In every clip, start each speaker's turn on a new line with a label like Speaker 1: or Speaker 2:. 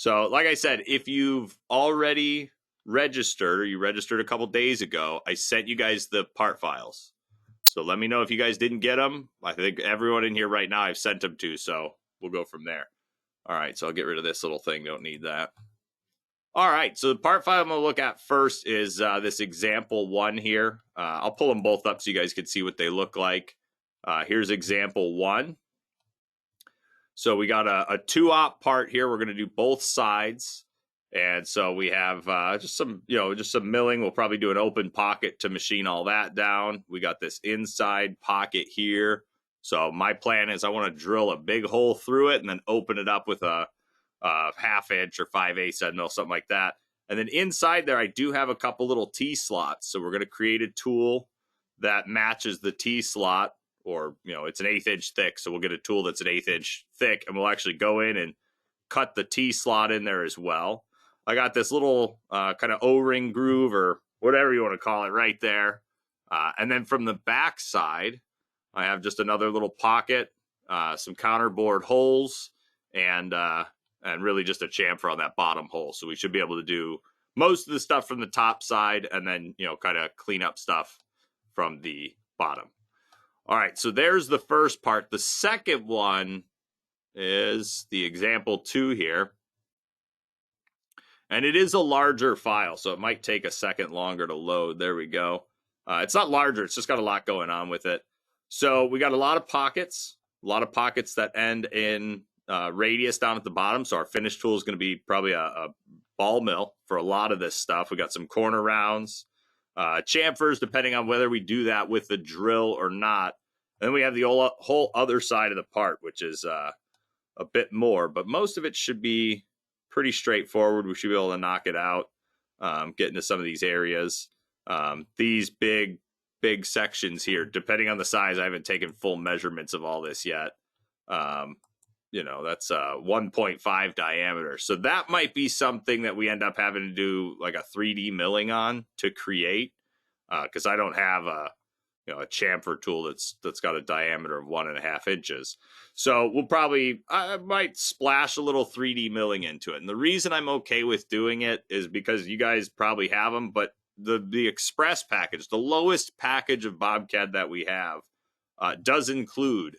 Speaker 1: So like I said, if you've already registered or you registered a couple days ago, I sent you guys the part files. So let me know if you guys didn't get them. I think everyone in here right now I've sent them to, so we'll go from there. All right, so I'll get rid of this little thing. Don't need that. All right, so the part file I'm going to look at first is this example one here. I'll pull them both up so you guys can see what they look like. Here's example one. So we got a 2-op part here. We're going to do both sides. And so we have just some milling. We'll probably do an open pocket to machine all that down. We got this inside pocket here. So my plan is I want to drill a big hole through it and then open it up with a 1/2 inch or 5/8 end mill, something like that. And then inside there, I do have a couple little T-slots. So we're going to create a tool that matches the T-slot, or, it's an 1/8 inch thick. So we'll get a tool that's an 1/8 inch thick, and we'll actually go in and cut the T-slot in there as well. I got this little kind of O-ring groove or whatever you want to call it right there. And then from the back side, I have just another little pocket, some counterbore holes, and really just a chamfer on that bottom hole. So we should be able to do most of the stuff from the top side and then, kind of clean up stuff from the bottom. All right, so there's the first part. The second one is the example 2 here. And it is a larger file, so it might take a second longer to load. There we go. It's not larger. It's just got a lot going on with it. So we got a lot of pockets that end in radius down at the bottom. So our finish tool is going to be probably a ball mill for a lot of this stuff. We got some corner rounds, chamfers, depending on whether we do that with the drill or not. And then we have the whole other side of the part, which is a bit more, but most of it should be pretty straightforward. We should be able to knock it out, get into some of these areas. These big sections here, depending on the size, I haven't taken full measurements of all this yet. That's 1.5 diameter. So that might be something that we end up having to do like a 3D milling on to create, because I don't have a chamfer tool that's got a diameter of 1.5 inches. So I might splash a little 3D milling into it. And the reason I'm okay with doing it is because you guys probably have them, but the Express package, the lowest package of BobCAD that we have, does include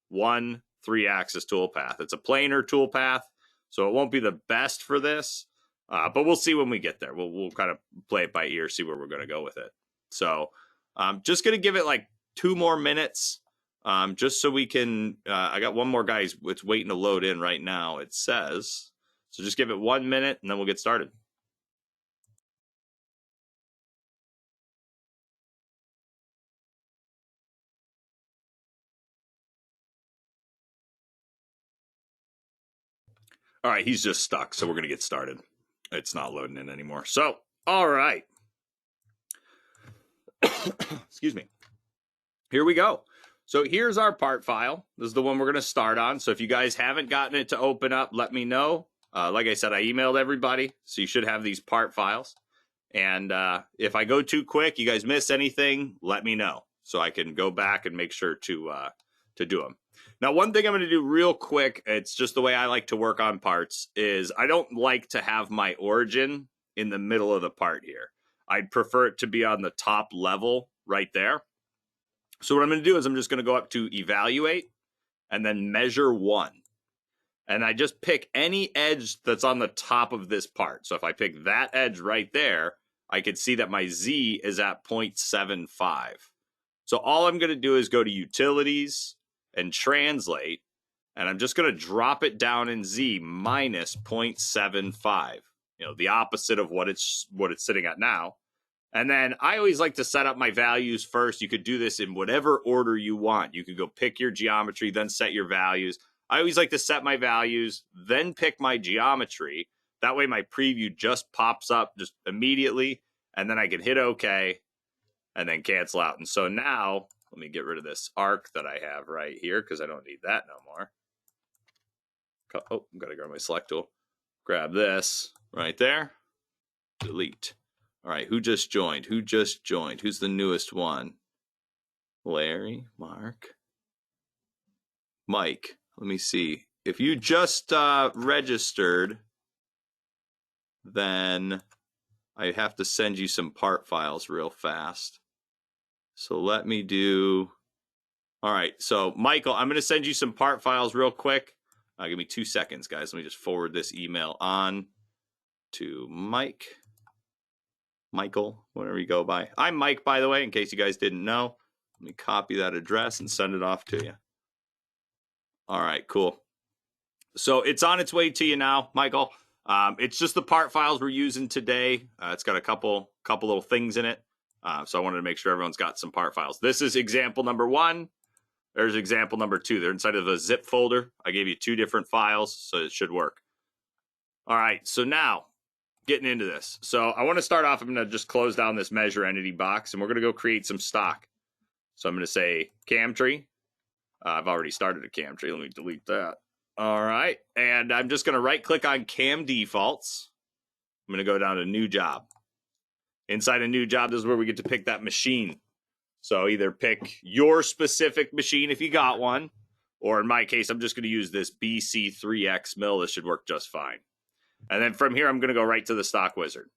Speaker 1: one 3-axis toolpath. It's a planar toolpath, so it won't be the best for this, but we'll see when we get there. We'll kind of play it by ear, see where we're going to go with it. So I'm just going to give it like 2 more minutes, just so we can, I got one more guy it's waiting to load in right now, it says. So just give it 1 minute and then we'll get started. All right, he's just stuck, so we're going to get started. It's not loading in anymore. So, all right. Excuse me. Here we go. So here's our part file. This is the one we're going to start on. So if you guys haven't gotten it to open up, let me know. Like I said, I emailed everybody, so you should have these part files. And if I go too quick, you guys miss anything, let me know so I can go back and make sure to do them. Now, one thing I'm going to do real quick, it's just the way I like to work on parts, is I don't like to have my origin in the middle of the part here. I'd prefer it to be on the top level right there. So what I'm going to do is I'm just going to go up to evaluate and then measure 1. And I just pick any edge that's on the top of this part. So if I pick that edge right there, I can see that my Z is at 0.75. So all I'm going to do is go to Utilities and Translate, and I'm just going to drop it down in Z minus 0.75. The opposite of what it's sitting at now. And then I always like to set up my values first. You could do this in whatever order you want. You could go pick your geometry, then set your values. I always like to set my values, then pick my geometry. That way my preview just pops up just immediately, and then I can hit OK and then cancel out. And so now, let me get rid of this arc that I have right here because I don't need that no more. Oh, I've got to grab my select tool. Grab this right there. Delete. All right, who just joined? Who just joined? Who's the newest one? Larry, Mark, Mike. Let me see. If you just registered, then I have to send you some part files real fast. So let me do, all right, so Michael, I'm going to send you some part files real quick. Give me 2 seconds, guys. Let me just forward this email on to Michael, whatever you go by. I'm Mike, by the way, in case you guys didn't know. Let me copy that address and send it off to you. All right, cool. So it's on its way to you now, Michael. It's just the part files we're using today. It's got a couple little things in it. So I wanted to make sure everyone's got some part files. This is example number 1. There's example number 2. They're inside of a zip folder. I gave you 2 different files, so it should work. All right, so now getting into this. So I want to start off, I'm going to just close down this measure entity box, and we're going to go create some stock. So I'm going to say CAM tree. I've already started a CAM tree. Let me delete that. All right, and I'm just going to right click on CAM defaults. I'm going to go down to new job. Inside a new job, this is where we get to pick that machine. So either pick your specific machine if you got one, or in my case, I'm just going to use this BC3X mill. This should work just fine. And then from here, I'm going to go right to the stock wizard.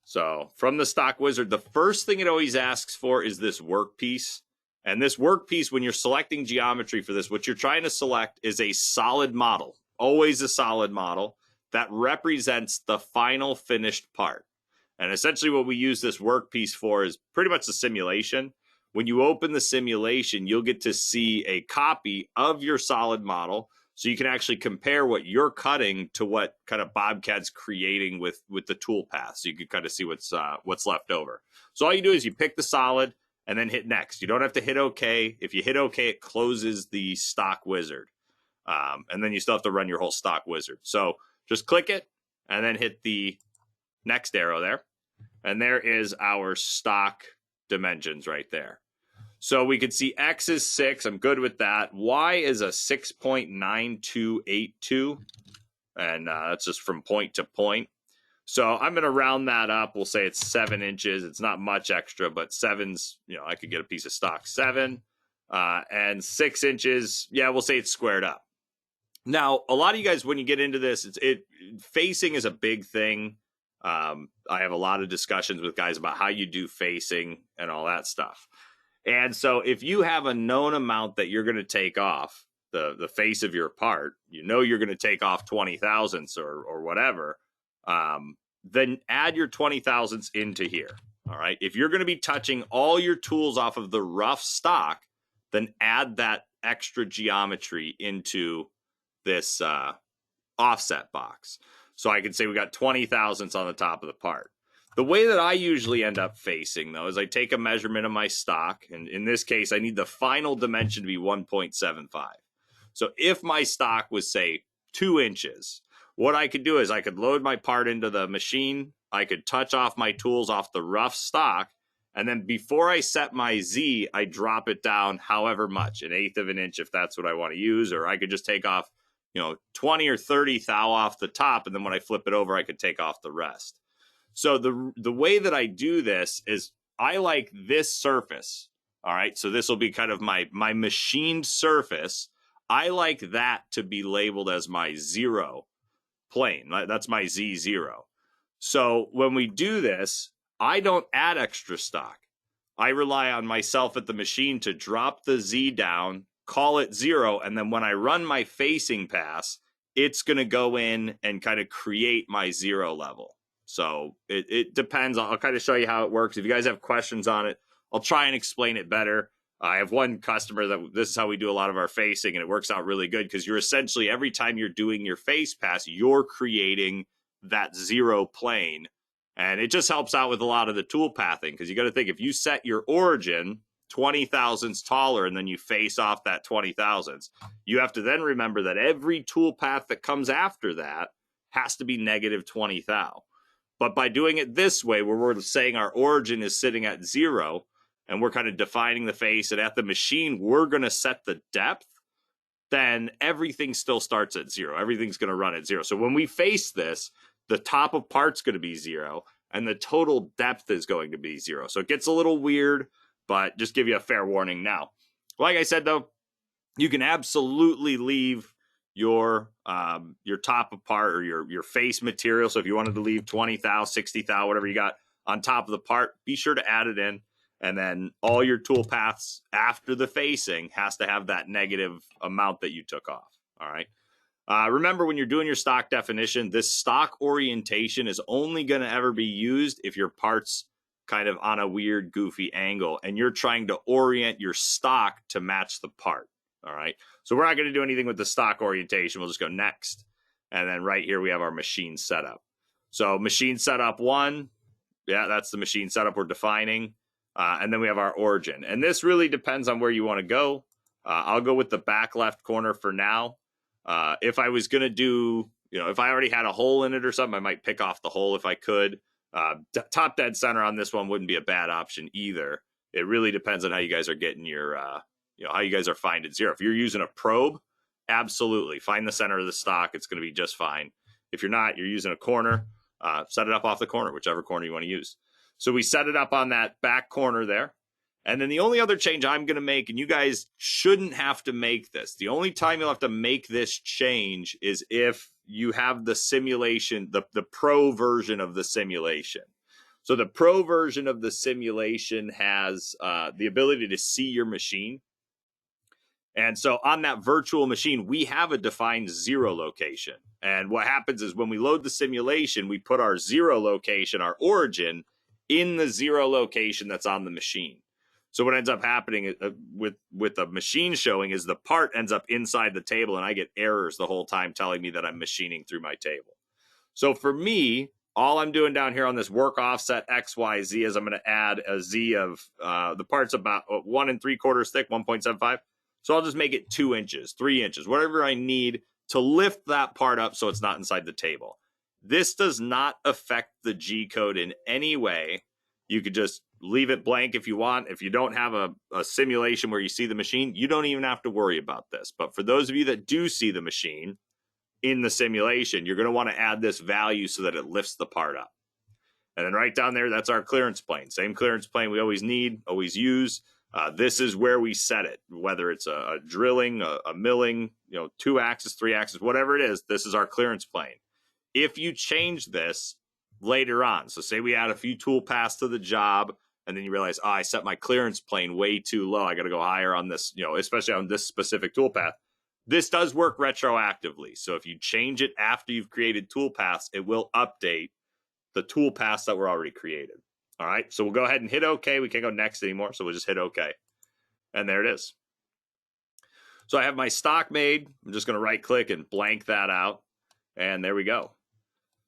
Speaker 1: So from the stock wizard, the first thing it always asks for is this workpiece. And this workpiece, when you're selecting geometry for this, what you're trying to select is a solid model, always a solid model that represents the final finished part. And essentially what we use this workpiece for is pretty much the simulation. When you open the simulation, you'll get to see a copy of your solid model, so you can actually compare what you're cutting to what kind of BobCAD's creating with the Toolpath. So you can kind of see what's left over. So all you do is you pick the solid and then hit next. You don't have to hit OK. If you hit OK, it closes the stock wizard. And then you still have to run your whole stock wizard. So just click it and then hit the next arrow there. And there is our stock dimensions right there. So we could see X is 6. I'm good with that. Y is a 6.9282. And that's just from point to point. So I'm going to round that up. We'll say it's 7 inches. It's not much extra, but 7's, I could get a piece of stock 7. And 6 inches, yeah, we'll say it's squared up. Now, a lot of you guys, when you get into this, facing is a big thing. I have a lot of discussions with guys about how you do facing and all that stuff. And so if you have a known amount that you're going to take off the face of your part, you're going to take off 20 thousandths or whatever, then add your 20 thousandths into here. All right. If you're going to be touching all your tools off of the rough stock, then add that extra geometry into this offset box. So I could say we got 20 thousandths on the top of the part. The way that I usually end up facing, though, is I take a measurement of my stock. And in this case, I need the final dimension to be 1.75. So if my stock was, say, 2 inches, what I could do is I could load my part into the machine. I could touch off my tools off the rough stock. And then before I set my Z, I drop it down however much, 1/8 of an inch if that's what I want to use. Or I could just take off 20 or 30 thou off the top, and then when I flip it over, I could take off the rest. So the way that I do this is I like this surface. All right, so this will be kind of my machined surface. I like that to be labeled as my 0 plane. That's my Z0. So when we do this, I don't add extra stock. I rely on myself at the machine to drop the Z down, call it 0, and then when I run my facing pass, it's going to go in and kind of create my 0 level. So it depends. I'll kind of show you how it works. If you guys have questions on it, I'll try and explain it better. I have one customer that this is how we do a lot of our facing, and it works out really good because you're essentially, every time you're doing your face pass, you're creating that 0 plane. And it just helps out with a lot of the tool pathing, because you got to think, if you set your origin 20 thousandths taller and then you face off that 20 thousandths, you have to then remember that every tool path that comes after that has to be negative 20 thou. But by doing it this way, where we're saying our origin is sitting at 0, and we're kind of defining the face, and at the machine, we're going to set the depth, then everything still starts at 0. Everything's going to run at 0. So when we face this, the top of part's going to be 0, and the total depth is going to be 0. So it gets a little weird, but just give you a fair warning now. Like I said, though, you can absolutely leave your top of part, or your face material. So if you wanted to leave 20 thou, 60 thou, whatever you got on top of the part, be sure to add it in. And then all your tool paths after the facing has to have that negative amount that you took off. All right. Remember, when you're doing your stock definition, this stock orientation is only going to ever be used if your part's kind of on a weird, goofy angle and you're trying to orient your stock to match the part. All right. So we're not going to do anything with the stock orientation. We'll just go next. And then right here, we have our machine setup. So machine setup 1. Yeah, that's the machine setup we're defining. And then we have our origin. And this really depends on where you want to go. I'll go with the back left corner for now. If I was going to do, if I already had a hole in it or something, I might pick off the hole if I could. Top dead center on this one wouldn't be a bad option either. It really depends on how you guys are getting your, how you guys are finding zero. If you're using a probe, absolutely. Find the center of the stock. It's going to be just fine. If you're not, you're using a corner, set it up off the corner, whichever corner you want to use. So we set it up on that back corner there. And then the only other change I'm going to make, and you guys shouldn't have to make this, the only time you'll have to make this change is if you have the simulation, the pro version of the simulation. So the pro version of the simulation has the ability to see your machine. And so on that virtual machine, we have a defined zero location. And what happens is when we load the simulation, we put our zero location, our origin, in the zero location that's on the machine. So what ends up happening with the machine showing is the part ends up inside the table, and I get errors the whole time telling me that I'm machining through my table. So for me, all I'm doing down here on this work offset XYZ is I'm going to add a Z of the part's about 1 3/4 thick, 1.75. So I'll just make it 2 inches, 3 inches, whatever I need to lift that part up so it's not inside the table. This does not affect the G code in any way. You could just leave it blank if you want. If you don't have a simulation where you see the machine, you don't even have to worry about this. But for those of you that do see the machine in the simulation, you're going to want to add this value so that it lifts the part up. And then right down there, that's our clearance plane. Same clearance plane we always need, always use. This is where we set it, whether it's a drilling, a milling, 2 axis, 3 axis, whatever it is, this is our clearance plane. If you change this later on, so say we add a few tool paths to the job, and then you realize, I set my clearance plane way too low. I got to go higher on this, especially on this specific tool path. This does work retroactively. So if you change it after you've created tool paths, it will update the tool paths that were already created. All right, so we'll go ahead and hit OK. We can't go next anymore, so we'll just hit OK. And there it is. So I have my stock made. I'm just going to right-click and blank that out. And there we go.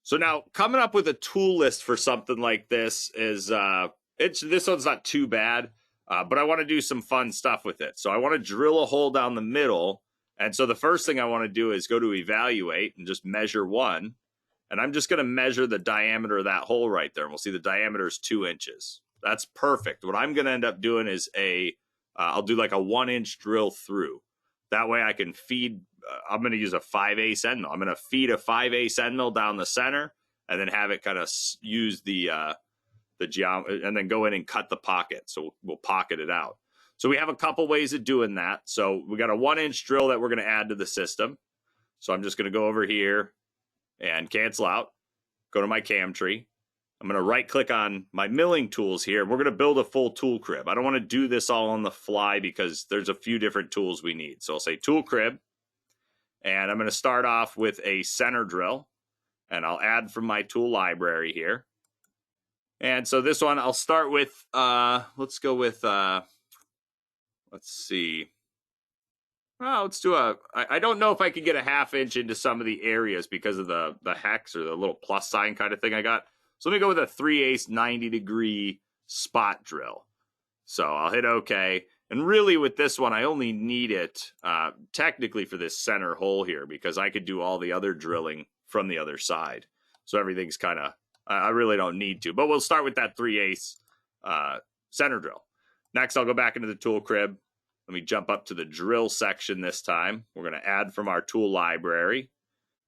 Speaker 1: So now coming up with a tool list for something like this is, this one's not too bad, but I want to do some fun stuff with it. So I want to drill a hole down the middle. And so the first thing I want to do is go to evaluate and just measure 1. And I'm just going to measure the diameter of that hole right there. And we'll see the diameter is 2 inches. That's perfect. What I'm going to end up doing is I'll do like a 1-inch drill through. That way I can feed, I'm going to use a 5/8 end mill. I'm going to feed a 5/8 end mill down the center and then have it kind of use the geometry and then go in and cut the pocket. So we'll pocket it out. So we have a couple ways of doing that. So we got a 1-inch drill that we're going to add to the system. So I'm just going to go over here and cancel out, go to my cam tree. I'm going to right click on my milling tools here. We're going to build a full tool crib. I don't want to do this all on the fly because there's a few different tools we need. So I'll say tool crib, and I'm going to start off with a center drill, and I'll add from my tool library here. And so this one I'll start with, let's go with, let's see. Well, let's do I don't know if I can get a 1/2 inch into some of the areas because of the hex or the little plus sign kind of thing I got. So let me go with a 3/8 90-degree spot drill. So I'll hit OK. And really with this one, I only need it technically for this center hole here because I could do all the other drilling from the other side. So everything's kind of, I really don't need to. But we'll start with that 3/8 center drill. Next, I'll go back into the tool crib. Let me jump up to the drill section this time. We're going to add from our tool library.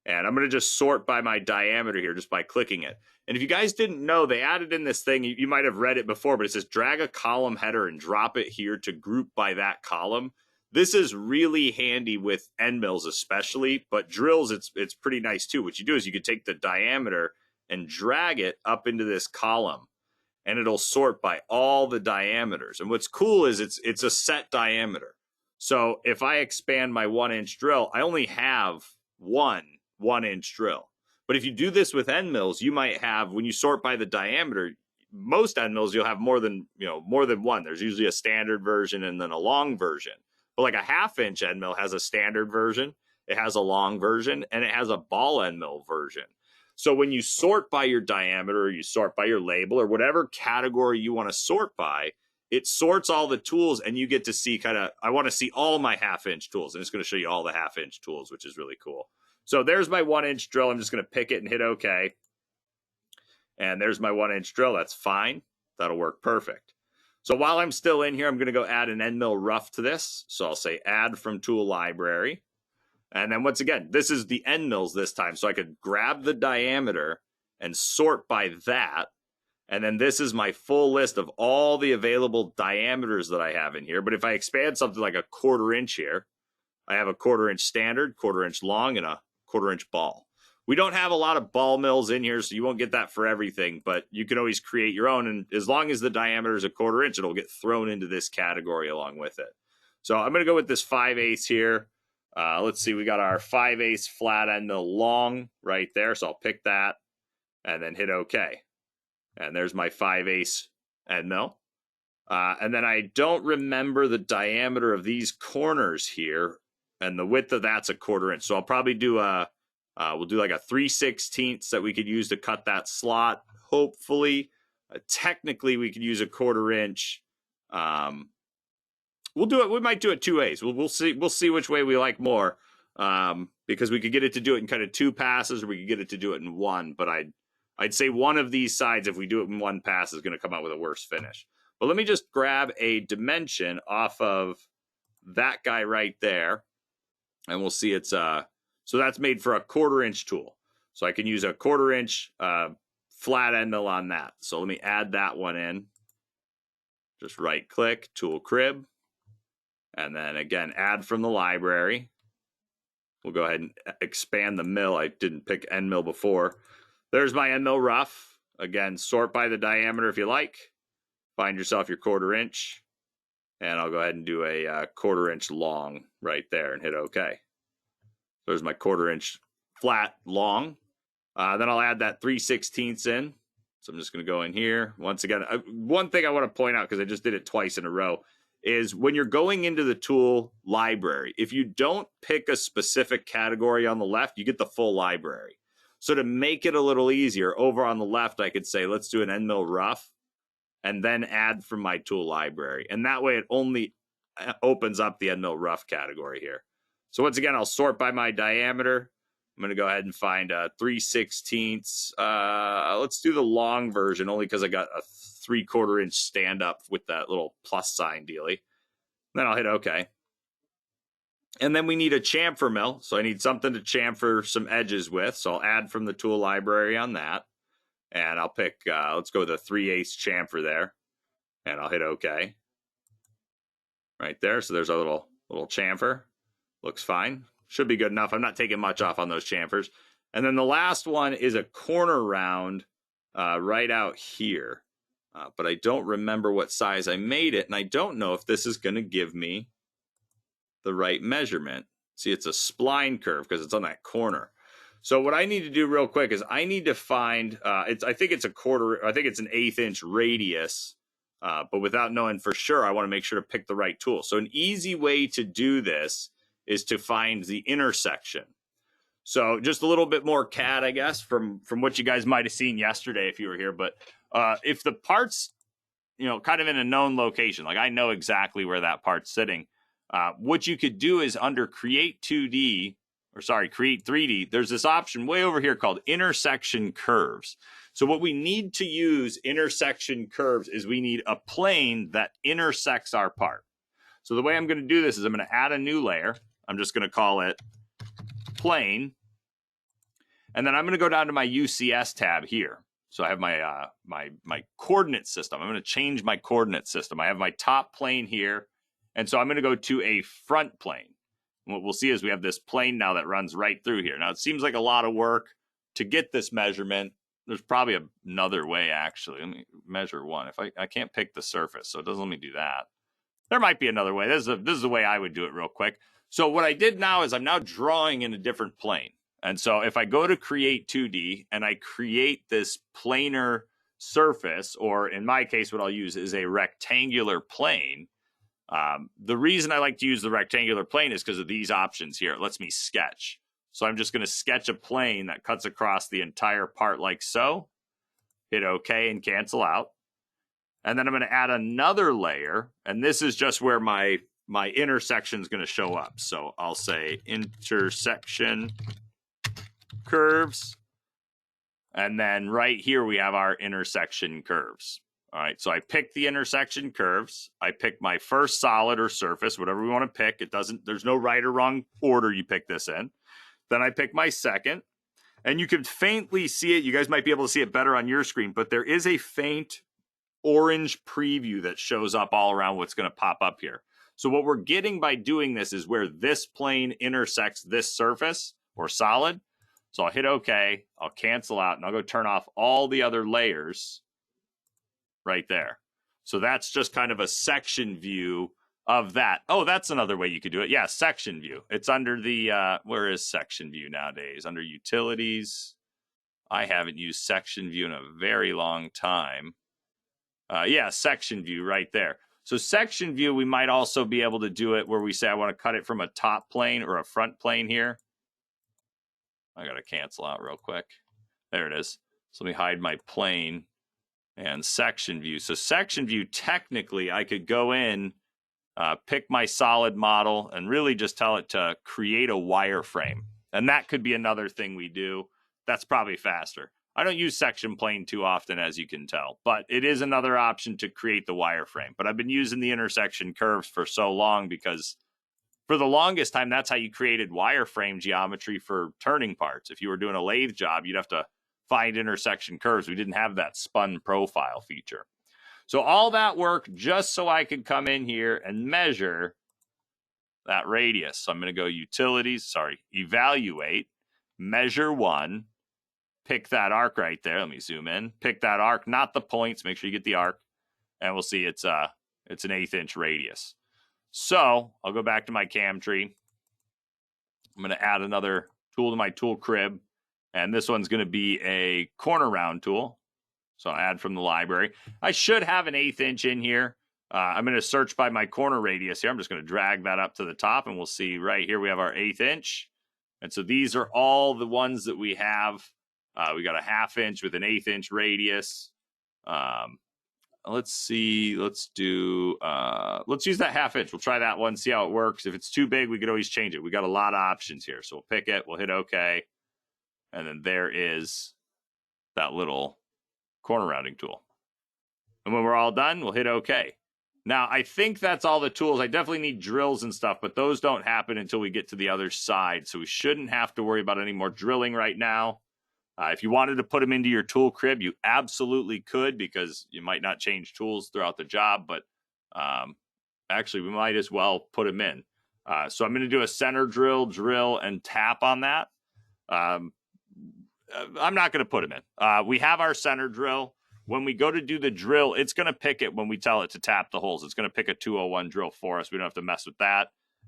Speaker 1: And I'm going to just sort by my diameter here just by clicking it. And if you guys didn't know, they added in this thing, you might have read it before, but it says drag a column header and drop it here to group by that column. This is really handy with end mills especially, but drills, it's pretty nice too. What you do is you can take the diameter and drag it up into this column, and it'll sort by all the diameters. And what's cool is it's a set diameter. So if I expand my 1-inch drill, I only have one 1-inch drill. But if you do this with end mills, you might have, when you sort by the diameter, most end mills, you'll have more than one. There's usually a standard version and then a long version. But like a 1/2-inch end mill has a standard version, it has a long version, and it has a ball end mill version. So when you sort by your diameter, or you sort by your label, or whatever category you want to sort by, it sorts all the tools, and you get to see I want to see all my 1/2-inch tools, and it's going to show you all the 1/2-inch tools, which is really cool. So there's my 1-inch drill. I'm just going to pick it and hit OK. And there's my 1-inch drill. That's fine. That'll work perfect. So while I'm still in here, I'm going to go add an end mill rough to this. So I'll say add from tool library. And then once again, this is the end mills this time. So I could grab the diameter and sort by that. And then this is my full list of all the available diameters that I have in here. But if I expand something like a 1/4 inch here, I have a 1/4 inch standard, 1/4 inch long, and a 1/4 inch ball. We don't have a lot of ball mills in here, so you won't get that for everything, but you can always create your own. And as long as the diameter is a 1/4 inch, it'll get thrown into this category along with it. So I'm going to go with this 5/8 here. Let's see, we got our 5/8 flat end mill long right there. So I'll pick that and then hit OK. And there's my 5/8 end mill. And then I don't remember the diameter of these corners here, and the width of that's a 1/4 inch. So I'll probably do we'll do like a 3/16 that we could use to cut that slot. Hopefully, technically we could use a 1/4 inch. We'll do it. We might do it 2 ways. We'll see. We'll see which way we like more, because we could get it to do it in kind of 2 passes, or we could get it to do it in 1. But I'd say one of these sides, if we do it in 1 pass, is going to come out with a worse finish. But let me just grab a dimension off of that guy right there, and we'll see it's so that's made for a 1/4 inch tool. So I can use a 1/4 inch flat end mill on that. So let me add that one in. Just right click, tool crib, and then again, add from the library. We'll go ahead and expand the mill. I didn't pick end mill before. There's my end mill rough. Again, sort by the diameter if you like. Find yourself your 1/4 inch. And I'll go ahead and do a 1/4 inch long right there and hit OK. There's my 1/4 inch flat long. Then I'll add that 3/16 in. So I'm just going to go in here. Once again, one thing I want to point out, because I just did it twice in a row, is when you're going into the tool library, if you don't pick a specific category on the left, you get the full library. So to make it a little easier, over on the left, I could say, let's do an end mill rough, and then add from my tool library. And that way it only opens up the end mill rough category here. So once again, I'll sort by my diameter. I'm going to go ahead and find a 3/16. Let's do the long version, only because I got a 3/4 inch stand up with that little plus sign dealy. Then I'll hit OK. And then we need a chamfer mill. So I need something to chamfer some edges with. So I'll add from the tool library on that. And I'll pick, let's go with a 3/8 chamfer there. And I'll hit OK. Right there. So there's a little chamfer. Looks fine. Should be good enough. I'm not taking much off on those chamfers. And then the last one is a corner round right out here. But I don't remember what size I made it. And I don't know if this is going to give me the right measurement. See, it's a spline curve because it's on that corner. So what I need to do real quick is I need to find, I think it's an 1/8 inch radius. But without knowing for sure, I want to make sure to pick the right tool. So an easy way to do this is to find the intersection. So just a little bit more CAD, I guess, from what you guys might have seen yesterday if you were here. But if the part's, kind of in a known location, like I know exactly where that part's sitting, what you could do is under Create 3D, there's this option way over here called Intersection Curves. So what we need to use intersection curves is we need a plane that intersects our part. So the way I'm going to do this is I'm going to add a new layer. I'm just going to call it plane. And then I'm going to go down to my UCS tab here. So I have my my coordinate system. I'm going to change my coordinate system. I have my top plane here, And so I'm going to go to a front plane. And what we'll see is we have this plane now that runs right through here. Now, it seems like a lot of work to get this measurement. There's probably another way, actually. Let me measure one. If I can't pick the surface, so it doesn't let me do that. There might be another way. This is the way I would do it real quick. So what I did now is I'm now drawing in a different plane. And so if I go to create 2D and I create this planar surface, or in my case, what I'll use is a rectangular plane. The reason I like to use the rectangular plane is because of these options here. It lets me sketch. So I'm just going to sketch a plane that cuts across the entire part like so. Hit OK and cancel out. And then I'm going to add another layer. And this is just where my intersection is going to show up. So I'll say intersection curves. And then right here we have our intersection curves. All right, so I pick the intersection curves. I pick my first solid or surface, whatever we want to pick. There's no right or wrong order you pick this in. Then I pick my second. And you can faintly see it. You guys might be able to see it better on your screen, but there is a faint orange preview that shows up all around what's going to pop up here. So what we're getting by doing this is where this plane intersects this surface or solid. So I'll hit OK, I'll cancel out, and I'll go turn off all the other layers right there. So that's just kind of a section view of that. Oh, that's another way you could do it. Yeah, section view. It's under the, where is section view nowadays? Under utilities. I haven't used section view in a very long time. Yeah, section view right there. So section view, we might also be able to do it where we say I want to cut it from a top plane or a front plane here. I got to cancel out real quick. There it is. So let me hide my plane and section view. So section view, technically, I could go in, pick my solid model, and really just tell it to create a wireframe. And that could be another thing we do. That's probably faster. I don't use section plane too often, as you can tell, but it is another option to create the wireframe. But I've been using the intersection curves for so long because for the longest time, that's how you created wireframe geometry for turning parts. If you were doing a lathe job, you'd have to find intersection curves. We didn't have that spun profile feature. So all that work just so I could come in here and measure that radius. So I'm going to go evaluate, measure 1, pick that arc right there. Let me zoom in. Pick that arc, not the points. Make sure you get the arc. And we'll see it's an 1/8 inch radius. So I'll go back to my cam tree. I'm going to add another tool to my tool crib. And this one's going to be a corner round tool. So I'll add from the library. I should have an 1/8 inch in here. I'm going to search by my corner radius here. I'm just going to drag that up to the top. And we'll see right here we have our 1/8 inch. And so these are all the ones that we have. We got a 1/2 inch with an 1/8 inch radius. Let's see. Let's use that 1/2 inch. We'll try that one, see how it works. If it's too big, we could always change it. We got a lot of options here. So we'll pick it. We'll hit OK. And then there is that little corner rounding tool. And when we're all done, we'll hit OK. Now, I think that's all the tools. I definitely need drills and stuff, but those don't happen until we get to the other side. So we shouldn't have to worry about any more drilling right now. If you wanted to put them into your tool crib, you absolutely could because you might not change tools throughout the job, but actually we might as well put them in. So I'm going to do a center drill, and tap on that. I'm not going to put them in. We have our center drill. When we go to do the drill, it's going to pick it when we tell it to tap the holes. It's going to pick a 201 drill for us. We don't have to mess with that.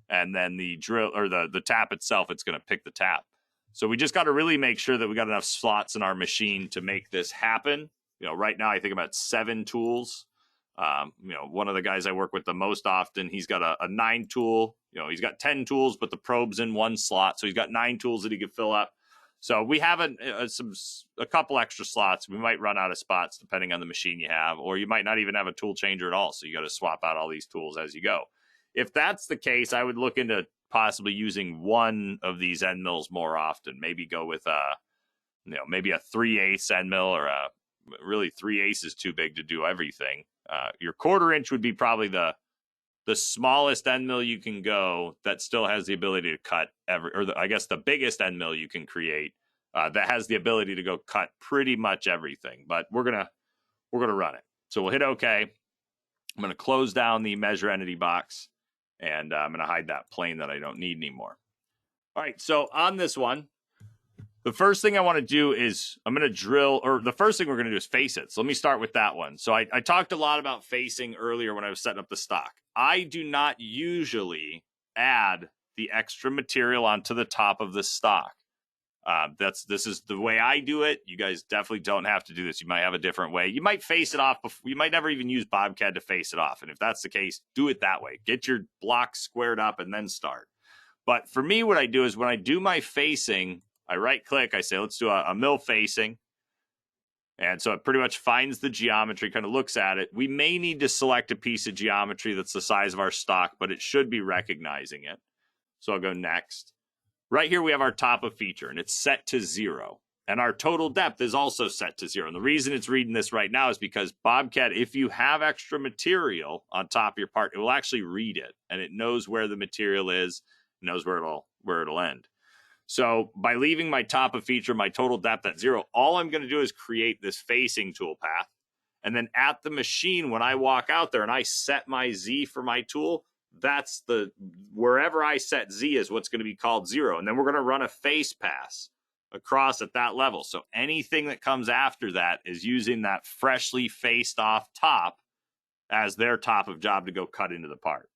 Speaker 1: And then the drill or the tap itself, it's going to pick the tap. So we just got to really make sure that we got enough slots in our machine to make this happen. Right now I think about 7 tools. One of the guys I work with the most often, he's got a 9 tool. He's got 10 tools, but the probe's in 1 slot. So he's got 9 tools that he could fill up. So we have a couple extra slots. We might run out of spots depending on the machine you have, or you might not even have a tool changer at all. So you got to swap out all these tools as you go. If that's the case, I would look into possibly using one of these end mills more often. Maybe go with maybe a 3/8 end mill, or really 3/8 is too big to do everything. Your 1/4 inch would be probably the smallest end mill you can go that still has the ability to cut the biggest end mill you can create that has the ability to go cut pretty much everything. But we're gonna run it. So we'll hit OK. I'm gonna close down the measure entity box. And I'm going to hide that plane that I don't need anymore. All right, so on this one, the first thing I want to do is I'm going to drill, or the first thing we're going to do is face it. So let me start with that one. So I talked a lot about facing earlier when I was setting up the stock. I do not usually add the extra material onto the top of the stock. This is the way I do it. You guys definitely don't have to do this. You might have a different way. You might face it off. You might never even use BobCAD to face it off. And if that's the case, do it that way. Get your blocks squared up and then start. But for me, what I do is when I do my facing, I right click, I say, let's do a mill facing. And so it pretty much finds the geometry, kind of looks at it. We may need to select a piece of geometry that's the size of our stock, but it should be recognizing it. So I'll go next. Right here, we have our top of feature, and it's set to 0. And our total depth is also set to 0. And the reason it's reading this right now is because BobCAD, if you have extra material on top of your part, it will actually read it. And it knows where the material is, knows where it'll end. So by leaving my top of feature, my total depth at 0, all I'm going to do is create this facing toolpath. And then at the machine, when I walk out there and I set my Z for my tool, that's wherever I set Z is what's going to be called 0. And then we're going to run a face pass across at that level. So anything that comes after that is using that freshly faced off top as their top of job to go cut into the part.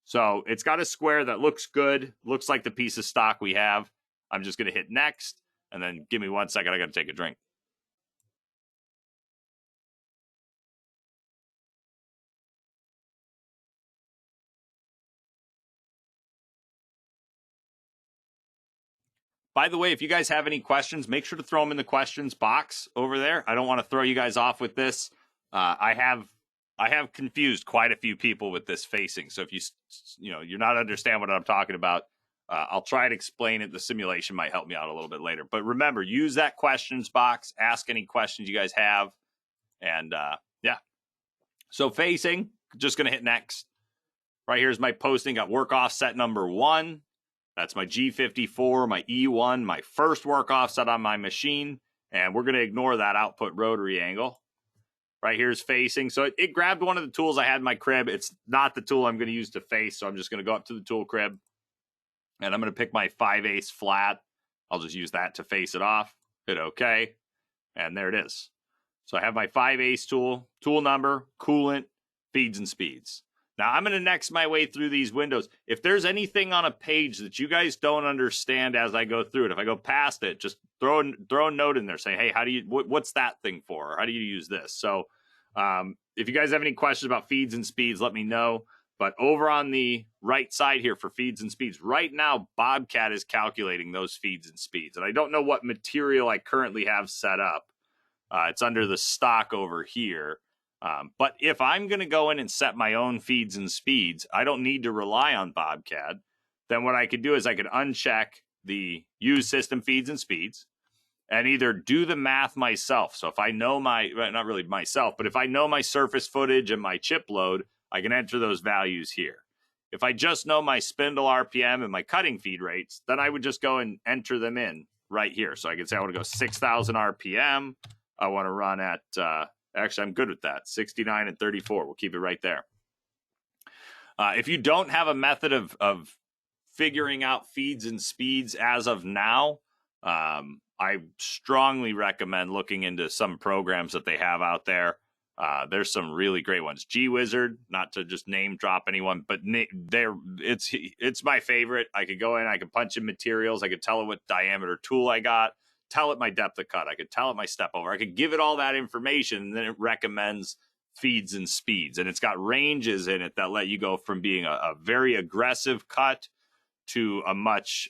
Speaker 1: So it's got a square that looks good, looks like the piece of stock we have. I'm just going to hit next, and then give me 1 second. I got to take a drink. By the way, if you guys have any questions, make sure to throw them in the questions box over there. I don't want to throw you guys off with this. I have confused quite a few people with this facing. So if you're not understand what I'm talking about, I'll try to explain it. The simulation might help me out a little bit later. But remember, use that questions box. Ask any questions you guys have. And yeah. So facing, just going to hit next. Right here's my posting. Got work offset number 1. That's my G54, my E1, my first work offset on my machine. And we're going to ignore that output rotary angle. Right here's facing. So it grabbed one of the tools I had in my crib. It's not the tool I'm going to use to face. So I'm just going to go up to the tool crib. And I'm going to pick my 5/8 flat. I'll just use that to face it off. Hit OK. And there it is. So I have my 5/8 tool, tool number, coolant, feeds and speeds. Now I'm going to next my way through these windows. If there's anything on a page that you guys don't understand as I go through it, if I go past it, just throw a note in there saying, hey, what's that thing for? Or how do you use this? So if you guys have any questions about feeds and speeds, let me know. But over on the right side here for feeds and speeds, right now, BobCAD is calculating those feeds and speeds. And I don't know what material I currently have set up. It's under the stock over here. But if I'm going to go in and set my own feeds and speeds, I don't need to rely on BobCAD. Then what I could do is I could uncheck the use system feeds and speeds and either do the math myself. So if I know not really myself, but if I know my surface footage and my chip load, I can enter those values here. If I just know my spindle RPM and my cutting feed rates, then I would just go and enter them in right here. So I could say I want to go 6,000 RPM. I want to run at, actually, I'm good with that, 69 and 34. We'll keep it right there. If you don't have a method of figuring out feeds and speeds as of now, I strongly recommend looking into some programs that they have out there. There's some really great ones. G-Wizard, not to just name drop anyone, but it's my favorite. I could go in, I could punch in materials, I could tell it what diameter tool I got, tell it my depth of cut, I could tell it my step over, I could give it all that information, and then it recommends feeds and speeds. And it's got ranges in it that let you go from being a very aggressive cut to a much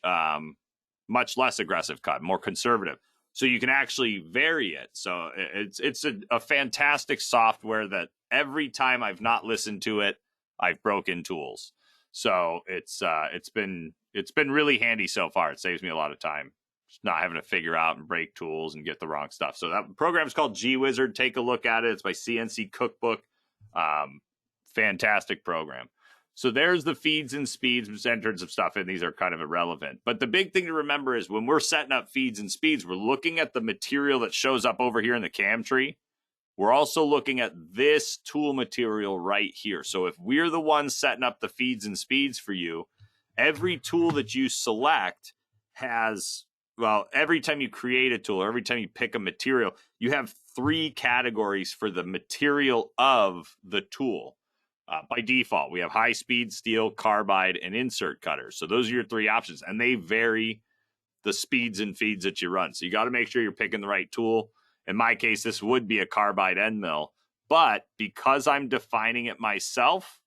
Speaker 1: less aggressive cut, more conservative. So you can actually vary it. So it's a fantastic software that every time I've not listened to it, I've broken tools. So it's been really handy so far. It saves me a lot of time, just not having to figure out and break tools and get the wrong stuff. So that program is called G-Wizard. Take a look at it. It's by CNC Cookbook. Fantastic program. So there's the feeds and speeds, just entered some stuff in. These are kind of irrelevant. But the big thing to remember is when we're setting up feeds and speeds, we're looking at the material that shows up over here in the CAM tree. we're also looking at this tool material right here. So if we're the ones setting up the feeds and speeds for you, every tool that you select has, well, every time you create a tool or every time you pick a material, you have 3 categories for the material of the tool. By default, we have high speed, steel, carbide, and insert cutters. So those are your 3 options, and they vary the speeds and feeds that you run. So you got to make sure you're picking the right tool. In my case, this would be a carbide end mill, but because I'm defining it myself,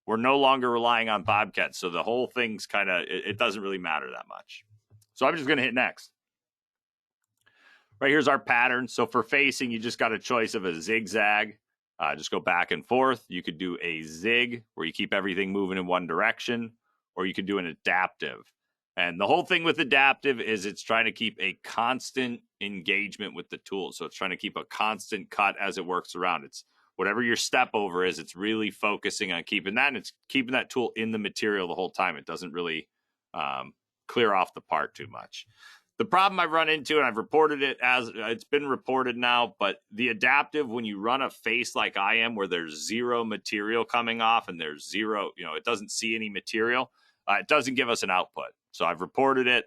Speaker 1: we're no longer relying on BobCAD. So the whole thing's kind of, it doesn't really matter that much. So I'm just going to hit next. Right here's our pattern. So for facing, you just got a choice of a zigzag. Just go back and forth. You could do a zig where you keep everything moving in one direction, or you could do an adaptive. And the whole thing with adaptive is it's trying to keep a constant engagement with the tool. So it's trying to keep a constant cut as it works around. It's whatever your step over is, it's really focusing on keeping that, and it's keeping that tool in the material the whole time. It doesn't really clear off the part too much. The problem I've run into, and I've reported it as it's been reported now, but the adaptive, when you run a face like I am, where there's 0 material coming off and there's 0, it doesn't see any material, it doesn't give us an output. So I've reported it,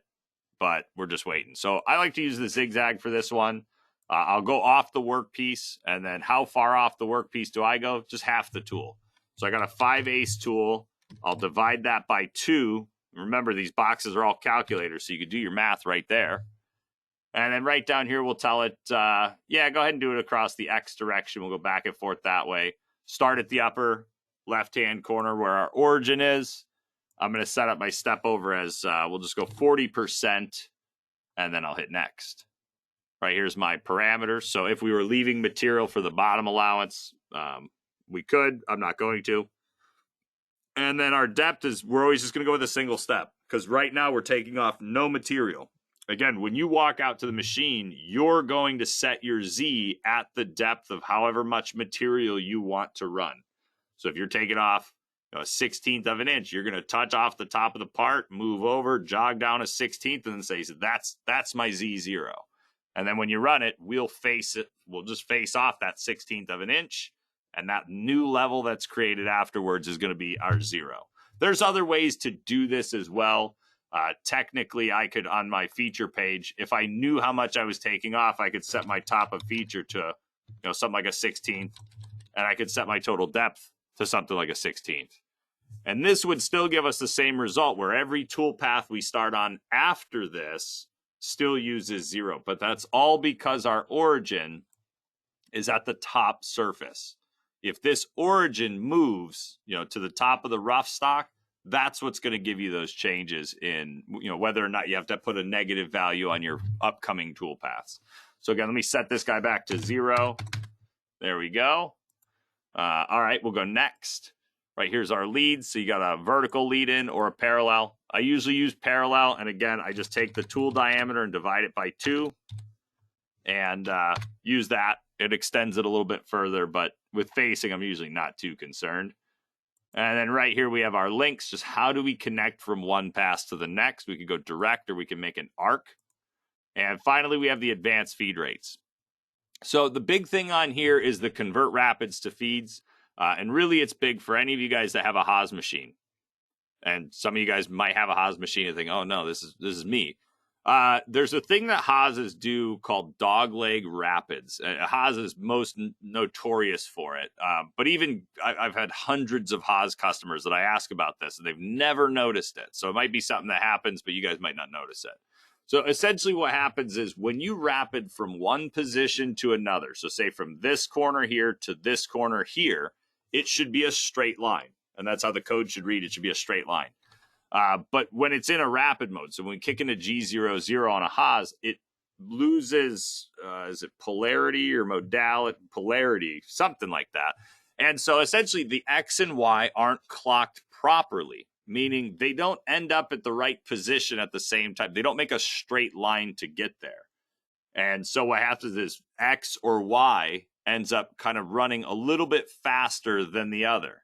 Speaker 1: but we're just waiting. So I like to use the zigzag for this one. I'll go off the workpiece, and then how far off the workpiece do I go? Just half the tool. So I got a 5/8 tool. I'll divide that by 2. Remember, these boxes are all calculators, so you could do your math right there. And then right down here, we'll tell it, yeah, go ahead and do it across the X direction. We'll go back and forth that way. Start at the upper left-hand corner where our origin is. I'm going to set up my step over as, we'll just go 40%, and then I'll hit next. Right, here's my parameters. So if we were leaving material for the bottom allowance, we could. I'm not going to. And then our depth is, we're always just going to go with a single step, because right now we're taking off no material. Again, when you walk out to the machine, you're going to set your Z at the depth of however much material you want to run. So if you're taking off a 1/16 of an inch, you're going to touch off the top of the part, move over, jog down a 1/16, and then say, so that's my Z0. And then when you run it, we'll just face off that 1/16 of an inch. And that new level that's created afterwards is going to be our 0. There's other ways to do this as well. Technically, I could, on my feature page, if I knew how much I was taking off, I could set my top of feature to something like a 1/16, and I could set my total depth to something like a 1/16. And this would still give us the same result, where every toolpath we start on after this still uses 0. But that's all because our origin is at the top surface. If this origin moves, to the top of the rough stock, that's what's going to give you those changes in, whether or not you have to put a negative value on your upcoming toolpaths. So again, let me set this guy back to 0. There we go. All right, we'll go next. Right, here's our leads. So you got a vertical lead in or a parallel. I usually use parallel. And again, I just take the tool diameter and divide it by 2 and use that. It extends it a little bit further, but with facing, I'm usually not too concerned. And then right here, we have our links. Just how do we connect from one pass to the next? We could go direct, or we can make an arc. And finally, we have the advanced feed rates. So the big thing on here is the convert rapids to feeds. And really, it's big for any of you guys that have a Haas machine. And some of you guys might have a Haas machine and think, oh, no, this is me. There's a thing that Haas do called dogleg rapids. Haas is most notorious for it. But even I've had hundreds of Haas customers that I ask about this, and they've never noticed it. So it might be something that happens, but you guys might not notice it. So essentially what happens is when you rapid from one position to another, so say from this corner here to this corner here, it should be a straight line. And that's how the code should read. It should be a straight line. But when it's in a rapid mode, so when we kick into G00 on a Haas, it loses, is it polarity or modality? Polarity, something like that. And so essentially the X and Y aren't clocked properly, meaning they don't end up at the right position at the same time. They don't make a straight line to get there. And so what happens is X or Y ends up kind of running a little bit faster than the other.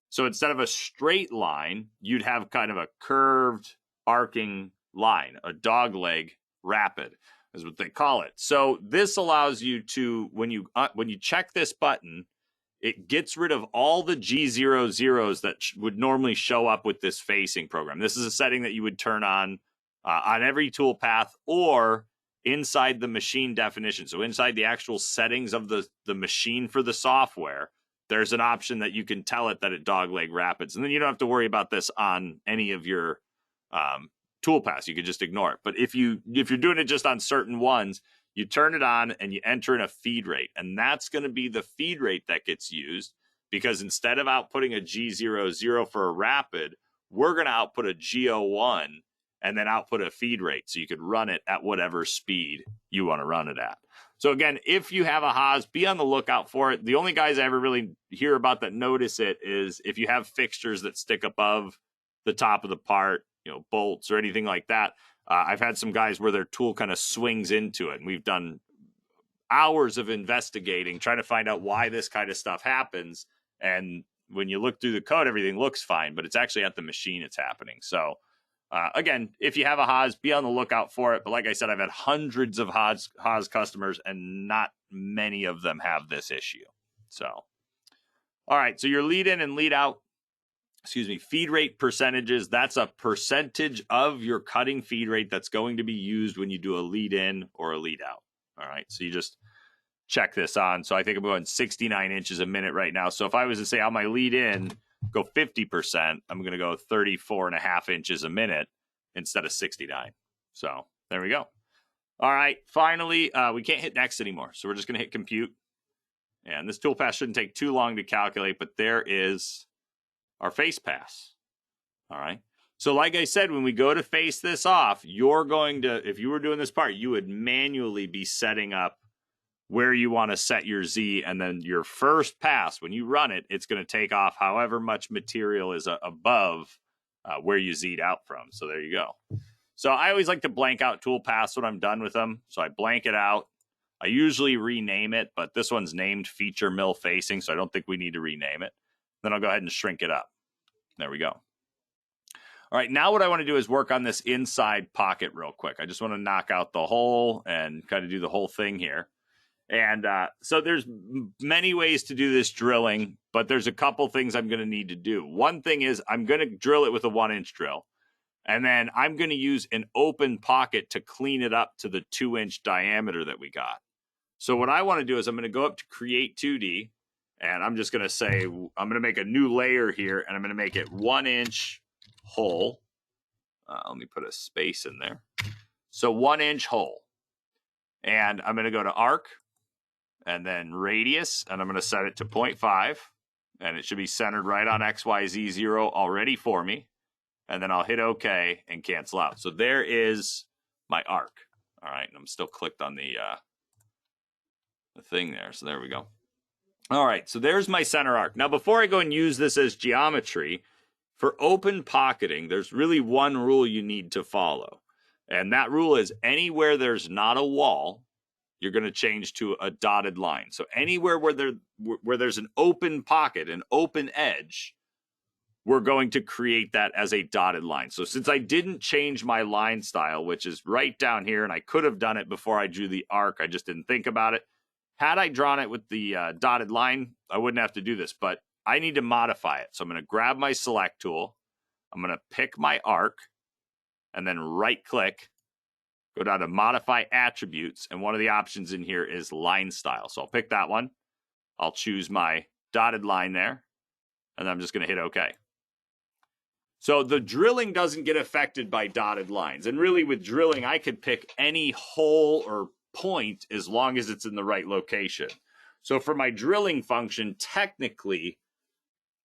Speaker 1: So instead of a straight line, you'd have kind of a curved arcing line, a dogleg rapid. is what they call it. So this allows you to, when you check this button, it gets rid of all the G00s that would normally show up with this facing program. This is a setting that you would turn on every toolpath or inside the machine definition. So inside the actual settings of the machine for the software, there's an option that you can tell it that it dogleg rapids. And then you don't have to worry about this on any of your toolpaths. You could just ignore it. But if you're doing it just on certain ones, you turn it on and you enter in a feed rate. And that's going to be the feed rate that gets used, because instead of outputting a G00 for a rapid, we're going to output a G01 and then output a feed rate. So you could run it at whatever speed you want to run it at. So again, if you have a Haas, be on the lookout for it. The only guys I ever really hear about that notice it is if you have fixtures that stick above the top of the part, bolts or anything like that. I've had some guys where their tool kind of swings into it, and we've done hours of investigating, trying to find out why this kind of stuff happens. And when you look through the code, everything looks fine, but it's actually at the machine it's happening. So again, if you have a Haas, be on the lookout for it. But like I said, I've had hundreds of Haas customers, and not many of them have this issue. So, all right. So your lead in and lead out, feed rate percentages, that's a percentage of your cutting feed rate that's going to be used when you do a lead in or a lead out. All right. So you just check this on. So I think I'm going 69 inches a minute right now. So if I was to say on my lead in, go 50%, I'm going to go 34.5 inches a minute instead of 69. So there we go. All right. Finally, we can't hit next anymore. So we're just going to hit compute. And this toolpath shouldn't take too long to calculate, but there is our face pass. All right. So like I said, when we go to face this off, you're going to, if you were doing this part, you would manually be setting up where you want to set your Z, and then your first pass, when you run it, it's going to take off however much material is above where you Z'd out from. So there you go. So I always like to blank out toolpaths when I'm done with them. So I blank it out. I usually rename it, but this one's named feature mill facing, so I don't think we need to rename it. Then I'll go ahead and shrink it up. There we go. All right, now what I want to do is work on this inside pocket real quick. I just want to knock out the hole and kind of do the whole thing here. And so there's many ways to do this drilling, but there's a couple things I'm going to need to do. One thing is I'm going to drill it with a 1-inch drill, and then I'm going to use an open pocket to clean it up to the 2-inch diameter that we got. So what I want to do is I'm going to go up to Create 2D, and I'm just going to say, I'm going to make a new layer here, and I'm going to make it 1-inch hole. Let me put a space in there. So 1-inch hole. And I'm going to go to arc, and then radius, and I'm going to set it to 0.5, and it should be centered right on XYZ 0 already for me. And then I'll hit OK and cancel out. So there is my arc. All right, and I'm still clicked on the thing there. So there we go. All right, so there's my center arc. Now, before I go and use this as geometry, for open pocketing, there's really one rule you need to follow. And that rule is anywhere there's not a wall, you're going to change to a dotted line. So anywhere where there's an open pocket, an open edge, we're going to create that as a dotted line. So since I didn't change my line style, which is right down here, and I could have done it before I drew the arc, I just didn't think about it. Had I drawn it with the dotted line, I wouldn't have to do this, but I need to modify it. So I'm going to grab my select tool. I'm going to pick my arc and then right click, go down to modify attributes. And one of the options in here is line style. So I'll pick that one. I'll choose my dotted line there, and I'm just going to hit OK. So the drilling doesn't get affected by dotted lines. And really with drilling, I could pick any hole or point as long as it's in the right location. So for my drilling function, technically,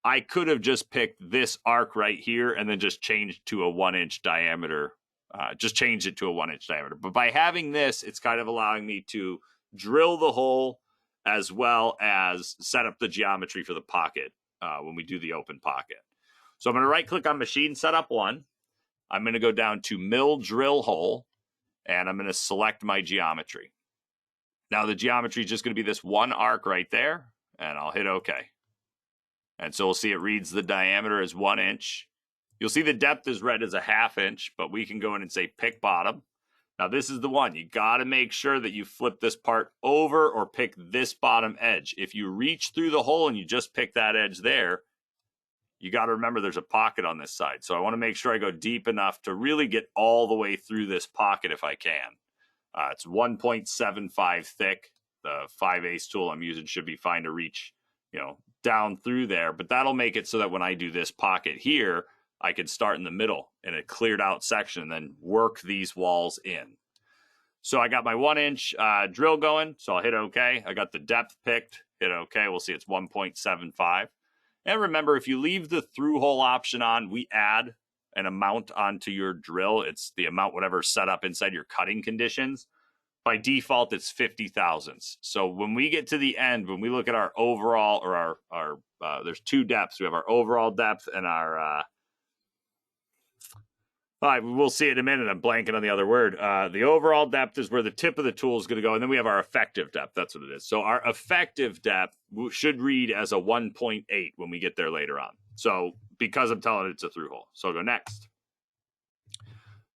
Speaker 1: I could have just picked this arc right here and then just changed to a 1-inch diameter, just changed it to a 1-inch diameter. But by having this, it's kind of allowing me to drill the hole as well as set up the geometry for the pocket when we do the open pocket. So I'm going to right click on machine setup 1. I'm going to go down to mill drill hole, and I'm going to select my geometry. Now the geometry is just going to be this one arc right there, and I'll hit OK. And so we'll see it reads the diameter as 1 inch. You'll see the depth is read as a 1/2 inch, but we can go in and say pick bottom. Now this is the one. You got to make sure that you flip this part over or pick this bottom edge. If you reach through the hole and you just pick that edge there, you got to remember there's a pocket on this side. So I want to make sure I go deep enough to really get all the way through this pocket if I can. It's 1.75 thick. The 5/8 tool I'm using should be fine to reach, down through there. But that'll make it so that when I do this pocket here, I can start in the middle in a cleared out section and then work these walls in. So I got my 1-inch drill going. So I'll hit OK. I got the depth picked. Hit OK. We'll see it's 1.75. And remember, if you leave the through hole option on, we add an amount onto your drill. It's the amount whatever's set up inside your cutting conditions. By default, it's 50 thousandths. So when we get to the end, when we look at our overall, or our there's two depths. We have our overall depth and our, we'll see it in a minute. I'm blanking on the other word. The overall depth is where the tip of the tool is going to go. And then we have our effective depth. That's what it is. So our effective depth should read as a 1.8 when we get there later on. So because I'm telling it it's a through hole. So I'll go next.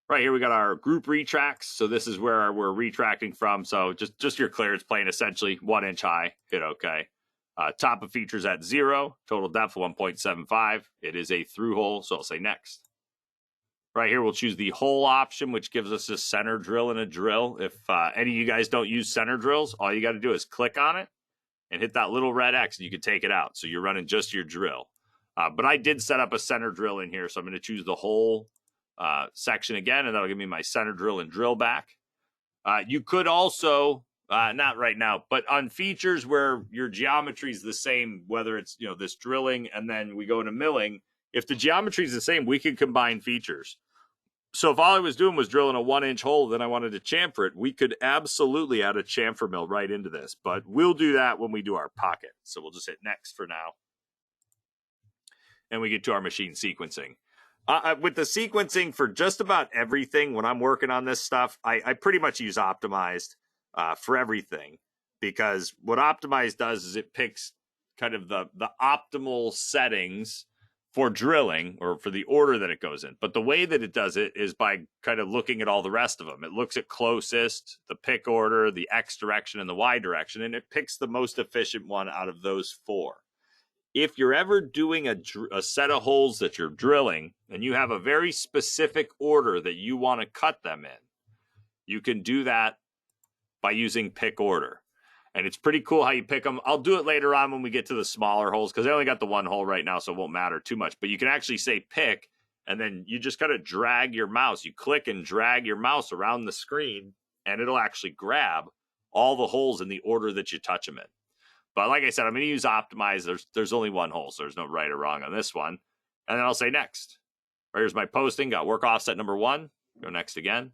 Speaker 1: Right here, we got our group retracts. So this is where we're retracting from. So just your clearance plane, essentially 1-inch high, hit OK. Top of features at 0, total depth 1.75. It is a through hole, so I'll say next. Right here, we'll choose the hole option, which gives us a center drill and a drill. If any of you guys don't use center drills, all you got to do is click on it and hit that little red X, and you can take it out. So you're running just your drill. But I did set up a center drill in here, so I'm going to choose the hole section again, and that'll give me my center drill and drill back. You could also, not right now, but on features where your geometry is the same, whether it's this drilling and then we go into milling, if the geometry is the same, we can combine features. So if all I was doing was drilling a 1-inch hole, then I wanted to chamfer it, we could absolutely add a chamfer mill right into this, but we'll do that when we do our pocket. So we'll just hit next for now. And we get to our machine sequencing. With the sequencing for just about everything, when I'm working on this stuff, I pretty much use Optimized for everything, because what Optimized does is it picks kind of the optimal settings for drilling or for the order that it goes in. But the way that it does it is by kind of looking at all the rest of them. It looks at closest, the pick order, the X direction, and the Y direction, and it picks the most efficient one out of those 4. If you're ever doing a set of holes that you're drilling and you have a very specific order that you want to cut them in, you can do that by using pick order. And it's pretty cool how you pick them. I'll do it later on when we get to the smaller holes, because I only got the one hole right now, so it won't matter too much. But you can actually say pick, and then you just kind of drag your mouse. You click and drag your mouse around the screen, and it'll actually grab all the holes in the order that you touch them in. But like I said, I'm going to use Optimize. There's only one hole, so there's no right or wrong on this one. And then I'll say next. Here's my posting. Got work offset number 1. Go next again.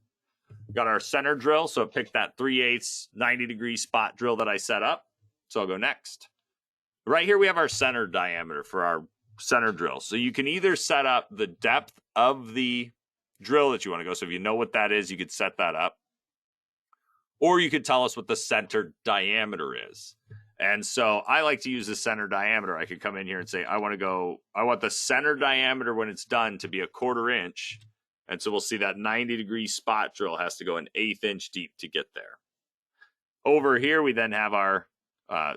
Speaker 1: Got our center drill. So pick that 3/8 90-degree spot drill that I set up. So I'll go next. Right here we have our center diameter for our center drill. So you can either set up the depth of the drill that you want to go. So if you know what that is, you could set that up. Or you could tell us what the center diameter is. And so I like to use the center diameter. I could come in here and say, I want the center diameter when it's done to be 1/4 inch. And so we'll see that 90-degree spot drill has to go an 1/8 inch deep to get there. Over here, we then have our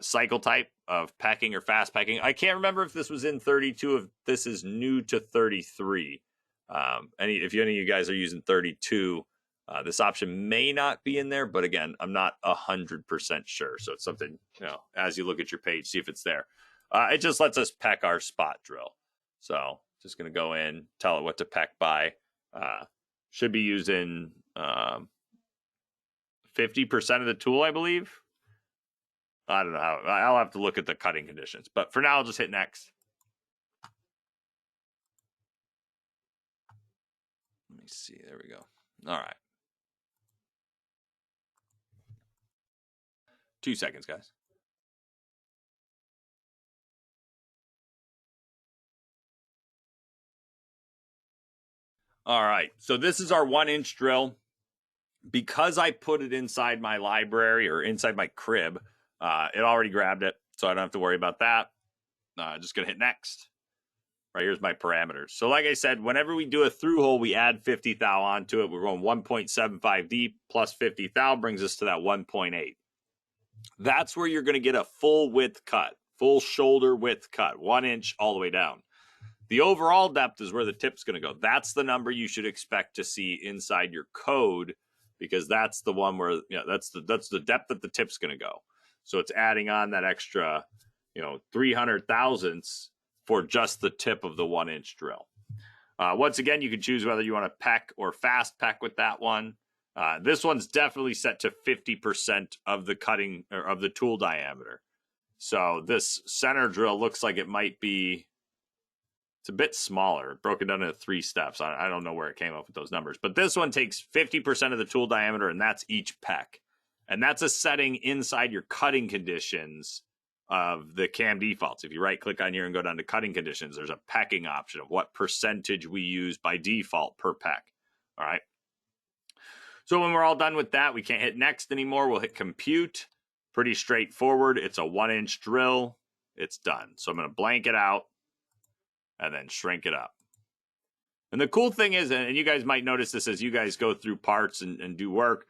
Speaker 1: cycle type of packing or fast packing. I can't remember if this was in 32, if this is new to 33. If any of you guys are using 32, this option may not be in there, but again, I'm not 100% sure. So it's something, as you look at your page, see if it's there. It just lets us peck our spot drill. So just going to go in, tell it what to peck by. Should be using 50% of the tool, I believe. I don't know how. I'll have to look at the cutting conditions. But for now, I'll just hit next. Let me see. There we go. All right. 2 seconds, guys. All right. So this is our 1-inch drill. Because I put it inside my library or inside my crib, it already grabbed it. So I don't have to worry about that. Just going to hit next. Right, here's my parameters. So like I said, whenever we do a through hole, we add 50 thou onto it. We're going 1.75 deep plus 50 thou brings us to that 1.8. That's where you're going to get a full width cut, full shoulder width cut, 1 inch all the way down. The overall depth is where the tip's going to go. That's the number you should expect to see inside your code, because that's the one where, that's the depth that the tip's going to go. So it's adding on that extra, 300 thousandths for just the tip of the 1 inch drill. Once again, you can choose whether you want to peck or fast peck with that one. This one's definitely set to 50% of the cutting or of the tool diameter. So this center drill looks like it might be, it's a bit smaller, broken down into 3 steps. I don't know where it came up with those numbers, but this one takes 50% of the tool diameter, and that's each peck. And that's a setting inside your cutting conditions of the CAM defaults. If you right click on here and go down to cutting conditions, there's a pecking option of what percentage we use by default per peck. All right. So when we're all done with that, we can't hit next anymore. We'll hit compute. Pretty straightforward. It's a 1 inch drill. It's done. So I'm going to blank it out and then shrink it up. And the cool thing is, and you guys might notice this as you guys go through parts and do work,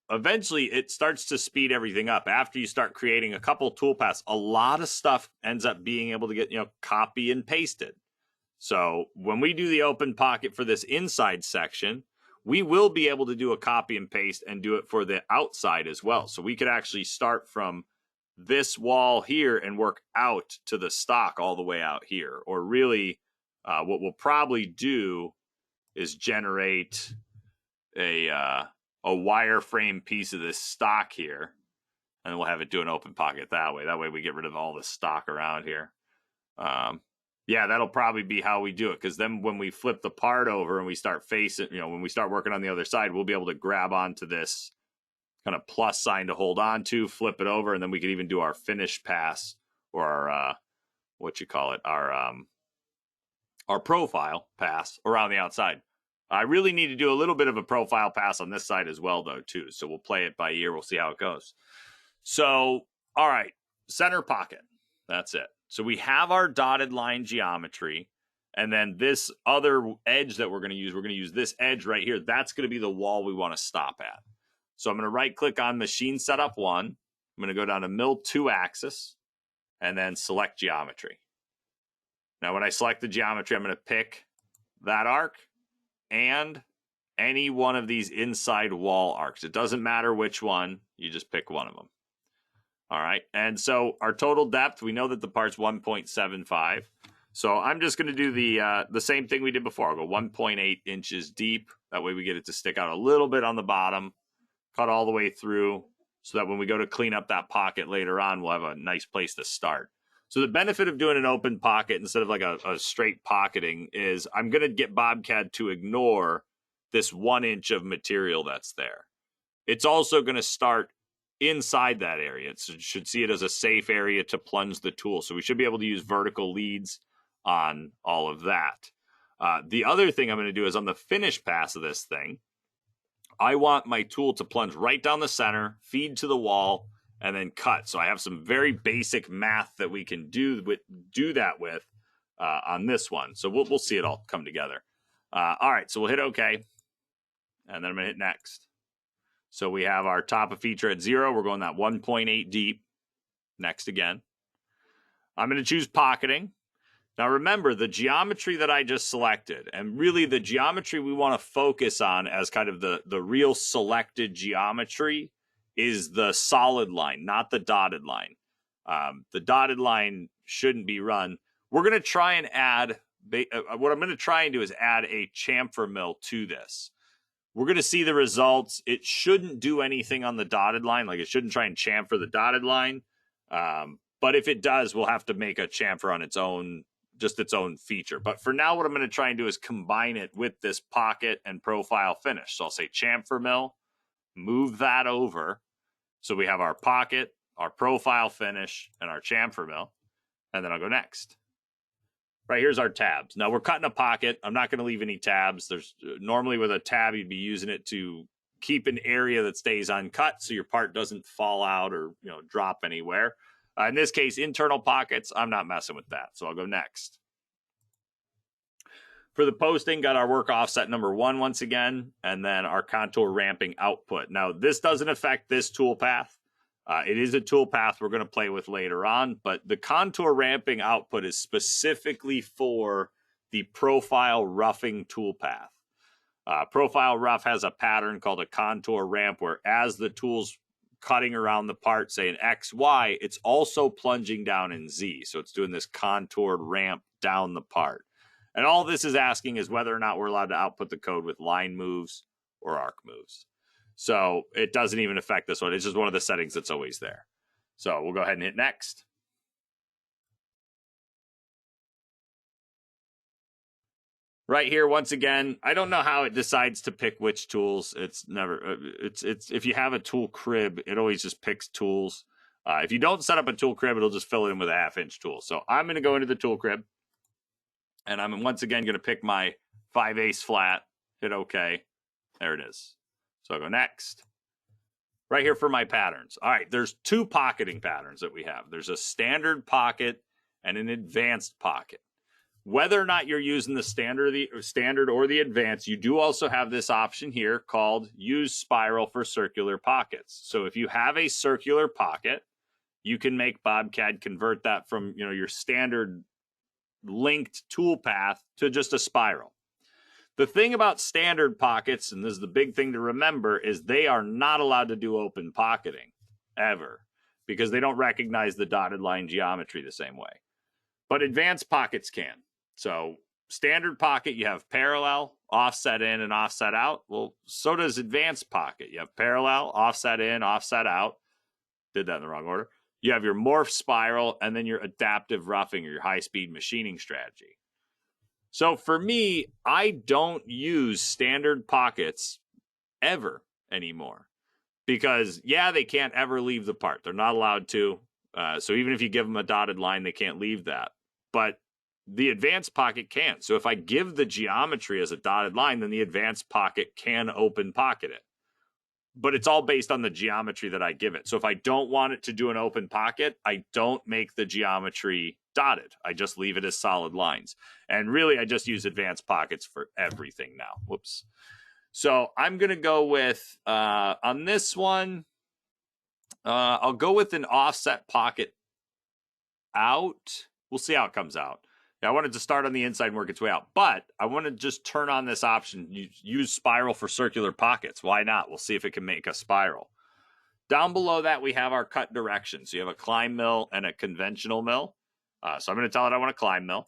Speaker 1: eventually it starts to speed everything up. After you start creating a couple toolpaths, a lot of stuff ends up being able to get, copy and pasted. So when we do the open pocket for this inside section, we will be able to do a copy and paste and do it for the outside as well. So we could actually start from this wall here and work out to the stock all the way out here. Or really, what we'll probably do is generate a wireframe piece of this stock here, and we'll have it do an open pocket that way. That way we get rid of all the stock around here. Yeah, that'll probably be how we do it, because then when we flip the part over and we start facing, when we start working on the other side, we'll be able to grab onto this kind of plus sign to hold on to, flip it over, and then we can even do our finish pass, or our, our profile pass around the outside. I really need to do a little bit of a profile pass on this side as well, though, too. So we'll play it by ear. We'll see how it goes. So, all right, center pocket. That's it. So we have our dotted line geometry, and then this other edge that we're going to use this edge right here. That's going to be the wall we want to stop at. So I'm going to right-click on Machine Setup 1. I'm going to go down to Mill 2 Axis, and then select Geometry. Now, when I select the geometry, I'm going to pick that arc and any one of these inside wall arcs. It doesn't matter which one, you just pick one of them. All right, and so our total depth, we know that the part's 1.75. So I'm just going to do the same thing we did before. I'll go 1.8 inches deep. That way we get it to stick out a little bit on the bottom, cut all the way through, so that when we go to clean up that pocket later on, we'll have a nice place to start. So the benefit of doing an open pocket instead of like a straight pocketing is I'm going to get BobCAD to ignore this 1 inch of material that's there. It's also going to start inside that area. It should see it as a safe area to plunge the tool. So we should be able to use vertical leads on all of that. The other thing I'm going to do is on the finish pass of this thing, I want my tool to plunge right down the center, feed to the wall, and then cut. So I have some very basic math that we can do that with on this one. So we'll see it all come together. All right, so we'll hit OK, and then I'm going to hit Next. So we have our top of feature at 0. We're going that 1.8 deep. Next again. I'm going to choose pocketing. Now remember, the geometry that I just selected, and really the geometry we want to focus on as kind of the real selected geometry, is the solid line, not the dotted line. The dotted line shouldn't be run. We're going to try and add, what I'm going to try and do is add a chamfer mill to this. We're going to see the results. It shouldn't do anything on the dotted line. Like, it shouldn't try and chamfer the dotted line. But if it does, we'll have to make a chamfer on its own, just its own feature. But for now, what I'm going to try and do is combine it with this pocket and profile finish. So I'll say chamfer mill, move that over. So we have our pocket, our profile finish, and our chamfer mill. And then I'll go next. Right, here's our tabs. Now we're cutting a pocket. I'm not going to leave any tabs. There's normally with a tab, you'd be using it to keep an area that stays uncut so your part doesn't fall out or drop anywhere. In this case, internal pockets, I'm not messing with that. So I'll go next. For the posting, got our work offset number 1 once again, and then our contour ramping output. Now, this doesn't affect this toolpath. It is a toolpath we're going to play with later on, but the contour ramping output is specifically for the profile roughing toolpath. Profile rough has a pattern called a contour ramp where as the tool's cutting around the part, say in X, Y, it's also plunging down in Z. So it's doing this contoured ramp down the part. And all this is asking is whether or not we're allowed to output the code with line moves or arc moves. So it doesn't even affect this one. It's just one of the settings that's always there. So we'll go ahead and hit next. Right here, once again, I don't know how it decides to pick which tools. It's if you have a tool crib, it always just picks tools. If you don't set up a tool crib, it'll just fill it in with a 1/2-inch tool. So I'm going to go into the tool crib, and I'm once again going to pick my 5/8 flat, hit OK. There it is. So I'll go next. Right here for my patterns. All right, there's 2 pocketing patterns that we have. There's a standard pocket and an advanced pocket. Whether or not you're using the standard or the advanced, you do also have this option here called use spiral for circular pockets. So if you have a circular pocket, you can make BobCAD convert that from your standard linked toolpath to just a spiral. The thing about standard pockets, and this is the big thing to remember, is they are not allowed to do open pocketing ever because they don't recognize the dotted line geometry the same way. But advanced pockets can. So standard pocket, you have parallel, offset in, and offset out. Well, so does advanced pocket. You have parallel, offset in, offset out. Did that in the wrong order. You have your morph spiral, and then your adaptive roughing or your high-speed machining strategy. So for me, I don't use standard pockets ever anymore because, yeah, they can't ever leave the part. They're not allowed to. So even if you give them a dotted line, they can't leave that. But the advanced pocket can. So if I give the geometry as a dotted line, then the advanced pocket can open pocket it. But it's all based on the geometry that I give it. So if I don't want it to do an open pocket, I don't make the geometry dotted. I just leave it as solid lines. And really, I just use advanced pockets for everything now. Whoops. So I'm going to go with, on this one, I'll go with an offset pocket out. We'll see how it comes out. Yeah, I wanted to start on the inside and work its way out, but I want to just turn on this option, use spiral for circular pockets. Why not? We'll see if it can make a spiral. Down below that, we have our cut direction. So you have a climb mill and a conventional mill. So I'm going to tell it I want a climb mill.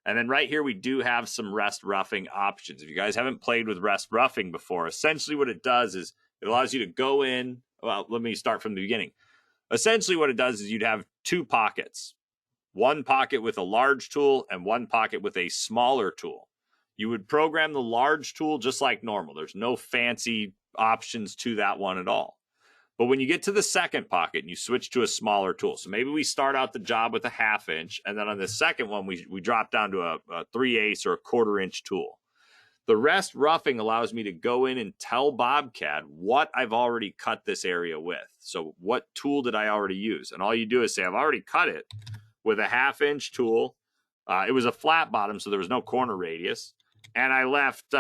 Speaker 1: And then right here, we do have some rest roughing options. If you guys haven't played with rest roughing before, essentially what it does is it allows you to go in. Well, let me start from the beginning. Essentially what it does is you'd have 2 pockets. One pocket with a large tool and one pocket with a smaller tool. You would program the large tool just like normal. There's no fancy options to that one at all. But when you get to the second pocket and you switch to a smaller tool, so maybe we start out the job with a 1/2 inch, and then on the second one, we drop down to a 3/8 or a 1/4 inch tool. The rest roughing allows me to go in and tell BobCAD what I've already cut this area with. So what tool did I already use? And all you do is say, I've already cut it with a 1/2 inch tool. It was a flat bottom, so there was no corner radius. And I left,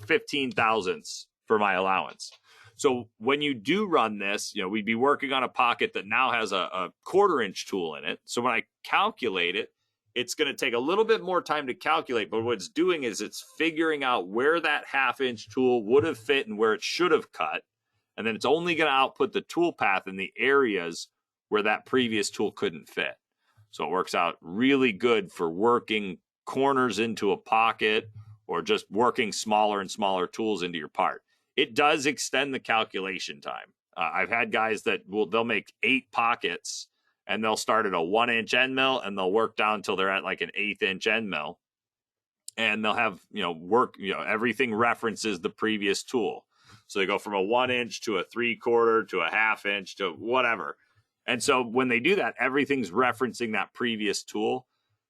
Speaker 1: 15 thousandths for my allowance. So when you do run this, we'd be working on a pocket that now has a 1/4 inch tool in it. So when I calculate it, it's going to take a little bit more time to calculate. But what it's doing is it's figuring out where that 1/2 inch tool would have fit and where it should have cut. And then it's only going to output the tool path in the areas where that previous tool couldn't fit. So it works out really good for working corners into a pocket or just working smaller and smaller tools into your part. It does extend the calculation time. I've had guys that they'll make 8 pockets and they'll start at a 1-inch end mill and they'll work down until they're at like an 1/8 inch end mill. And they'll have, everything references the previous tool. So they go from a 1 inch to a 3/4 to a 1/2 inch to whatever. And so when they do that, everything's referencing that previous tool.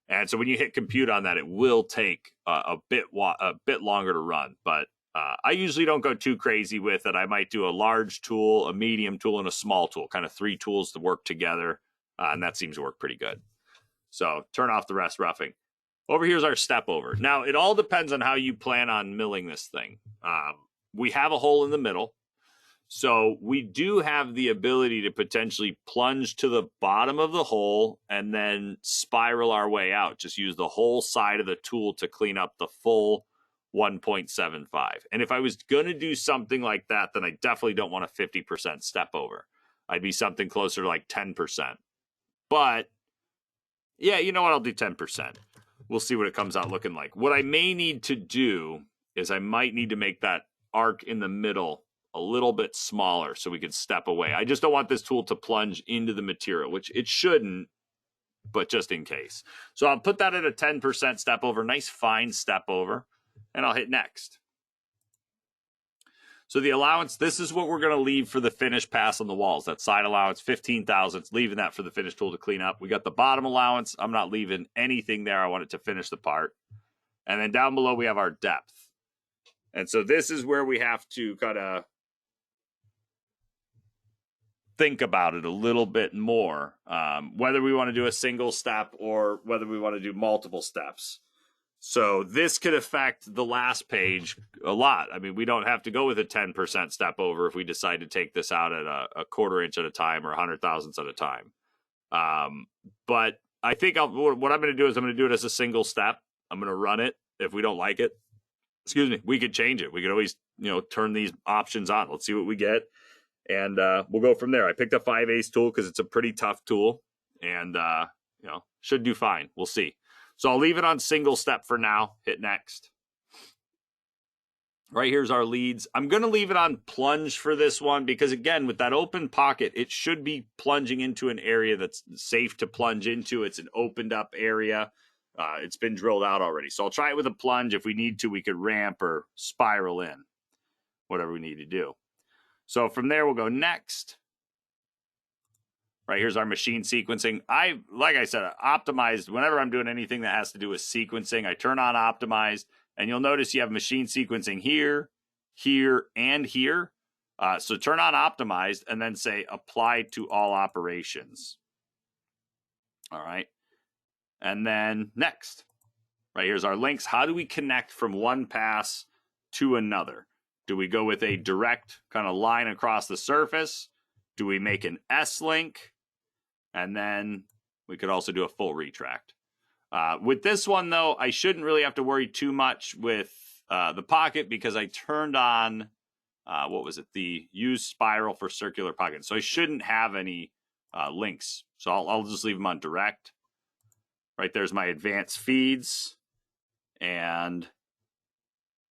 Speaker 1: And so when you hit compute on that, it will take a bit longer to run. But I usually don't go too crazy with it. I might do a large tool, a medium tool, and a small tool, kind of 3 tools to work together. And that seems to work pretty good. So turn off the rest roughing. Over here's our step over. Now, it all depends on how you plan on milling this thing. We have a hole in the middle. So we do have the ability to potentially plunge to the bottom of the hole and then spiral our way out. Just use the whole side of the tool to clean up the full 1.75. And if I was going to do something like that, then I definitely don't want a 50% step over. I'd be something closer to like 10%. But yeah, you know what? I'll do 10%. We'll see what it comes out looking like. What I may need to do is I might need to make that arc in the middle a little bit smaller so we can step away. I just don't want this tool to plunge into the material, which it shouldn't, but just in case. So I'll put that at a 10% step over, nice fine step over, and I'll hit next. So the allowance, this is what we're going to leave for the finish pass on the walls. That side allowance, 15 thousandths, leaving that for the finish tool to clean up. We got the bottom allowance. I'm not leaving anything there. I want it to finish the part. And then down below, we have our depth. And so this is where we have to kind of think about it a little bit more, whether we want to do a single step or whether we want to do multiple steps. So this could affect the last page a lot. I mean, we don't have to go with a 10% step over if we decide to take this out at a quarter inch at a time or 100 thousandths at a time. But I think what I'm going to do is I'm going to do it as a single step. I'm going to run it. If we don't like it, we could change it. We could always, turn these options on. Let's see what we get. And we'll go from there. I picked a 5/8 tool because it's a pretty tough tool and, should do fine. We'll see. So I'll leave it on single step for now. Hit next. Right here's our leads. I'm going to leave it on plunge for this one because, again, with that open pocket, it should be plunging into an area that's safe to plunge into. It's an opened up area. It's been drilled out already. So I'll try it with a plunge. If we need to, we could ramp or spiral in, whatever we need to do. So from there, we'll go next. Right, here's our machine sequencing. Like I said, optimized. Whenever I'm doing anything that has to do with sequencing, I turn on optimized, and you'll notice you have machine sequencing here, here, and here. So turn on optimized, and then say apply to all operations. All right, and then next. Right, here's our links. How do we connect from one pass to another? Do we go with a direct kind of line across the surface? Do we make an S-link? And then we could also do a full retract. With this one, though, I shouldn't really have to worry too much with the pocket because I turned on, the use spiral for circular pocket. So I shouldn't have any links. So I'll just leave them on direct. Right, there's my advanced feeds. And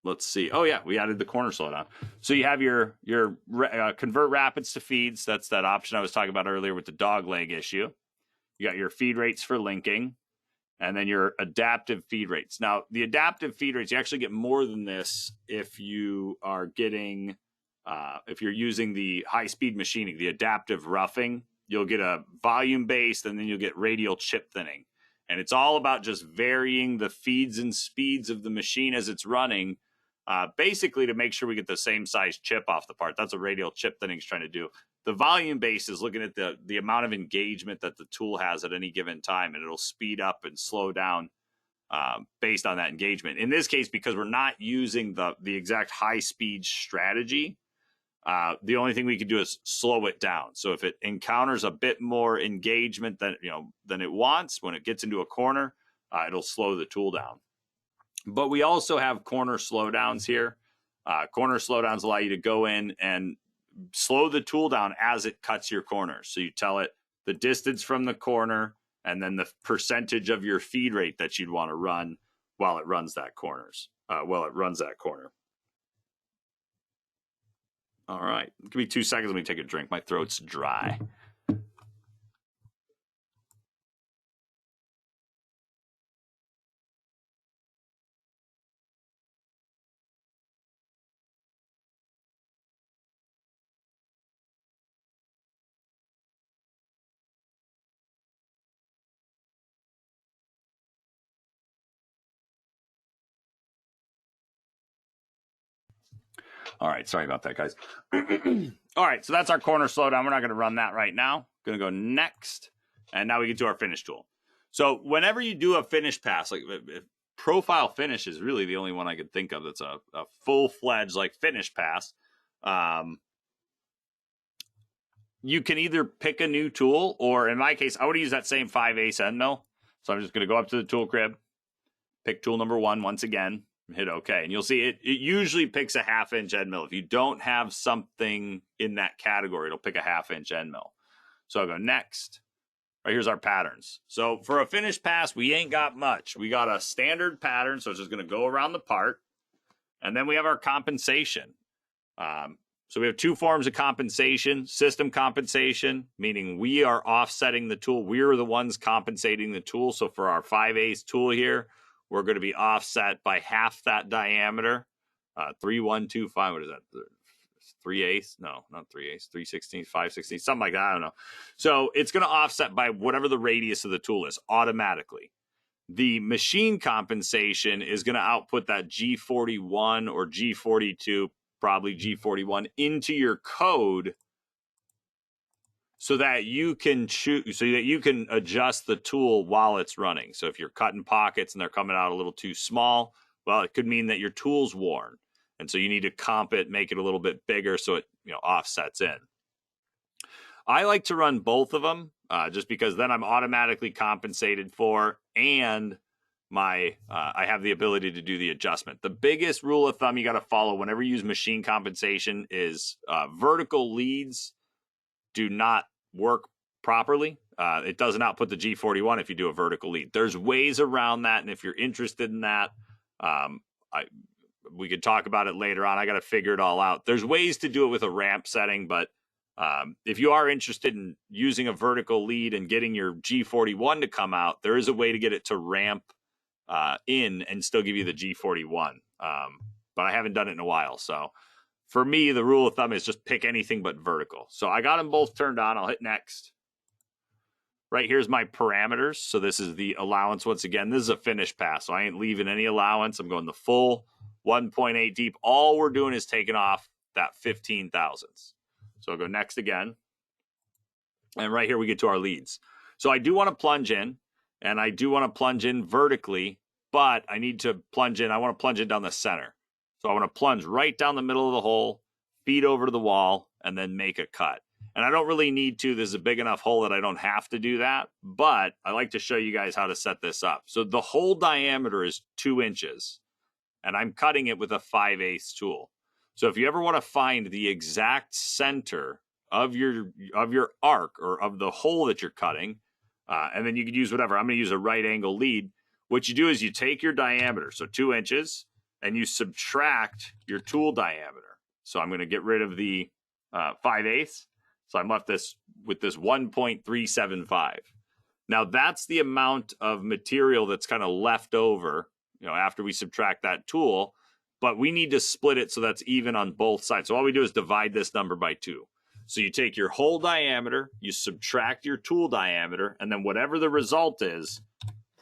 Speaker 1: let's see. Oh, yeah, we added the corner slowdown. So you have your convert rapids to feeds. That's that option I was talking about earlier with the dog leg issue. You got your feed rates for linking, and then your adaptive feed rates. Now, the adaptive feed rates, you actually get more than this if you are getting, if you're using the high-speed machining, the adaptive roughing. You'll get a volume-based, and then you'll get radial chip thinning. And it's all about just varying the feeds and speeds of the machine as it's running, basically to make sure we get the same size chip off the part. That's what radial chip thinning is trying to do. The volume base is looking at the amount of engagement that the tool has at any given time, and it'll speed up and slow down based on that engagement. In this case, because we're not using the exact high-speed strategy, the only thing we can do is slow it down. So if it encounters a bit more engagement than it wants, when it gets into a corner, it'll slow the tool down. But we also have corner slowdowns here. Corner slowdowns allow you to go in and slow the tool down as it cuts your corners. So you tell it the distance from the corner and then the percentage of your feed rate that you'd want to run while it runs that corner. All right, give me 2 seconds. Let me take a drink. My throat's dry. All right, sorry about that, guys. All right, so that's our corner slowdown. We're not going to run that right now. Going to go next, and now we get to our finish tool. So whenever you do a finish pass, like profile finish is really the only one I could think of that's a full-fledged like finish pass. You can either pick a new tool, or in my case, I would use that same 5/8 end mill. So I'm just going to go up to the tool crib, pick tool number 1 once again, hit OK. And you'll see it usually picks a 1/2-inch end mill. If you don't have something in that category, it'll pick a 1/2-inch end mill. So I'll go next. Right, here's our patterns. So for a finish pass, we ain't got much. We got a standard pattern, so it's just going to go around the part. And then we have our compensation. So we have 2 forms of compensation. System compensation, meaning we are offsetting the tool. We're the ones compensating the tool. So for our 5/8 tool here, we're going to be offset by half that diameter. 3/125, what is that? 3/8? No, not 3/8. 3/16, 5/16, something like that. I don't know. So it's going to offset by whatever the radius of the tool is automatically. The machine compensation is going to output that G41 or G42, probably G41, into your code so that you can adjust the tool while it's running. So if you're cutting pockets and they're coming out a little too small, well, it could mean that your tool's worn. And so you need to comp it, make it a little bit bigger so it offsets in. I like to run both of them just because then I'm automatically compensated for, and I have the ability to do the adjustment. The biggest rule of thumb you got to follow whenever you use machine compensation is vertical leads do not work properly. It doesn't output the G41 if you do a vertical lead. There's ways around that, and if you're interested in that, we could talk about it later on. I got to figure it all out. There's ways to do it with a ramp setting, but if you are interested in using a vertical lead and getting your G41 to come out, there is a way to get it to ramp in and still give you the G41. But I haven't done it in a while. So for me, the rule of thumb is just pick anything but vertical. So I got them both turned on. I'll hit next. Right, here's my parameters. So this is the allowance. Once again, this is a finish pass, so I ain't leaving any allowance. I'm going the full 1.8 deep. All we're doing is taking off that 15 thousandths. So I'll go next again. And right here we get to our leads. So I do want to plunge in, and I do want to plunge in vertically, but I need to plunge in. I want to plunge in down the center. So I want to plunge right down the middle of the hole, feed over to the wall, and then make a cut. And I don't really need to. This is a big enough hole that I don't have to do that, but I like to show you guys how to set this up. So the hole diameter is 2 inches, and I'm cutting it with a 5/8 tool. So if you ever want to find the exact center of your arc or of the hole that you're cutting, and then you could use whatever. I'm going to use a right angle lead. What you do is you take your diameter, so 2 inches, and you subtract your tool diameter. So I'm going to get rid of the 5/8. So I'm left with this 1.375. Now that's the amount of material that's kind of left over, after we subtract that tool, but we need to split it so that's even on both sides. So all we do is divide this number by 2. So you take your hole diameter, you subtract your tool diameter, and then whatever the result is,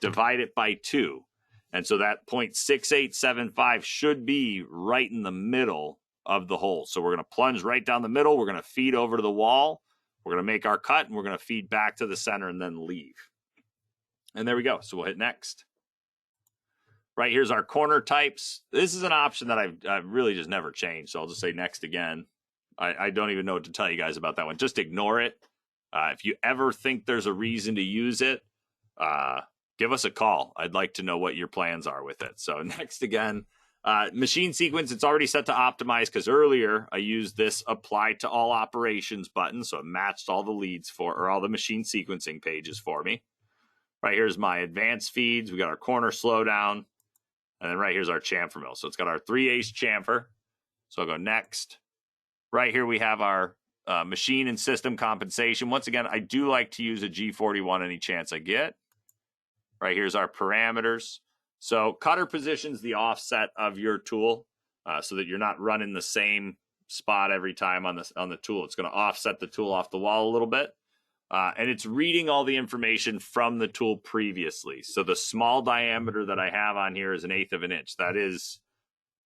Speaker 1: divide it by 2. And so that 0.6875 should be right in the middle of the hole. So we're going to plunge right down the middle. We're going to feed over to the wall. We're going to make our cut, and we're going to feed back to the center and then leave. And there we go. So we'll hit next. Right, here's our corner types. This is an option that I've really just never changed. So I'll just say next again. I don't even know what to tell you guys about that one. Just ignore it. If you ever think there's a reason to use it, give us a call. I'd like to know what your plans are with it. So next again. Machine sequence, it's already set to optimize because earlier I used this apply to all operations button. So it matched all the leads or all the machine sequencing pages for me. Right here's my advanced feeds. We got our corner slowdown. And then right here's our chamfer mill. So it's got our 3/8 chamfer. So I'll go next. Right here we have our machine and system compensation. Once again, I do like to use a G41 any chance I get. Right here's our parameters. So cutter positions the offset of your tool so that you're not running the same spot every time on the tool. It's going to offset the tool off the wall a little bit. And it's reading all the information from the tool previously. So the small diameter that I have on here is 1/8 of an inch. That is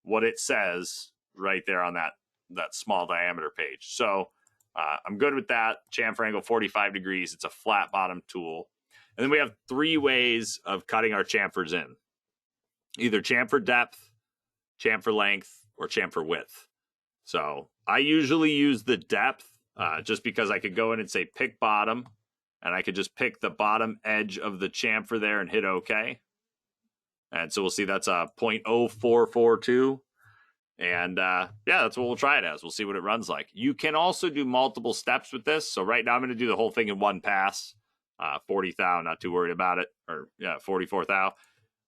Speaker 1: what it says right there on that small diameter page. So I'm good with that. Chamfer angle 45 degrees. It's a flat bottom tool. And then we have 3 ways of cutting our chamfers in. Either chamfer depth, chamfer length, or chamfer width. So I usually use the depth just because I could go in and say pick bottom, and I could just pick the bottom edge of the chamfer there and hit OK. And so we'll see that's a 0.0442. And yeah, that's what we'll try it as. We'll see what it runs like. You can also do multiple steps with this. So right now I'm going to do the whole thing in one pass. 40 thou, not too worried about it. Or yeah, 44 thou.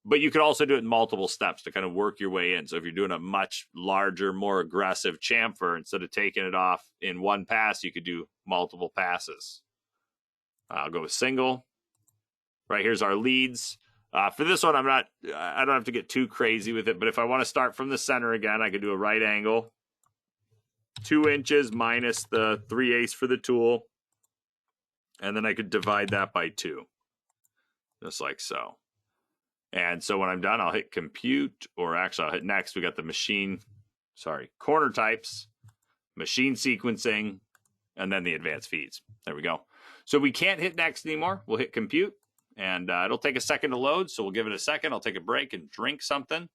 Speaker 1: But you could also do it in multiple steps to kind of work your way in. So if you're doing a much larger, more aggressive chamfer, instead of taking it off in one pass, you could do multiple passes. I'll go with single. Right, here's our leads. For this one, I don't have to get too crazy with it, but if I want to start from the center again, I could do a right angle, 2 inches minus the 3/8 for the tool, and then I could divide that by 2, just like so. And so when I'm done, I'll hit compute, or actually I'll hit next. We got the corner types, machine sequencing, and then the advanced feeds. There we go. So we can't hit next anymore. We'll hit compute. And it'll take a second to load, so we'll give it a second. I'll take a break and drink something.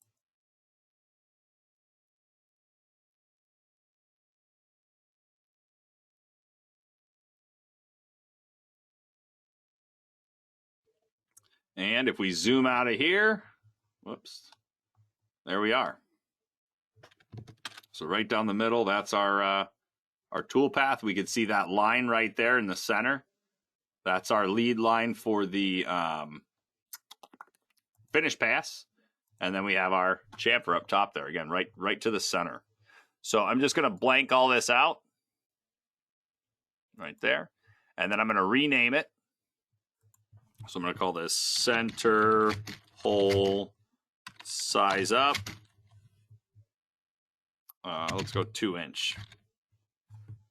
Speaker 1: And if we zoom out of here, whoops, there we are. So right down the middle, that's our toolpath. We can see that line right there in the center. That's our lead line for the finish pass. And then we have our chamfer up top there, again, right to the center. So I'm just going to blank all this out right there. And then I'm going to rename it. So I'm going to call this center hole size up. Let's go 2 inch.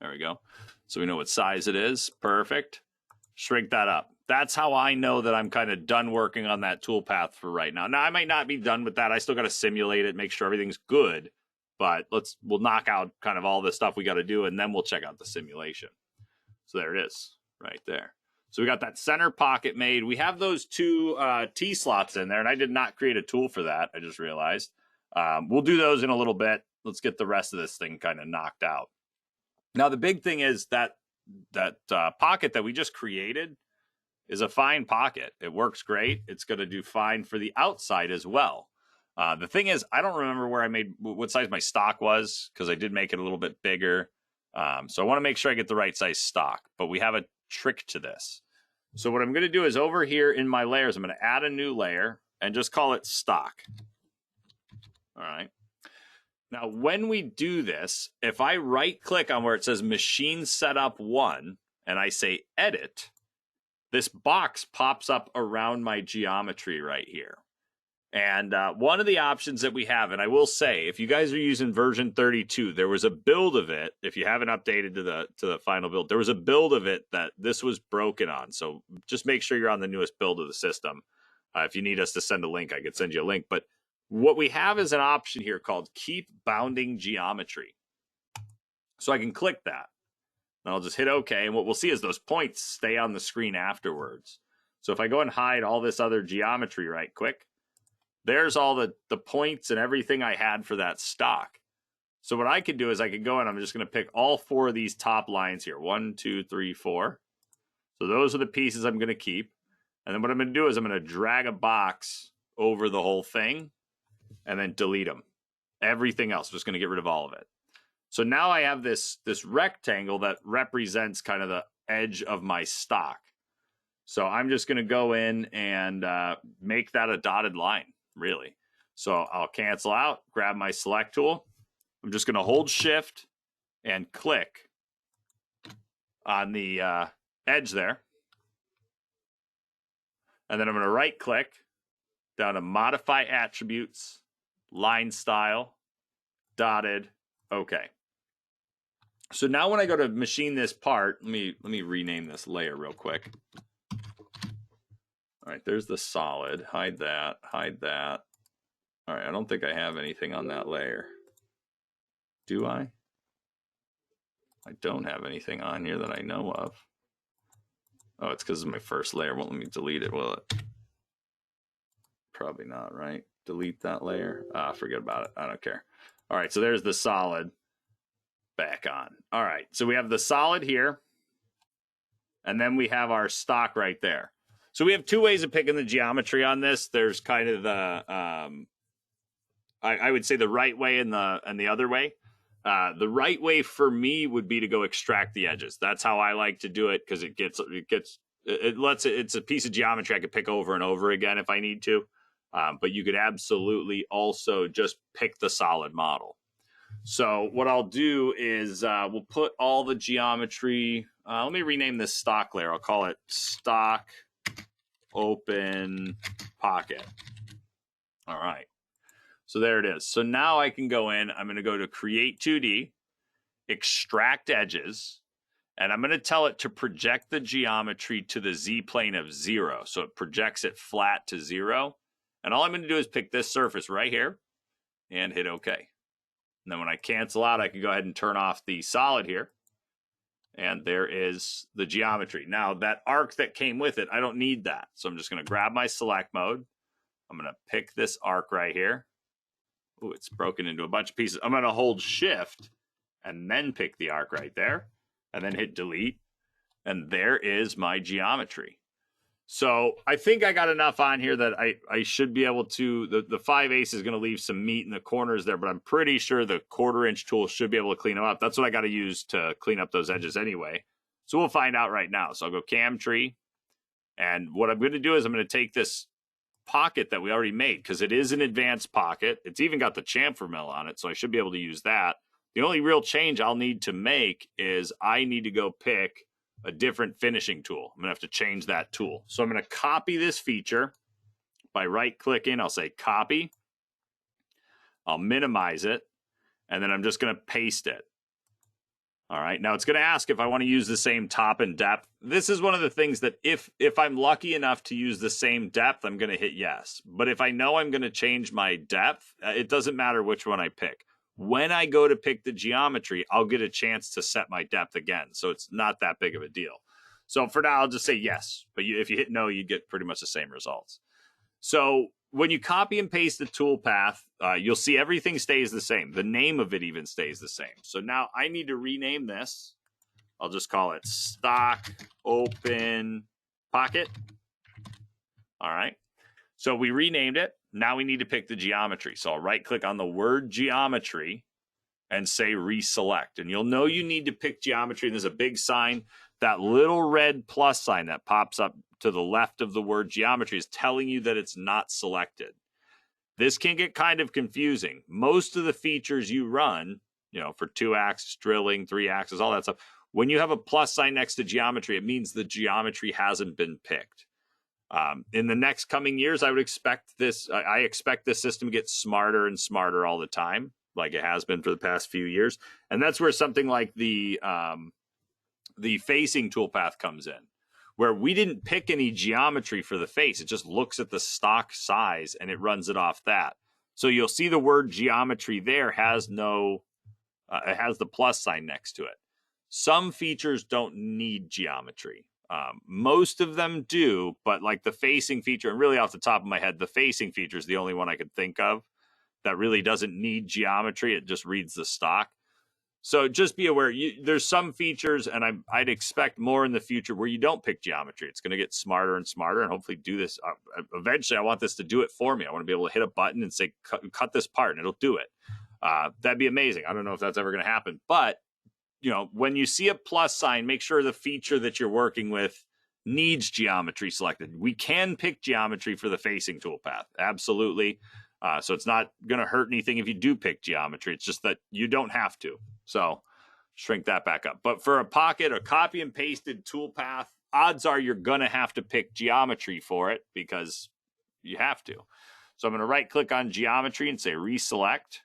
Speaker 1: There we go. So we know what size it is. Perfect. Shrink that up. That's how I know that I'm kind of done working on that toolpath for right now. Now, I might not be done with that. I still got to simulate it, make sure everything's good. But we'll knock out kind of all the stuff we got to do, and then we'll check out the simulation. So there it is, right there. So we got that center pocket made. We have those 2 T-slots in there, and I did not create a tool for that. I just realized. We'll do those in a little bit. Let's get the rest of this thing kind of knocked out. Now, the big thing is that pocket that we just created is a fine pocket. It works great. It's going to do fine for the outside as well. The thing is, I don't remember what size my stock was, because I did make it a little bit bigger. So I want to make sure I get the right size stock, but we have a trick to this. So what I'm going to do is over here in my layers, I'm going to add a new layer and just call it stock. All right. Now, when we do this, if I right click on where it says machine setup 1 and I say edit, this box pops up around my geometry right here. And one of the options that we have, and I will say, if you guys are using version 32, there was a build of it. If you haven't updated to the final build, there was a build of it that this was broken on. So just make sure you're on the newest build of the system. If you need us to send a link, I could send you a link. But what we have is an option here called Keep Bounding Geometry. So I can click that. And I'll just hit OK. And what we'll see is those points stay on the screen afterwards. So if I go and hide all this other geometry right quick, there's all the points and everything I had for that stock. So what I could do is I could go and I'm just going to pick all 4 of these top lines here. 1, 2, 3, 4. So those are the pieces I'm going to keep. And then what I'm going to do is I'm going to drag a box over the whole thing and then delete them. Everything else, I'm just going to get rid of all of it. So now I have this rectangle that represents kind of the edge of my stock. So I'm just going to go in and make that a dotted line, really. So I'll cancel out, grab my select tool. I'm just going to hold shift and click on the edge there. And then I'm going to right click down to modify attributes, line style, dotted, okay. So now when I go to machine this part, let me rename this layer real quick. All right, there's the solid. Hide that, hide that. All right, I don't think I have anything on that layer. Do I? I don't have anything on here that I know of. Oh, it's because of my first layer. Won't let me delete it, will it? Probably not, right? Delete that layer. Forget about it. I don't care. All right, so there's the solid back on. All right, so we have the solid here, and then we have our stock right there. So we have two ways of picking the geometry on this. There's kind of the, I would say the right way and the other way. The right way for me would be to go extract the edges. That's how I like to do it because it's a piece of geometry I could pick over and over again if I need to. But you could absolutely also just pick the solid model. So what I'll do is we'll put all the geometry. Let me rename this stock layer. I'll call it stock open pocket. All right. So there it is. So now I can go in. I'm going to go to create 2D, extract edges, and I'm going to tell it to project the geometry to the z-plane of 0. So it projects it flat to 0. And all I'm going to do is pick this surface right here and hit OK. And then when I cancel out, I can go ahead and turn off the solid here. And there is the geometry. Now, that arc that came with it, I don't need that. So I'm just going to grab my select mode. I'm going to pick this arc right here. Ooh, it's broken into a bunch of pieces. I'm going to hold shift and then pick the arc right there and then hit delete. And there is my geometry. So I think I got enough on here that I should be able to, the 5/8 is going to leave some meat in the corners there, but I'm pretty sure the 1/4" tool should be able to clean them up. That's what I got to use to clean up those edges anyway. So we'll find out right now. So I'll go cam tree. And what I'm going to do is I'm going to take this pocket that we already made because it is an advanced pocket. It's even got the chamfer mill on it, so I should be able to use that. The only real change I'll need to make is I need to go pick a different finishing tool. I'm going to have to change that tool. So I'm going to copy this feature by right-clicking. I'll say copy. I'll minimize it, and then I'm just going to paste it. All right, now it's going to ask if I want to use the same top and depth. This is one of the things that if I'm lucky enough to use the same depth, I'm going to hit yes. But if I know I'm going to change my depth, it doesn't matter which one I pick. When I go to pick the geometry, I'll get a chance to set my depth again. So it's not that big of a deal. So for now, I'll just say yes. But if you hit no, you get pretty much the same results. So when you copy and paste the toolpath, you'll see everything stays the same. The name of it even stays the same. So now I need to rename this. I'll just call it stock open pocket. All right. So we renamed it. Now we need to pick the geometry. So I'll right click on the word geometry and say reselect. And you'll know you need to pick geometry. And there's a big sign. That little red plus sign that pops up to the left of the word geometry is telling you that it's not selected. This can get kind of confusing. Most of the features you run, for 2-axis drilling, 3-axis, all that stuff, when you have a plus sign next to geometry, it means the geometry hasn't been picked. In the next coming years, I expect this system to get smarter and smarter all the time, like it has been for the past few years. And that's where something like the facing toolpath comes in, where we didn't pick any geometry for the face. It just looks at the stock size and it runs it off that. So you'll see the word geometry there has it has the plus sign next to it. Some features don't need geometry. Most of them do, but like the facing feature, and really off the top of my head, the facing feature is the only one I could think of that really doesn't need geometry. It just reads the stock. So just be aware, there's some features, and I'd expect more in the future where you don't pick geometry. It's going to get smarter and smarter, and hopefully do this. Eventually, I want this to do it for me. I want to be able to hit a button and say, cut this part, and it'll do it. That'd be amazing. I don't know if that's ever going to happen, but when you see a plus sign, make sure the feature that you're working with needs geometry selected. We can pick geometry for the facing toolpath, absolutely. So it's not going to hurt anything if you do pick geometry. It's just that you don't have to. So shrink that back up. But for a pocket, a copy and pasted toolpath, odds are you're going to have to pick geometry for it because you have to. So I'm going to right click on geometry and say reselect.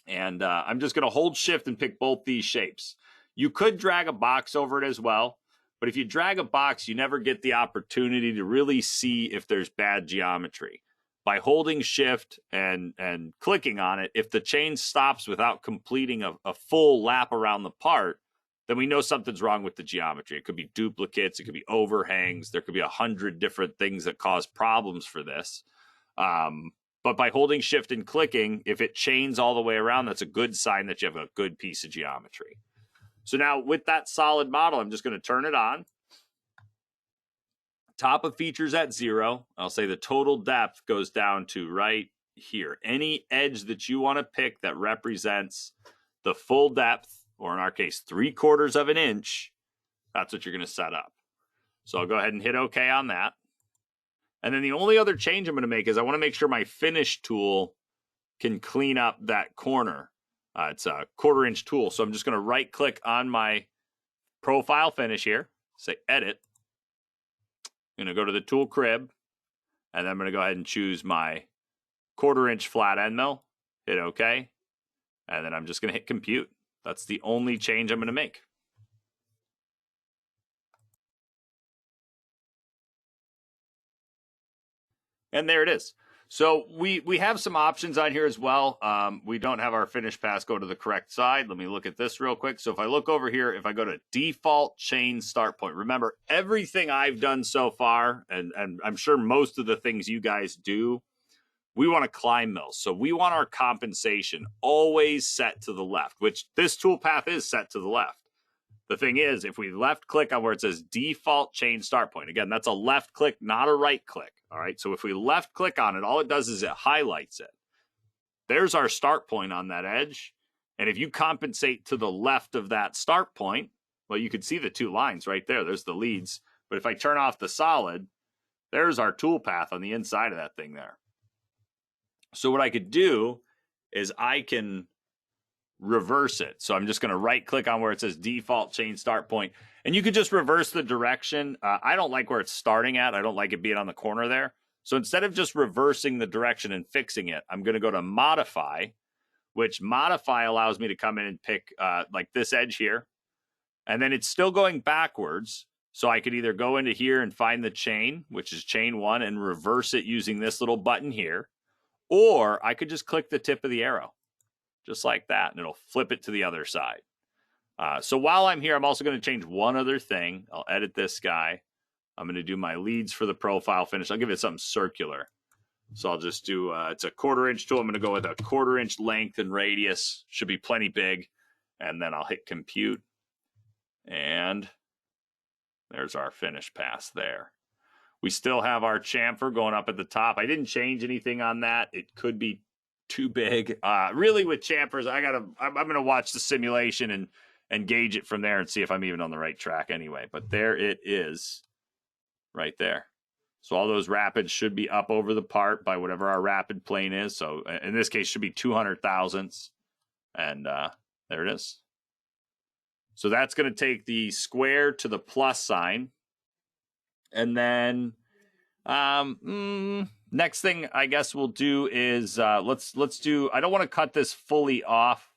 Speaker 1: And I'm just going to hold shift and pick both these shapes. You could drag a box over it as well. But if you drag a box, you never get the opportunity to really see if there's bad geometry. By holding shift and clicking on it, if the chain stops without completing a full lap around the part, then we know something's wrong with the geometry. It could be duplicates, it could be overhangs, there could be 100 different things that cause problems for this. But by holding shift and clicking, if it chains all the way around, that's a good sign that you have a good piece of geometry. So now with that solid model, I'm just going to turn it on. Top of features at 0. I'll say the total depth goes down to right here. Any edge that you want to pick that represents the full depth, or in our case, 3/4 of an inch, that's what you're going to set up. So I'll go ahead and hit OK on that. And then the only other change I'm going to make is I want to make sure my finish tool can clean up that corner. It's a 1/4 inch tool. So I'm just going to right click on my profile finish here, say edit. I'm going to go to the tool crib, and then I'm going to go ahead and choose my 1/4 inch flat end mill, hit OK, and then I'm just going to hit compute. That's the only change I'm going to make. And there it is. So we have some options on here as well. We don't have our finish pass go to the correct side. Let me look at this real quick. So if I look over here, if I go to default chain start point, remember everything I've done so far, and I'm sure most of the things you guys do, we want to climb mills. So we want our compensation always set to the left, which this toolpath is set to the left. The thing is, if we left click on where it says default chain start point, again, that's a left click, not a right click. All right. So if we left click on it, all it does is it highlights it. There's our start point on that edge. And if you compensate to the left of that start point, well, you could see the 2 lines right there. There's the leads. But if I turn off the solid, there's our toolpath on the inside of that thing there. So what I could do is I can reverse it. So I'm just going to right click on where it says default chain start point, and you could just reverse the direction. I don't like where it's starting at. I don't like it being on the corner there. So instead of just reversing the direction and fixing it, I'm going to go to modify, which modify allows me to come in and pick like this edge here, and then it's still going backwards. So I could either go into here and find the chain, which is chain 1, and reverse it using this little button here, or I could just click the tip of the arrow just like that, and it'll flip it to the other side. So while I'm here, I'm also going to change one other thing. I'll edit this guy. I'm going to do my leads for the profile finish. I'll give it something circular. So I'll just do, it's a 1/4 inch tool. I'm going to go with a 1/4 inch length and radius. Should be plenty big. And then I'll hit compute. And there's our finish pass there. We still have our chamfer going up at the top. I didn't change anything on that. It could be too big. Really with chamfers, I'm going to watch the simulation and gauge it from there and see if I'm even on the right track anyway. But there it is right there. So all those rapids should be up over the part by whatever our rapid plane is. So in this case, should be 200 thousandths. And there it is. So that's going to take the square to the plus sign. And then next thing I guess we'll do is let's do, I don't want to cut this fully off.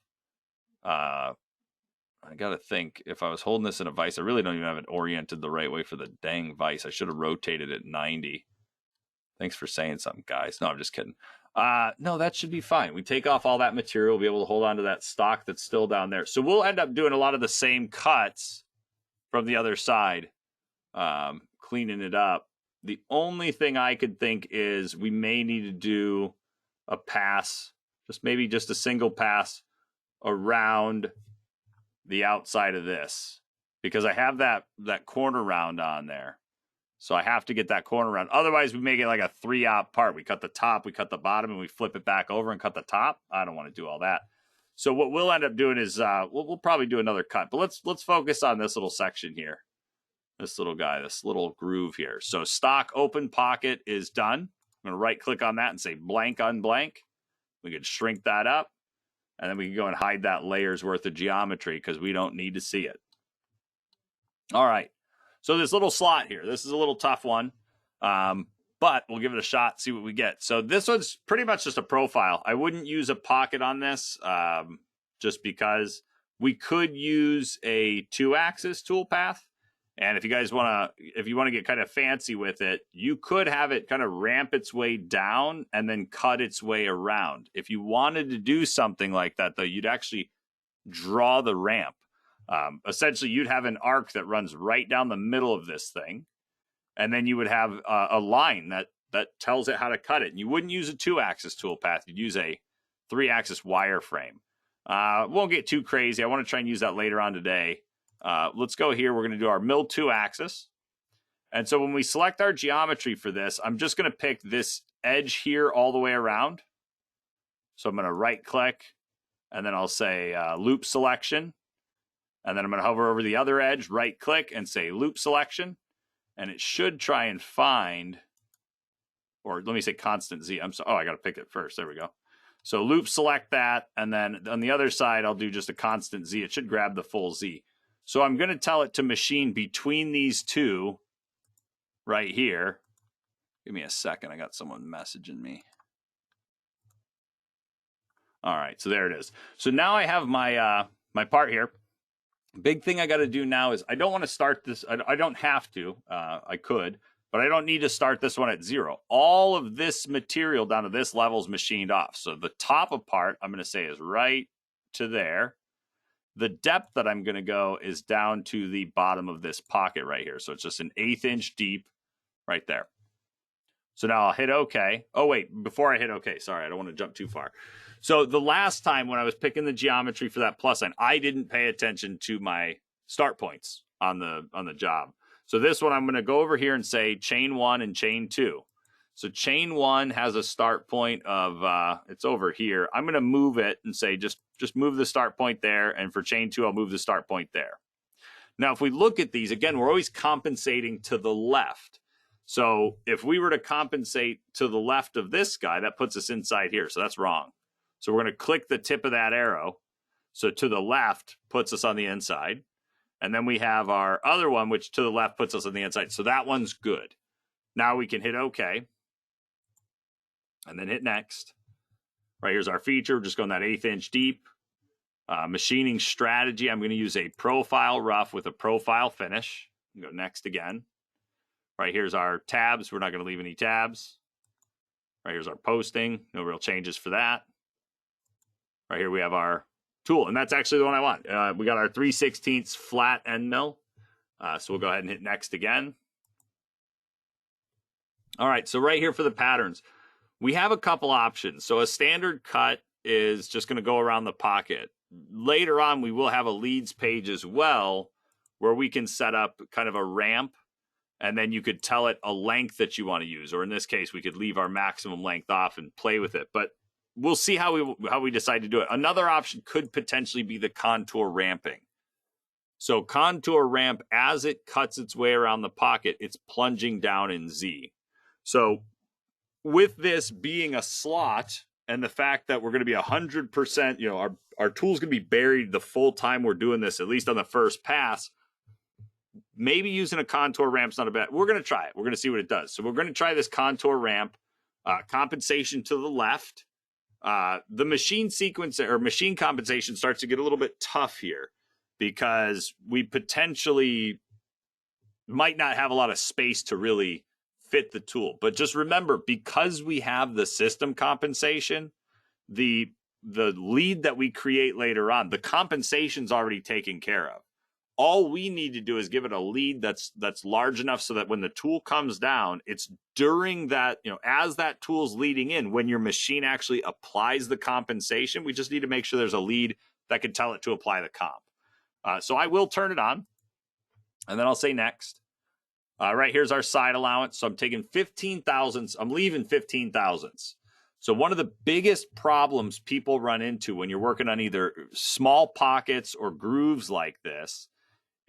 Speaker 1: I got to think, if I was holding this in a vise, I really don't even have it oriented the right way for the dang vise. I should have rotated it 90. Thanks for saying something, guys. No, I'm just kidding. No, that should be fine. We take off all that material, we'll be able to hold on to that stock that's still down there. So we'll end up doing a lot of the same cuts from the other side, cleaning it up. The only thing I could think is we may need to do a pass, maybe just a single pass around the outside of this, because I have that corner round on there. So I have to get that corner round. Otherwise, we make it like a 3-op part. We cut the top, we cut the bottom, and we flip it back over and cut the top. I don't want to do all that. So what we'll end up doing is we'll probably do another cut. But let's focus on this little section here. This little guy, this little groove here. So stock open pocket is done. I'm going to right click on that and say blank on blank. We could shrink that up. And then we can go and hide that layer's worth of geometry because we don't need to see it. All right. So this little slot here, this is a little tough one, but we'll give it a shot, see what we get. So this one's pretty much just a profile. I wouldn't use a pocket on this just because we could use a 2-axis toolpath. And if you guys want to get kind of fancy with it, you could have it kind of ramp its way down and then cut its way around. If you wanted to do something like that, though, you'd actually draw the ramp. Essentially, you'd have an arc that runs right down the middle of this thing, and then you would have a line that tells it how to cut it. And you wouldn't use a 2-axis toolpath. You'd use a 3-axis wireframe. Won't get too crazy. I want to try and use that later on today. Let's go here. We're going to do our mill 2-axis. And so when we select our geometry for this, I'm just going to pick this edge here all the way around. So I'm going to right click, and then I'll say loop selection. And then I'm going to hover over the other edge, right click, and say loop selection. And it should try and find, or let me say constant Z. I'm sorry. Oh, I got to pick it first. There we go. So loop select that. And then on the other side, I'll do just a constant Z. It should grab the full Z. So I'm going to tell it to machine between these two right here. Give me a second. I got someone messaging me. All right. So there it is. So now I have my, my part here. Big thing I got to do now is I don't want to start this. I don't have to. I could, but I don't need to start this one at 0. All of this material down to this level is machined off. So the top of part, I'm going to say, is right to there. The depth that I'm going to go is down to the bottom of this pocket right here. So it's just an 1/8 inch deep right there. So now I'll hit OK. Oh, wait, before I hit OK, sorry, I don't want to jump too far. So the last time when I was picking the geometry for that plus sign, I didn't pay attention to my start points on the job. So this one, I'm going to go over here and say chain 1 and chain 2. So chain 1 has a start point of, it's over here. I'm going to move it and say, just move the start point there. And for chain 2, I'll move the start point there. Now, if we look at these, again, we're always compensating to the left. So if we were to compensate to the left of this guy, that puts us inside here. So that's wrong. So we're going to click the tip of that arrow. So to the left puts us on the inside. And then we have our other one, which to the left puts us on the inside. So that one's good. Now we can hit OK. And then hit next. Right, here's our feature. We're just going that 1/8 inch deep. Machining strategy. I'm going to use a profile rough with a profile finish. Go next again. Right, here's our tabs. We're not going to leave any tabs. Right, here's our posting. No real changes for that. Right here we have our tool, and that's actually the one I want. We got our 3/16 flat end mill. So we'll go ahead and hit next again. All right, so right here for the patterns, we have a couple options. So a standard cut is just going to go around the pocket. Later on, we will have a leads page as well, where we can set up kind of a ramp, and then you could tell it a length that you want to use. Or in this case, we could leave our maximum length off and play with it. But we'll see how we decide to do it. Another option could potentially be the contour ramping. So contour ramp, as it cuts its way around the pocket, it's plunging down in Z. So with this being a slot and the fact that we're going to be 100%, you know, our tool's going to be buried the full time we're doing this, at least on the first pass, maybe using a contour ramp's not a bad. We're going to try it. We're going to see what it does. So we're going to try this contour ramp, compensation to the left. The machine sequence or machine compensation starts to get a little bit tough here because we potentially might not have a lot of space to really fit the tool. But just remember, because we have the system compensation, the lead that we create later on, the compensation's already taken care of. All we need to do is give it a lead that's large enough so that when the tool comes down, it's during that, you know, as that tool's leading in, when your machine actually applies the compensation, we just need to make sure there's a lead that can tell it to apply the comp. So I will turn it on, and then I'll say next. Right here's our side allowance. So I'm taking 15 thousandths. I'm leaving 15 thousandths. So one of the biggest problems people run into when you're working on either small pockets or grooves like this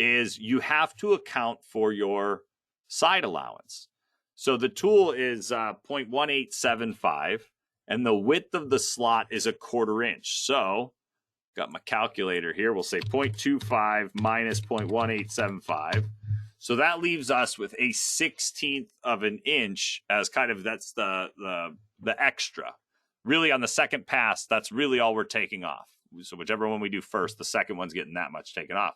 Speaker 1: is you have to account for your side allowance. So the tool is 0.1875, and the width of the slot is 1/4 inch. So got my calculator here. We'll say 0.25 minus 0.1875. So that leaves us with a 1/16 of an inch as kind of, that's the extra. Really on the second pass, that's really all we're taking off. So whichever one we do first, the second one's getting that much taken off.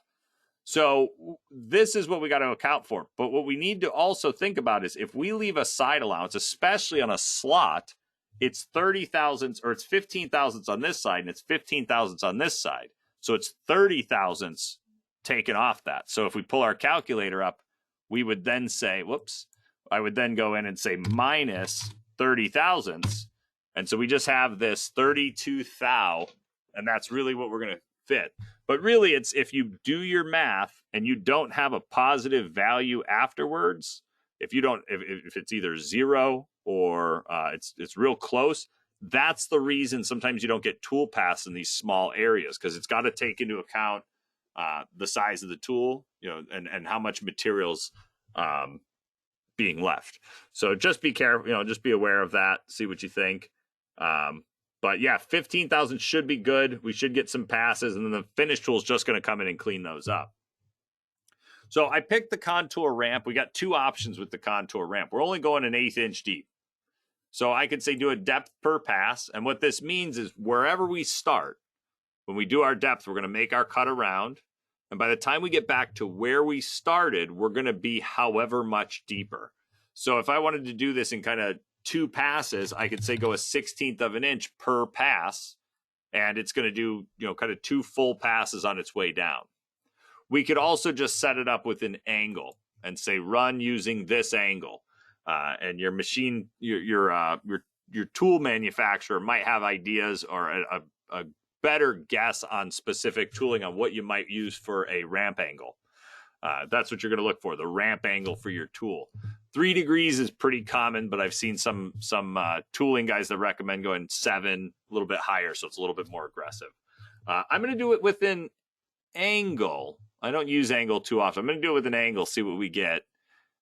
Speaker 1: So this is what we got to account for. But what we need to also think about is if we leave a side allowance, especially on a slot, it's 30 thousandths or it's 15 thousandths on this side and it's 15 thousandths on this side. So it's 30 thousandths taken off that. So if we pull our calculator up, we would then say, whoops, I would then go in and say minus 30 thousandths. And so we just have this 32 thou, and that's really what we're going to fit. But really, it's if you do your math and you don't have a positive value afterwards, if it's either zero or it's real close, that's the reason sometimes you don't get tool paths in these small areas, because it's got to take into account the size of the tool, and how much materials being left. So just be careful, just be aware of that. See what you think. But yeah, 15,000 should be good. We should get some passes, and then the finish tool is just going to come in and clean those up. So I picked the contour ramp. We got two options with the contour ramp. We're only going an 1/8 inch deep. So I could say do a depth per pass. And what this means is wherever we start, when we do our depth, we're going to make our cut around. And by the time we get back to where we started, we're going to be however much deeper. So if I wanted to do this in kind of 2 passes, I could say go a 1/16 of an inch per pass. And it's going to do, kind of 2 full passes on its way down. We could also just set it up with an angle and say run using this angle. And your machine, your tool manufacturer might have ideas or a better guess on specific tooling on what you might use for a ramp angle. That's what you're going to look for, the ramp angle for your tool. 3 degrees is pretty common, but I've seen some tooling guys that recommend going 7, a little bit higher, so it's a little bit more aggressive. I'm going to do it with an angle. I don't use angle too often. I'm going to do it with an angle, see what we get.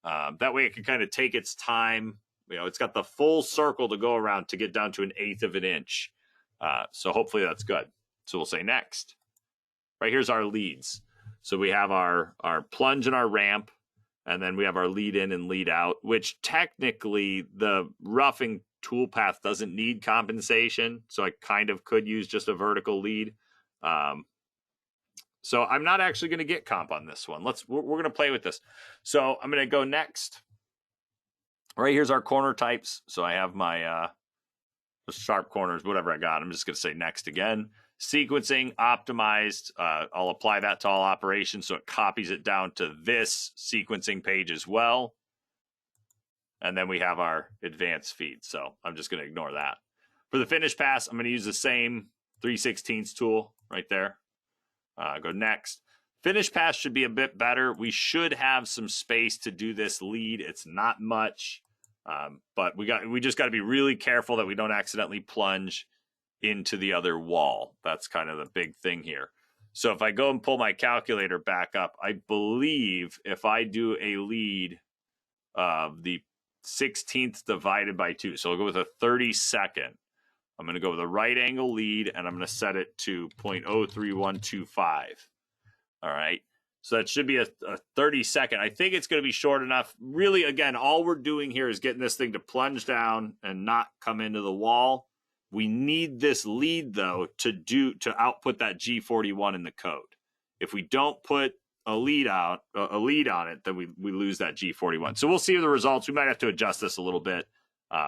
Speaker 1: That way it can kind of take its time. It's got the full circle to go around to get down to an 1/8 of an inch. So hopefully that's good. So we'll say next. Right, here's our leads. So we have our plunge and our ramp, and then we have our lead in and lead out, which technically the roughing toolpath doesn't need compensation. So I kind of could use just a vertical lead. So I'm not actually going to get comp on this one. We're going to play with this. So I'm going to go next. Right, here's our corner types. So I have my sharp corners, whatever I got. I'm just going to say next again. Sequencing, optimized. I'll apply that to all operations so it copies it down to this sequencing page as well. And then we have our advanced feed. So I'm just going to ignore that. For the finish pass, I'm going to use the same 3/16 tool right there. Go next. Finish pass should be a bit better. We should have some space to do this lead. It's not much, but we just got to be really careful that we don't accidentally plunge into the other wall. That's kind of the big thing here. So if I go and pull my calculator back up, I believe if I do a lead of the 16th divided by 2, so I'll go with a 32nd. I'm going to go with a right angle lead, and I'm going to set it to 0.03125. All right. So that should be a 32nd. I think it's going to be short enough. Really, again, all we're doing here is getting this thing to plunge down and not come into the wall. We need this lead, though, to output that G41 in the code. If we don't put a lead on it, then we lose that G41. So we'll see the results. We might have to adjust this a little bit.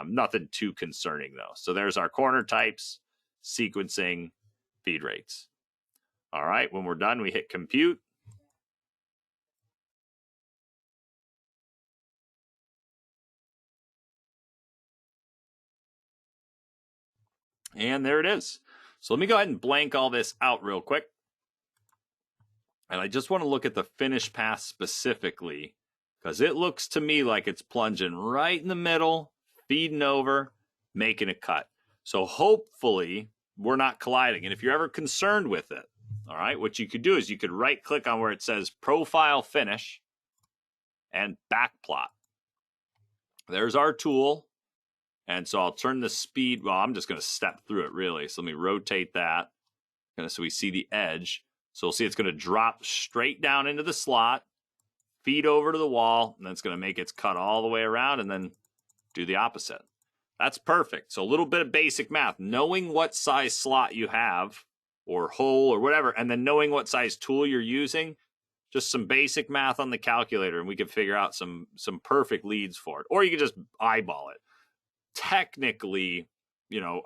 Speaker 1: Nothing too concerning, though. So there's our corner types, sequencing, feed rates. All right, when we're done, we hit compute. And there it is. So let me go ahead and blank all this out real quick. And I just want to look at the finish pass specifically, because it looks to me like it's plunging right in the middle, feeding over, making a cut. So hopefully we're not colliding. And if you're ever concerned with it, all right, what you could do is you could right click on where it says profile finish and backplot. There's our tool. And so I'll turn the speed. Well, I'm just going to step through it really. So let me rotate that. So we see the edge. So we'll see it's going to drop straight down into the slot, feed over to the wall, and then it's going to make its cut all the way around and then do the opposite. That's perfect. So a little bit of basic math, knowing what size slot you have or hole or whatever, and then knowing what size tool you're using, just some basic math on the calculator, and we can figure out some perfect leads for it. Or you can just eyeball it. Technically,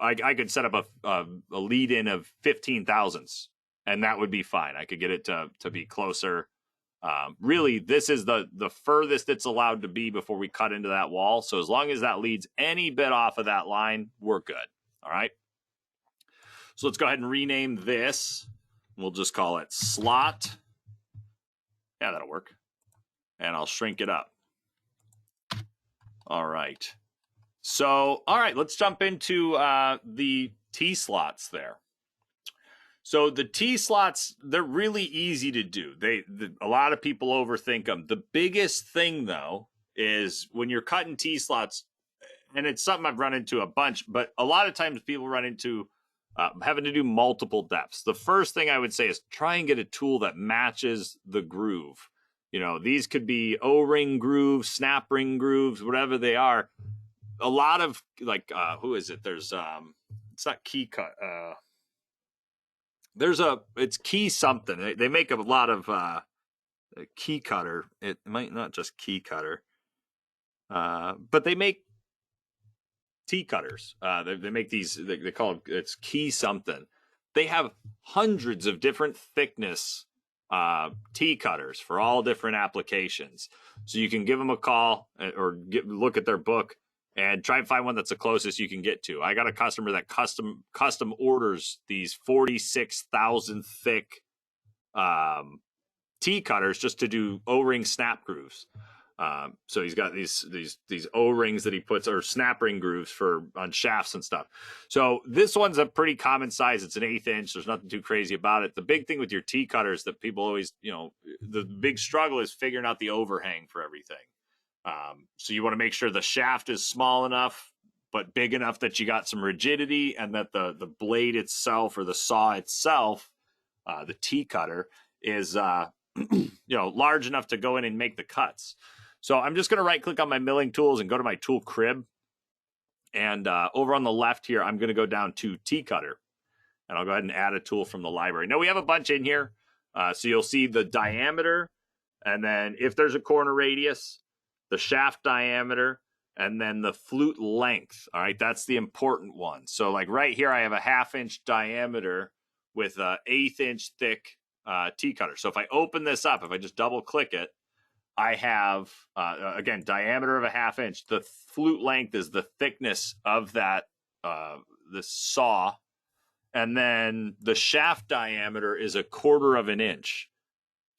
Speaker 1: I could set up a lead in of 15 thousandths and that would be fine. I could get it to be closer. Really, this is the furthest it's allowed to be before we cut into that wall. So as long as that leads any bit off of that line, we're good. All right. So let's go ahead and rename this. We'll just call it slot. Yeah, that'll work. And I'll shrink it up. All right. So, all right, let's jump into the T-slots there. So the T-slots, they're really easy to do. A lot of people overthink them. The biggest thing, though, is when you're cutting T-slots, and it's something I've run into a bunch, but a lot of times people run into having to do multiple depths. The first thing I would say is try and get a tool that matches the groove. You know, these could be O-ring grooves, snap ring grooves, whatever they are. A lot of, like, who is it? There's, it's not Key Cut. It's Key something. They make a lot of Key Cutter. It might not just Key Cutter. But they make T cutters. They make these, they call it, it's Key something. They have hundreds of different thickness T cutters for all different applications. So you can give them a call or look at their book and try and find one that's the closest you can get to. I got a customer that custom orders these 46,000 thick T cutters just to do O-ring snap grooves. So he's got these O-rings that he puts, or snap ring grooves on shafts and stuff. So this one's a pretty common size. It's an 1/8 inch. There's nothing too crazy about it. The big thing with your T cutters that people always, the big struggle is figuring out the overhang for everything. So you want to make sure the shaft is small enough, but big enough that you got some rigidity, and that the blade itself, or the saw itself, the T cutter is, large enough to go in and make the cuts. So I'm just going to right click on my milling tools and go to my tool crib. And over on the left here, I'm going to go down to T cutter, and I'll go ahead and add a tool from the library. Now we have a bunch in here. So you'll see the diameter, and then if there's a corner radius, the shaft diameter, and then the flute length. All right, that's the important one. So like right here, I have a 1/2 inch diameter with a 1/8 inch thick T cutter. So if I open this up, if I just double click it, I have, again, diameter of a 1/2 inch. The flute length is the thickness of that, this saw. And then the shaft diameter is 1/4 of an inch.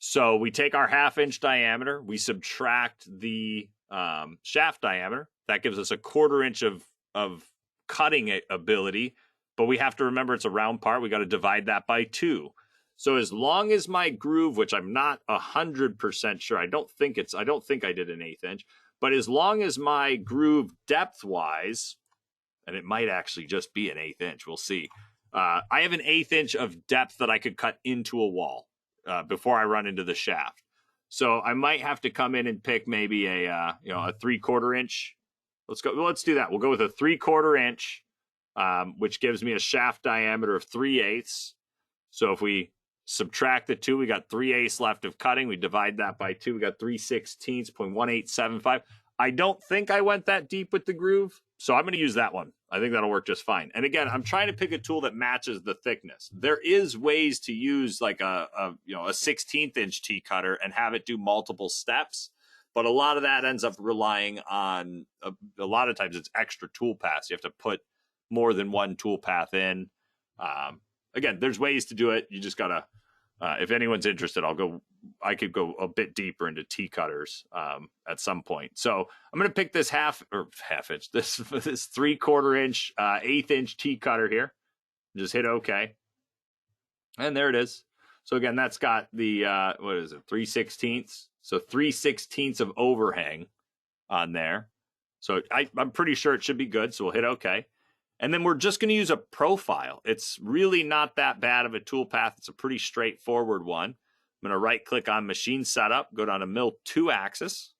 Speaker 1: So we take our 1/2 inch diameter, we subtract the shaft diameter. That gives us 1/4 inch of cutting ability. But we have to remember it's a round part. We got to divide that by 2. So as long as my groove, which I'm not 100% sure, I don't think I did an 1/8 inch, but as long as my groove depth-wise, and it might actually just be an 1/8 inch, we'll see. I have an 1/8 inch of depth that I could cut into a wall before I run into the shaft. So I might have to come in and pick maybe a 3/4 inch. Let's do that. We'll go with a 3/4 inch, which gives me a shaft diameter of 3/8. So if we subtract the 2, we got 3/8 left of cutting. We divide that by 2. We got 3/16, 0.1875. I don't think I went that deep with the groove, so I'm going to use that one. I think that'll work just fine. And again, I'm trying to pick a tool that matches the thickness. There is ways to use like a 1/16 inch T cutter and have it do multiple steps, but a lot of that ends up relying on a lot of times it's extra tool paths. You have to put more than one tool path in. Again, there's ways to do it. You just gotta. If anyone's interested, I could go a bit deeper into T cutters at some point. So I'm going to pick this half inch, this 3/4 inch, 1/8 inch T cutter here. Just hit OK. And there it is. So again, that's got the, 3/16. So 3/16 of overhang on there. So I'm pretty sure it should be good. So we'll hit OK. And then we're just going to use a profile. It's really not that bad of a tool path. It's a pretty straightforward one. I'm going to right click on machine setup, go down to mill 2 axis,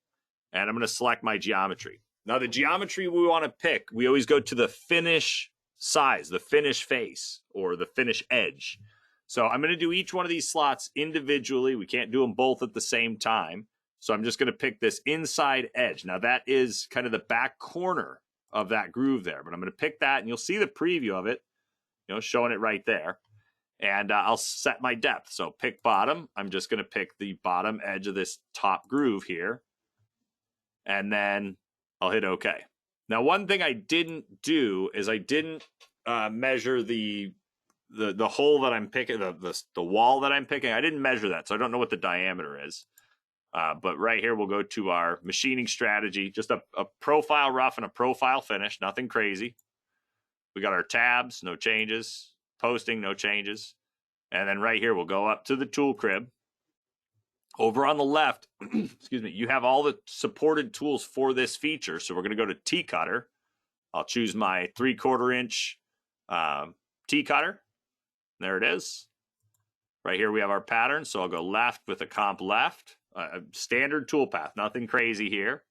Speaker 1: and I'm going to select my geometry. Now the geometry we want to pick, we always go to the finish size, the finish face, or the finish edge. So I'm going to do each one of these slots individually. We can't do them both at the same time. So I'm just going to pick this inside edge. Now that is kind of the back corner of that groove there, but I'm going to pick that, and you'll see the preview of it, showing it right there. And I'll set my depth. So pick bottom. I'm just going to pick the bottom edge of this top groove here. And then I'll hit OK. Now, one thing I didn't do is I didn't measure the hole that I'm picking, the wall that I'm picking. I didn't measure that, so I don't know what the diameter is. But right here, we'll go to our machining strategy. Just a profile rough and a profile finish. Nothing crazy. We got our tabs, no changes. Posting, no changes. And then right here, we'll go up to the tool crib. Over on the left, excuse me, you have all the supported tools for this feature. So we're going to go to T-Cutter. I'll choose my 3/4 inch T-Cutter. There it is. Right here, we have our pattern. So I'll go left with a comp left. Standard toolpath, nothing crazy here.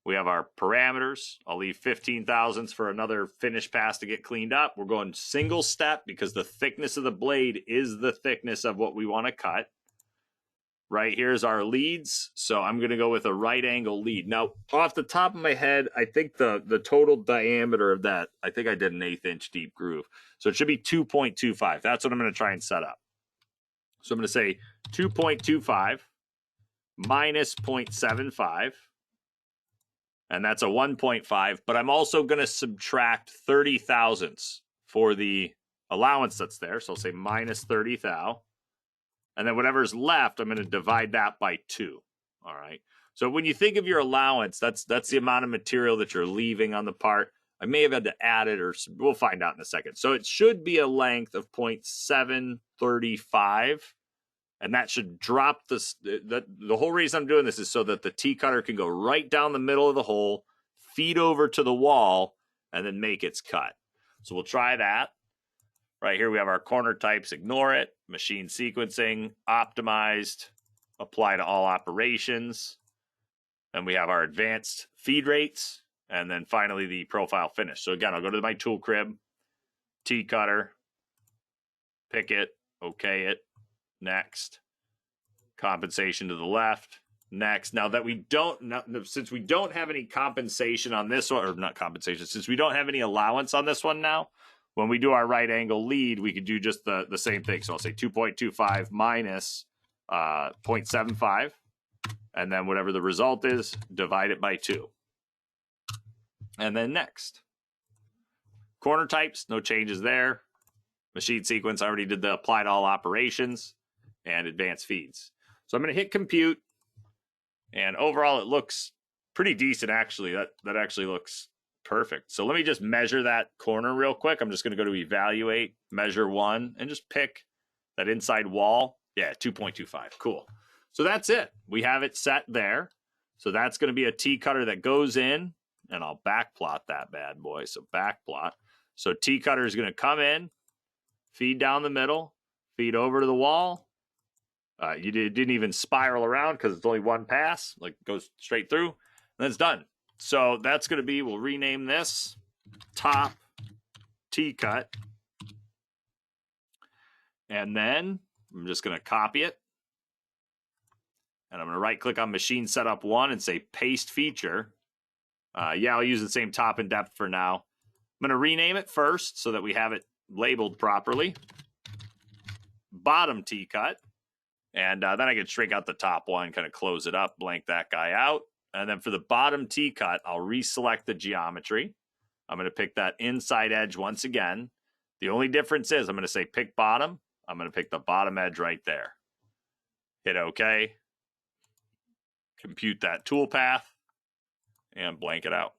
Speaker 1: We have our parameters. I'll leave 15 thousandths for another finish pass to get cleaned up. We're going single step because the thickness of the blade is the thickness of what we want to cut. Right here's our leads. So I'm going to go with a right angle lead. Now, off the top of my head, I think the total diameter of that, I think I did an 1/8 inch deep groove. So it should be 2.25. That's what I'm going to try and set up. So I'm going to say 2.25 minus 0.75. And that's a 1.5, but I'm also going to subtract 30 thousandths for the allowance that's there. So I'll say minus 30 thou. And then whatever's left, I'm going to divide that by 2. All right. So when you think of your allowance, that's the amount of material that you're leaving on the part. I may have had to add it, or we'll find out in a second. So it should be a length of 0.735. And that should drop this. The whole reason I'm doing this is so that the T-Cutter can go right down the middle of the hole, feed over to the wall, and then make its cut. So we'll try that. Right here we have our corner types, ignore it, machine sequencing, optimized, apply to all operations. And we have our advanced feed rates, and then finally the profile finish. So again, I'll go to my tool crib, T-Cutter, pick it, okay it. Next, compensation to the left. Next, now that we don't, since we don't have any compensation on this one, or not compensation, since we don't have any allowance on this one now, when we do our right angle lead, we could do just the same thing. So I'll say 2.25 minus 0.75, and then whatever the result is, divide it by 2. And then next, corner types, no changes there. Machine sequence, I already did the apply to all operations. And advanced feeds. So I'm going to hit compute, and overall it looks pretty decent actually. That actually looks perfect. So let me just measure that corner real quick. I'm just going to go to evaluate, measure 1, and just pick that inside wall. Yeah, 2.25. Cool. So that's it. We have it set there. So that's going to be a T-Cutter that goes in, and I'll backplot that bad boy. So backplot. So T-Cutter is going to come in, feed down the middle, feed over to the wall. You didn't even spiral around because it's only one pass, like goes straight through, and then it's done. So that's going to be, we'll rename this top T-cut. And then I'm just going to copy it. And I'm going to right click on machine setup 1 and say paste feature. Yeah, I'll use the same top and depth for now. I'm going to rename it first so that we have it labeled properly. Bottom T-cut. And then I can shrink out the top one, kind of close it up, blank that guy out. And then for the bottom T-cut, I'll reselect the geometry. I'm going to pick that inside edge once again. The only difference is I'm going to say pick bottom. I'm going to pick the bottom edge right there. Hit OK. Compute that toolpath and blank it out.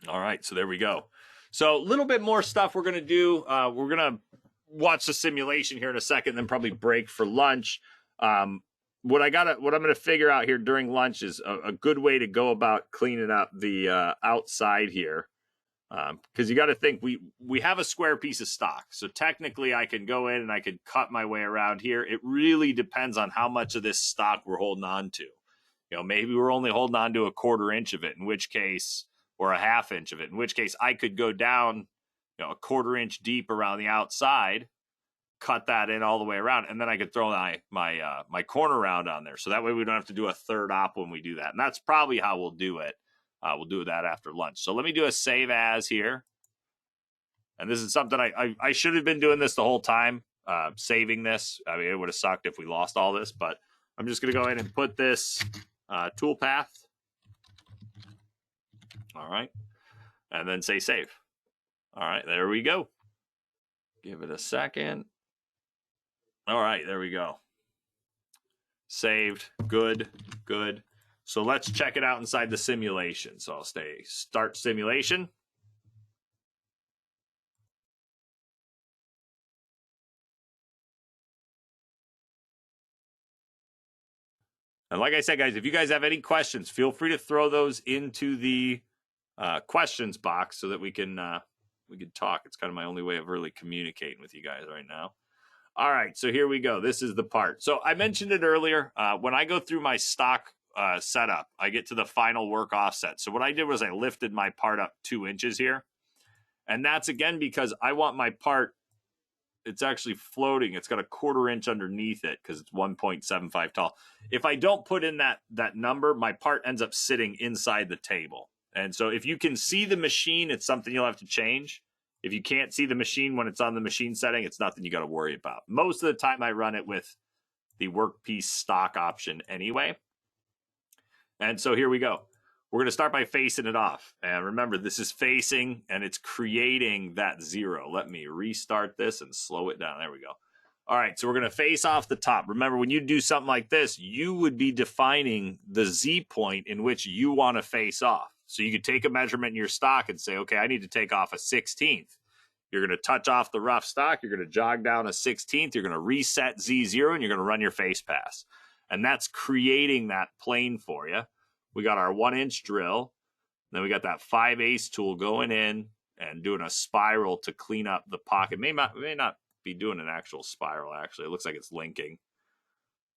Speaker 1: All right, so there we go. So a little bit more stuff we're going to do. We're going to watch the simulation here in a second, then probably break for lunch. What I'm going to figure out here during lunch is a good way to go about cleaning up the outside here. Because you got to think, we have a square piece of stock. So technically I can go in and I could cut my way around here. It really depends on how much of this stock we're holding on to. You know, maybe we're only holding on to a 1/4 inch of it, in which case, or a 1/2 inch of it, in which case I could go down, you know, a 1/4 inch deep around the outside, cut that in all the way around, and then I could throw my corner round on there. So that way we don't have to do a third op when we do that. And that's probably how we'll do it. We'll do that after lunch. So let me do a save as here. And this is something I should have been doing this the whole time, saving this. I mean, it would have sucked if we lost all this, but I'm just going to go ahead and put this Toolpath. All right. And then say save. All right, there we go. Give it a second. All right, there we go. Saved. Good, good. So let's check it out inside the simulation. So I'll stay start simulation. And like I said, guys, if you guys have any questions, feel free to throw those into the questions box so that we can talk. It's kind of my only way of really communicating with you guys right now. All right, so here we go. This is the part. So I mentioned it earlier. When I go through my stock setup, I get to the final work offset. So what I did was I lifted my part up 2 inches here. And that's, again, because I want my part, it's actually floating. It's got a 1/4 inch underneath it because it's 1.75 tall. If I don't put in that number, my part ends up sitting inside the table. And so if you can see the machine, it's something you'll have to change. If you can't see the machine when it's on the machine setting, it's nothing you got to worry about. Most of the time I run it with the workpiece stock option anyway. And so here we go. We're going to start by facing it off. And remember, this is facing and it's creating that 0. Let me restart this and slow it down. There we go. All right, so we're going to face off the top. Remember, when you do something like this, you would be defining the Z point in which you want to face off. So you could take a measurement in your stock and say, okay, I need to take off a 16th. You're going to touch off the rough stock. You're going to jog down a 16th. You're going to reset Z0, and you're going to run your face pass. And that's creating that plane for you. We got our 1-inch drill. Then we got that 5/8 tool going in and doing a spiral to clean up the pocket. May not be doing an actual spiral, actually. It looks like it's linking.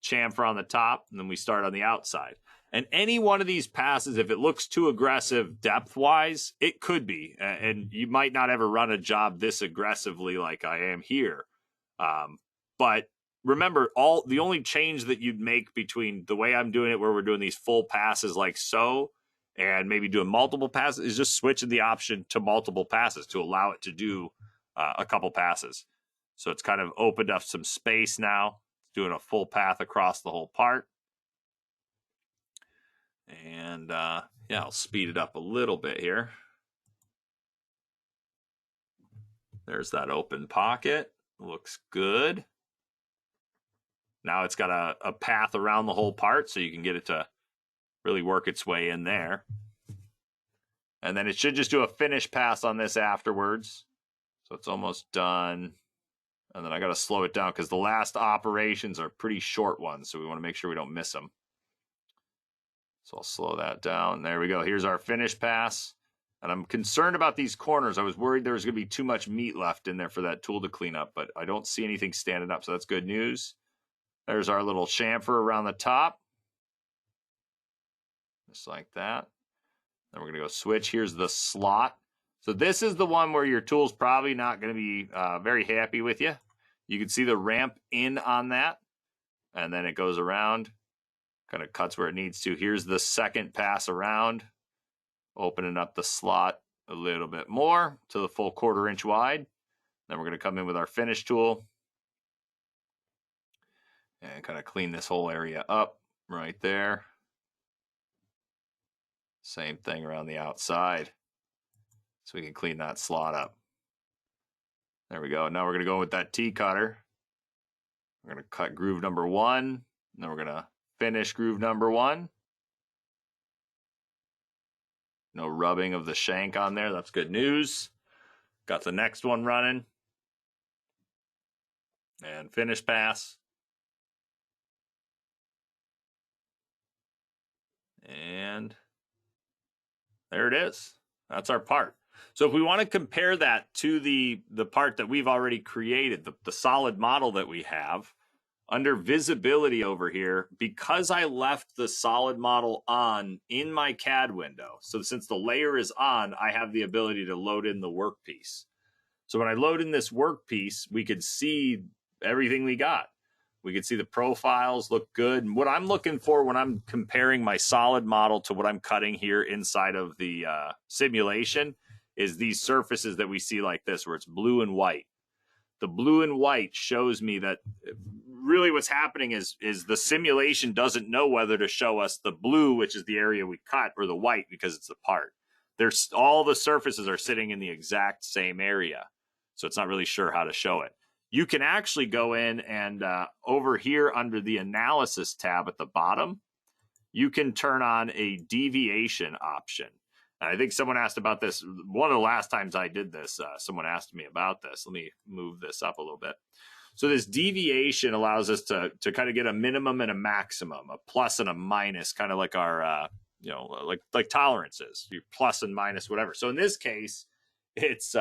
Speaker 1: Chamfer on the top, and then we start on the outside. And any one of these passes, if it looks too aggressive depth-wise, it could be. And you might not ever run a job this aggressively like I am here. But remember, the only change that you'd make between the way I'm doing it, where we're doing these full passes like so, and maybe doing multiple passes, is just switching the option to multiple passes to allow it to do a couple passes. So it's kind of opened up some space now, doing a full path across the whole part. And yeah, I'll speed it up a little bit here. There's that open pocket. Looks good. Now it's got a path around the whole part, so you can get it to really work its way in there. And then it should just do a finish pass on this afterwards. So it's almost done. And then I got to slow it down because the last operations are pretty short ones, so we want to make sure we don't miss them. So I'll slow that down. There we go. Here's our finish pass. And I'm concerned about these corners. I was worried there was going to be too much meat left in there for that tool to clean up, but I don't see anything standing up, so that's good news. There's our little chamfer around the top. Just like that. Then we're going to go switch. Here's the slot. So this is the one where your tool's probably not going to be very happy with you. You can see the ramp in on that. And then it goes around. Kind of cuts where it needs to. Here's the second pass around. Opening up the slot a little bit more to the full 1/4 inch wide. Then we're going to come in with our finish tool. And kind of clean this whole area up right there. Same thing around the outside. So we can clean that slot up. There we go. Now we're going to go with that T-cutter. We're going to cut groove number 1. And then we're going to finish groove number 1. No rubbing of the shank on there. That's good news. Got the next one running. And finish pass. And there it is. That's our part. So if we want to compare that to the part that we've already created, the solid model that we have, under visibility over here, because I left the solid model on in my CAD window, so since the layer is on, I have the ability to load in the workpiece. So when I load in this workpiece, we could see everything we got. We could see the profiles look good. And what I'm looking for when I'm comparing my solid model to what I'm cutting here inside of the simulation is these surfaces that we see like this, where it's blue and white. The blue and white shows me that really what's happening is the simulation doesn't know whether to show us the blue, which is the area we cut, or the white because it's the part. There's all the surfaces are sitting in the exact same area. So it's not really sure how to show it. You can actually go in and over here under the analysis tab at the bottom, you can turn on a deviation option. And I think someone asked about this. One of the last times I did this, someone asked me about this. Let me move this up a little bit. So this deviation allows us to kind of get a minimum and a maximum, a plus and a minus, kind of like our, like tolerances, your plus and minus, whatever. So in this case, it's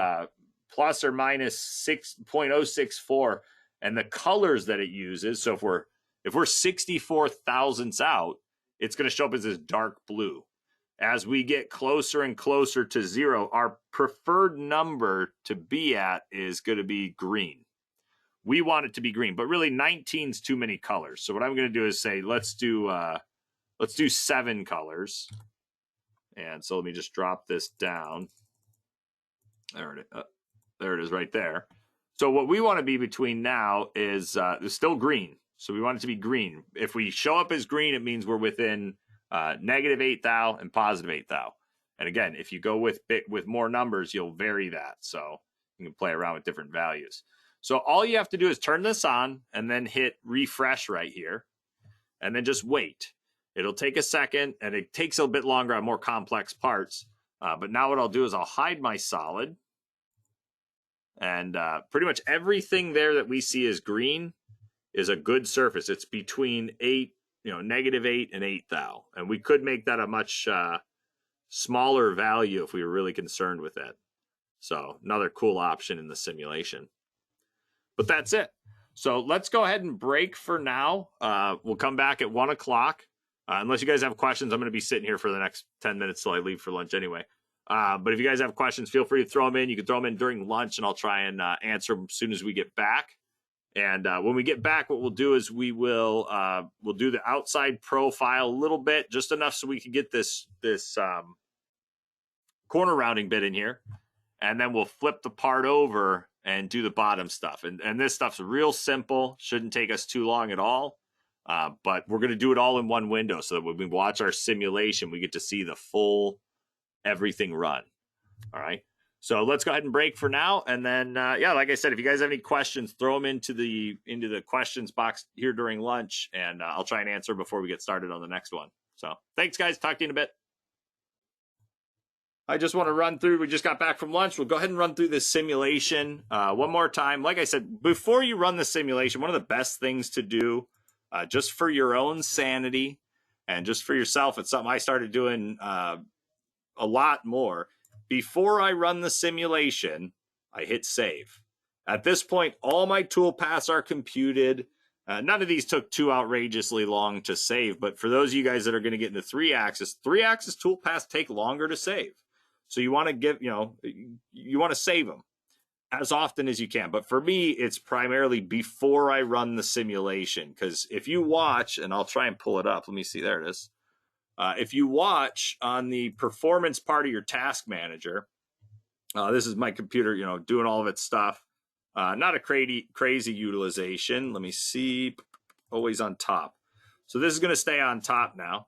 Speaker 1: plus or minus 6.064, and the colors that it uses. So if we're 64 thousandths out, it's going to show up as this dark blue. As we get closer and closer to 0, our preferred number to be at is going to be green. We want it to be green, but really 19 is too many colors. So what I'm going to do is say, let's do 7 colors. And so let me just drop this down. There it is right there. So what we want to be between now is still green. So we want it to be green. If we show up as green, it means we're within negative 8 thou and positive 8 thou. And again, if you go with more numbers, you'll vary that. So you can play around with different values. So all you have to do is turn this on and then hit refresh right here, and then just wait. It'll take a second, and it takes a bit longer on more complex parts. But now what I'll do is I'll hide my solid, and pretty much everything there that we see as green is a good surface. It's between negative 8 and 8 thou. And we could make that a much smaller value if we were really concerned with it. So another cool option in the simulation. But that's it. So let's go ahead and break for now. We'll come back at 1 o'clock. Unless you guys have questions, I'm going to be sitting here for the next 10 minutes till I leave for lunch anyway. But if you guys have questions, feel free to throw them in. You can throw them in during lunch, and I'll try and answer them as soon as we get back. And when we get back, what we'll do is we'll do the outside profile a little bit, just enough so we can get this corner rounding bit in here. And then we'll flip the part over and do the bottom stuff. And this stuff's real simple. Shouldn't take us too long at all. But we're going to do it all in one window so that when we watch our simulation, we get to see the full everything run. All right. So let's go ahead and break for now. And then, like I said, if you guys have any questions, throw them into the questions box here during lunch, and I'll try and answer before we get started on the next one. So thanks, guys. Talk to you in a bit. I just want to run through. We just got back from lunch. We'll go ahead and run through this simulation one more time. Like I said, before you run the simulation, one of the best things to do, just for your own sanity and just for yourself, it's something I started doing a lot more. Before I run the simulation, I hit save. At this point, all my toolpaths are computed. None of these took too outrageously long to save, but for those of you guys that are going to get into 3-axis toolpaths take longer to save. So you want to you want to save them as often as you can. But for me, it's primarily before I run the simulation, because if you watch, and I'll try and pull it up. Let me see. There it is. If you watch on the performance part of your task manager, this is my computer, doing all of its stuff. Not a crazy utilization. Let me see. Always on top. So this is going to stay on top now.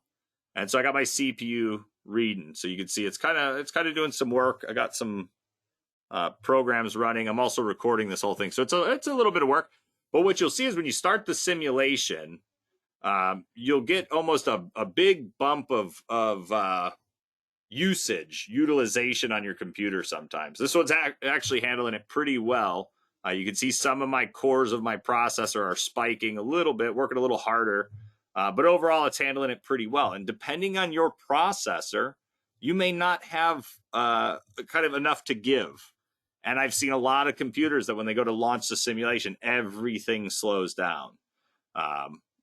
Speaker 1: And so I got my CPU reading. So you can see it's kind of doing some work. I got some programs running. I'm also recording this whole thing. So it's a little bit of work. But what you'll see is when you start the simulation, you'll get almost a big bump of utilization on your computer sometimes. This one's actually handling it pretty well. You can see some of my cores of my processor are spiking a little bit, working a little harder. But overall, it's handling it pretty well. And depending on your processor, you may not have kind of enough to give. And I've seen a lot of computers that when they go to launch the simulation, everything slows down.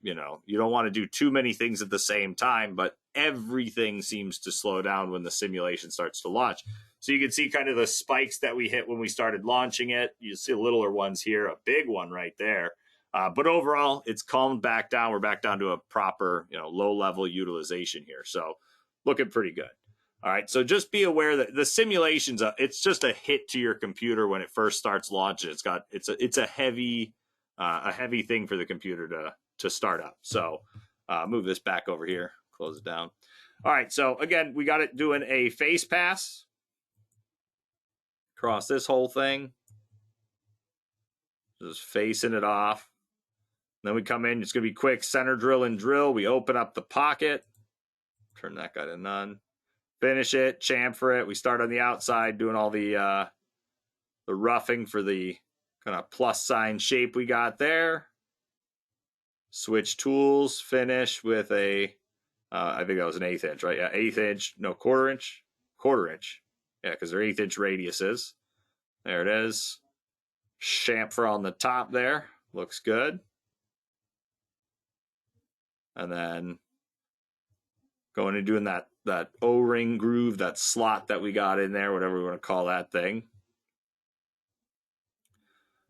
Speaker 1: You don't want to do too many things at the same time, but everything seems to slow down when the simulation starts to launch. So you can see kind of the spikes that we hit when we started launching it. You see littler ones here, a big one right there. But overall, it's calmed back down. We're back down to a proper, low-level utilization here. So looking pretty good. All right, so just be aware that the simulation's it's just a hit to your computer when it first starts launching. It's a heavy thing for the computer to start up. So move this back over here, close it down. All right, so again, we got it doing a face pass across this whole thing, just facing it off. Then we come in, it's gonna be quick, center drill and drill. We open up the pocket, turn that guy to none. Finish it, chamfer it. We start on the outside doing all the roughing for the kind of plus sign shape we got there. Switch tools, finish with a, I think that was an 1/8 inch, right? Yeah, 1/8 inch, no, 1/4 inch. 1/4 inch. Yeah, because they're 1/8 inch radiuses. There it is. Chamfer on the top there. Looks good. And then going and doing that O-ring groove, that slot that we got in there, whatever we want to call that thing.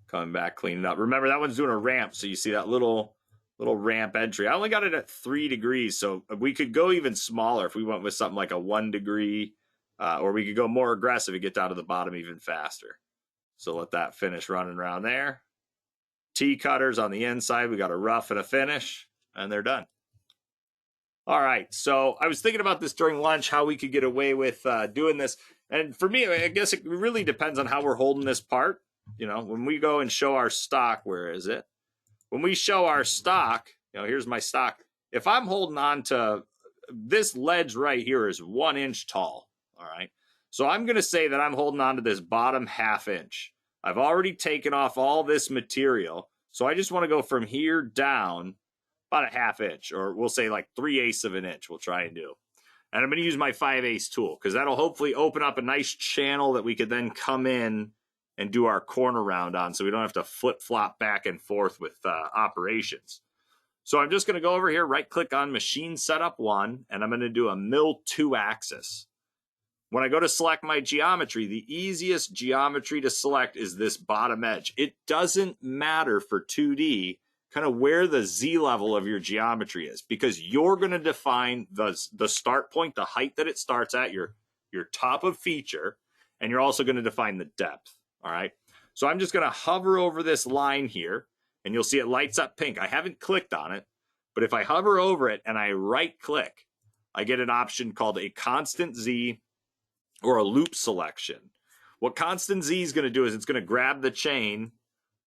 Speaker 1: Coming back, cleaning up. Remember, that one's doing a ramp, so you see that little ramp entry. I only got it at 3 degrees, so we could go even smaller if we went with something like a 1 degree, or we could go more aggressive and get down to the bottom even faster. So let that finish running around there. T-cutters on the inside. We got a rough and a finish, and they're done. All right, so I was thinking about this during lunch, how we could get away with doing this. And for me, I guess it really depends on how we're holding this part. You know, when we go and show our stock, where is it? When we show our stock, you know, here's my stock. If I'm holding on to this ledge right here is 1 inch tall, all right? So I'm going to say that I'm holding on to this bottom 1/2 inch. I've already taken off all this material, so I just want to go from here down about a 1/2 inch, or we'll say like 3/8 of an inch we'll try and do. And I'm going to use my 5/8 tool because that'll hopefully open up a nice channel that we could then come in and do our corner round on, so we don't have to flip-flop back and forth with operations. So I'm just going to go over here, right-click on Machine Setup 1, and I'm going to do a Mill 2 axis. When I go to select my geometry, the easiest geometry to select is this bottom edge. It doesn't matter for 2D kind of where the Z level of your geometry is, because you're going to define the start point, the height that it starts at, your top of feature, and you're also going to define the depth. All right. So I'm just going to hover over this line here, and you'll see it lights up pink. I haven't clicked on it, but if I hover over it and I right click, I get an option called a constant Z or a loop selection. What constant Z is going to do is it's going to grab the chain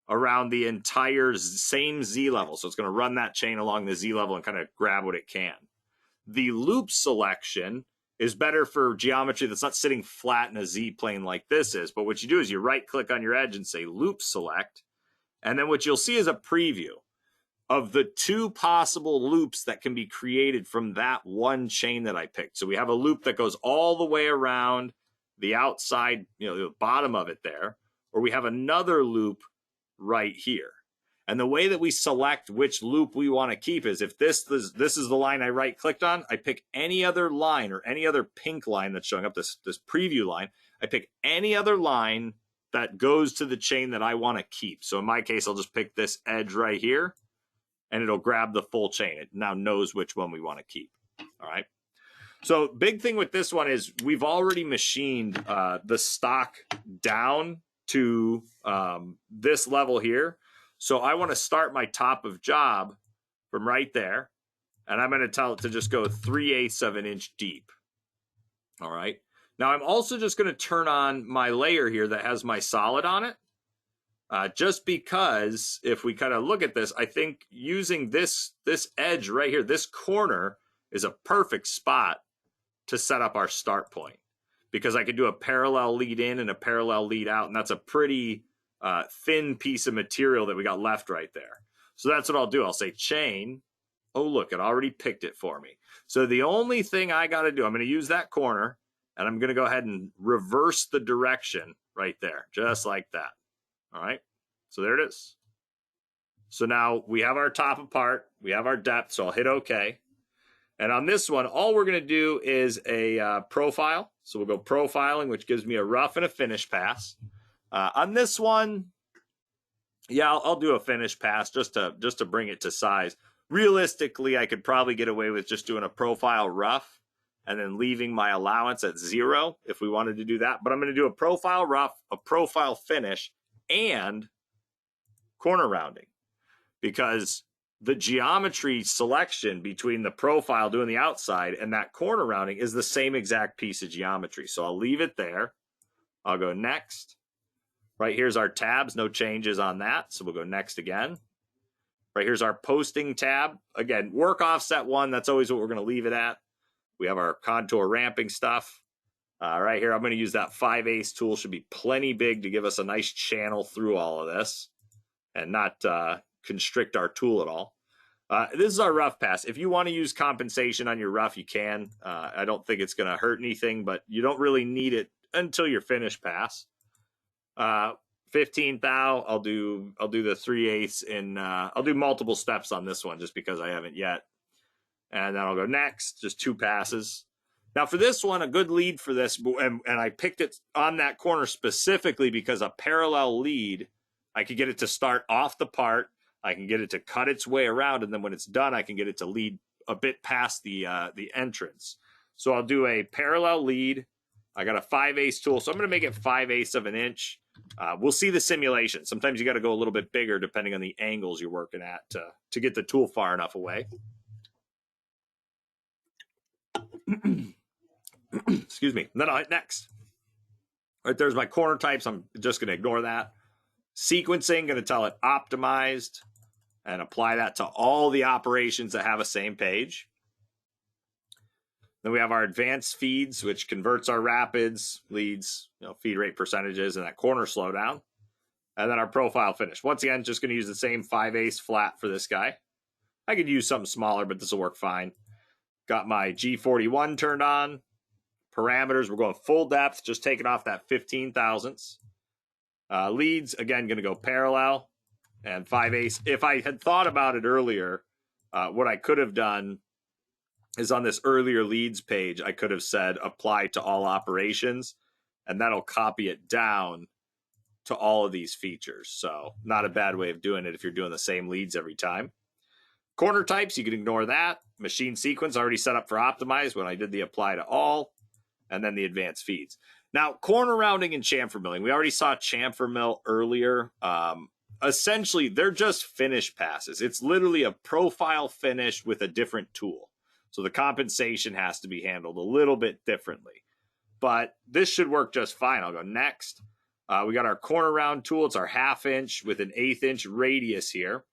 Speaker 1: around the entire same Z level. So it's going to run that chain along the Z level and kind of grab what it can. The loop selection is better for geometry that's not sitting flat in a Z plane like this is. But what you do is you right click on your edge and say loop select. And then what you'll see is a preview of the 2 possible loops that can be created from that one chain that I picked. So we have a loop that goes all the way around the outside, you know, the bottom of it there, or we have another loop right here. And the way that we select which loop we want to keep is if this is the line I right clicked on, I pick any other line or any other pink line that's showing up, this preview line. I pick any other line that goes to the chain that I want to keep. So in my case, I'll just pick this edge right here, and it'll grab the full chain. It now knows which one we want to keep. All right. So big thing with this one is we've already machined the stock down to this level here. So I want to start my top of job from right there, and I'm going to tell it to just go 3/8 of an inch deep. All right. Now I'm also just going to turn on my layer here that has my solid on it. Just because if we kind of look at this, I think using this edge right here, this corner is a perfect spot to set up our start point, because I could do a parallel lead in and a parallel lead out, and that's a pretty thin piece of material that we got left right there. So that's what I'll do. I'll say chain. Oh, look, it already picked it for me. So the only thing I got to do, I'm going to use that corner, and I'm going to go ahead and reverse the direction right there, just like that. All right, so there it is. So now we have our top apart, we have our depth, so I'll hit OK. And on this one, all we're going to do is a profile. So we'll go profiling, which gives me a rough and a finish pass. On this one, yeah, I'll do a finish pass just to bring it to size. Realistically, I could probably get away with just doing a profile rough and then leaving my allowance at 0 if we wanted to do that. But I'm going to do a profile rough, a profile finish, and corner rounding, because the geometry selection between the profile doing the outside and that corner rounding is the same exact piece of geometry. So I'll leave it there. I'll go next. Right here's our tabs, no changes on that. So we'll go next again. Right here's our posting tab. Again, work offset 1, that's always what we're going to leave it at. We have our contour ramping stuff. Right here, I'm going to use that 5/8 tool. Should be plenty big to give us a nice channel through all of this and not constrict our tool at all. This is our rough pass. If you want to use compensation on your rough, you can. I don't think it's going to hurt anything, but you don't really need it until your finish pass. 15th thou, I'll do the 3/8 in, I'll do multiple steps on this one just because I haven't yet. And then I'll go next, just 2 passes. Now for this one, a good lead for this, and I picked it on that corner specifically because a parallel lead, I could get it to start off the part, I can get it to cut its way around, and then when it's done, I can get it to lead a bit past the entrance. So I'll do a parallel lead. I got a 5/8 tool, so I'm going to make it 5/8 of an inch. We'll see the simulation. Sometimes you got to go a little bit bigger depending on the angles you're working at to get the tool far enough away. Excuse me. And then I'll hit next. Right there's my corner types. I'm just going to ignore that. Sequencing, going to tell it optimized and apply that to all the operations that have a same page. Then we have our advanced feeds, which converts our rapids, leads, feed rate percentages, and that corner slowdown. And then our profile finish. Once again, just going to use the same 5/8 flat for this guy. I could use something smaller, but this will work fine. Got my G41 turned on. Parameters, we're going full depth, just taking off that 15 thousandths. Leads, again, going to go parallel and 5/8. If I had thought about it earlier, what I could have done is on this earlier leads page, I could have said apply to all operations, and that'll copy it down to all of these features. So not a bad way of doing it if you're doing the same leads every time. Corner types, you can ignore that. Machine sequence already set up for optimize when I did the apply to all, and then the advanced feeds. Now, corner rounding and chamfer milling. We already saw chamfer mill earlier. Essentially, they're just finish passes. It's literally a profile finish with a different tool. So the compensation has to be handled a little bit differently. But this should work just fine. I'll go next. We got our corner round tool. It's our 1/2 inch with an 1/8 inch radius here.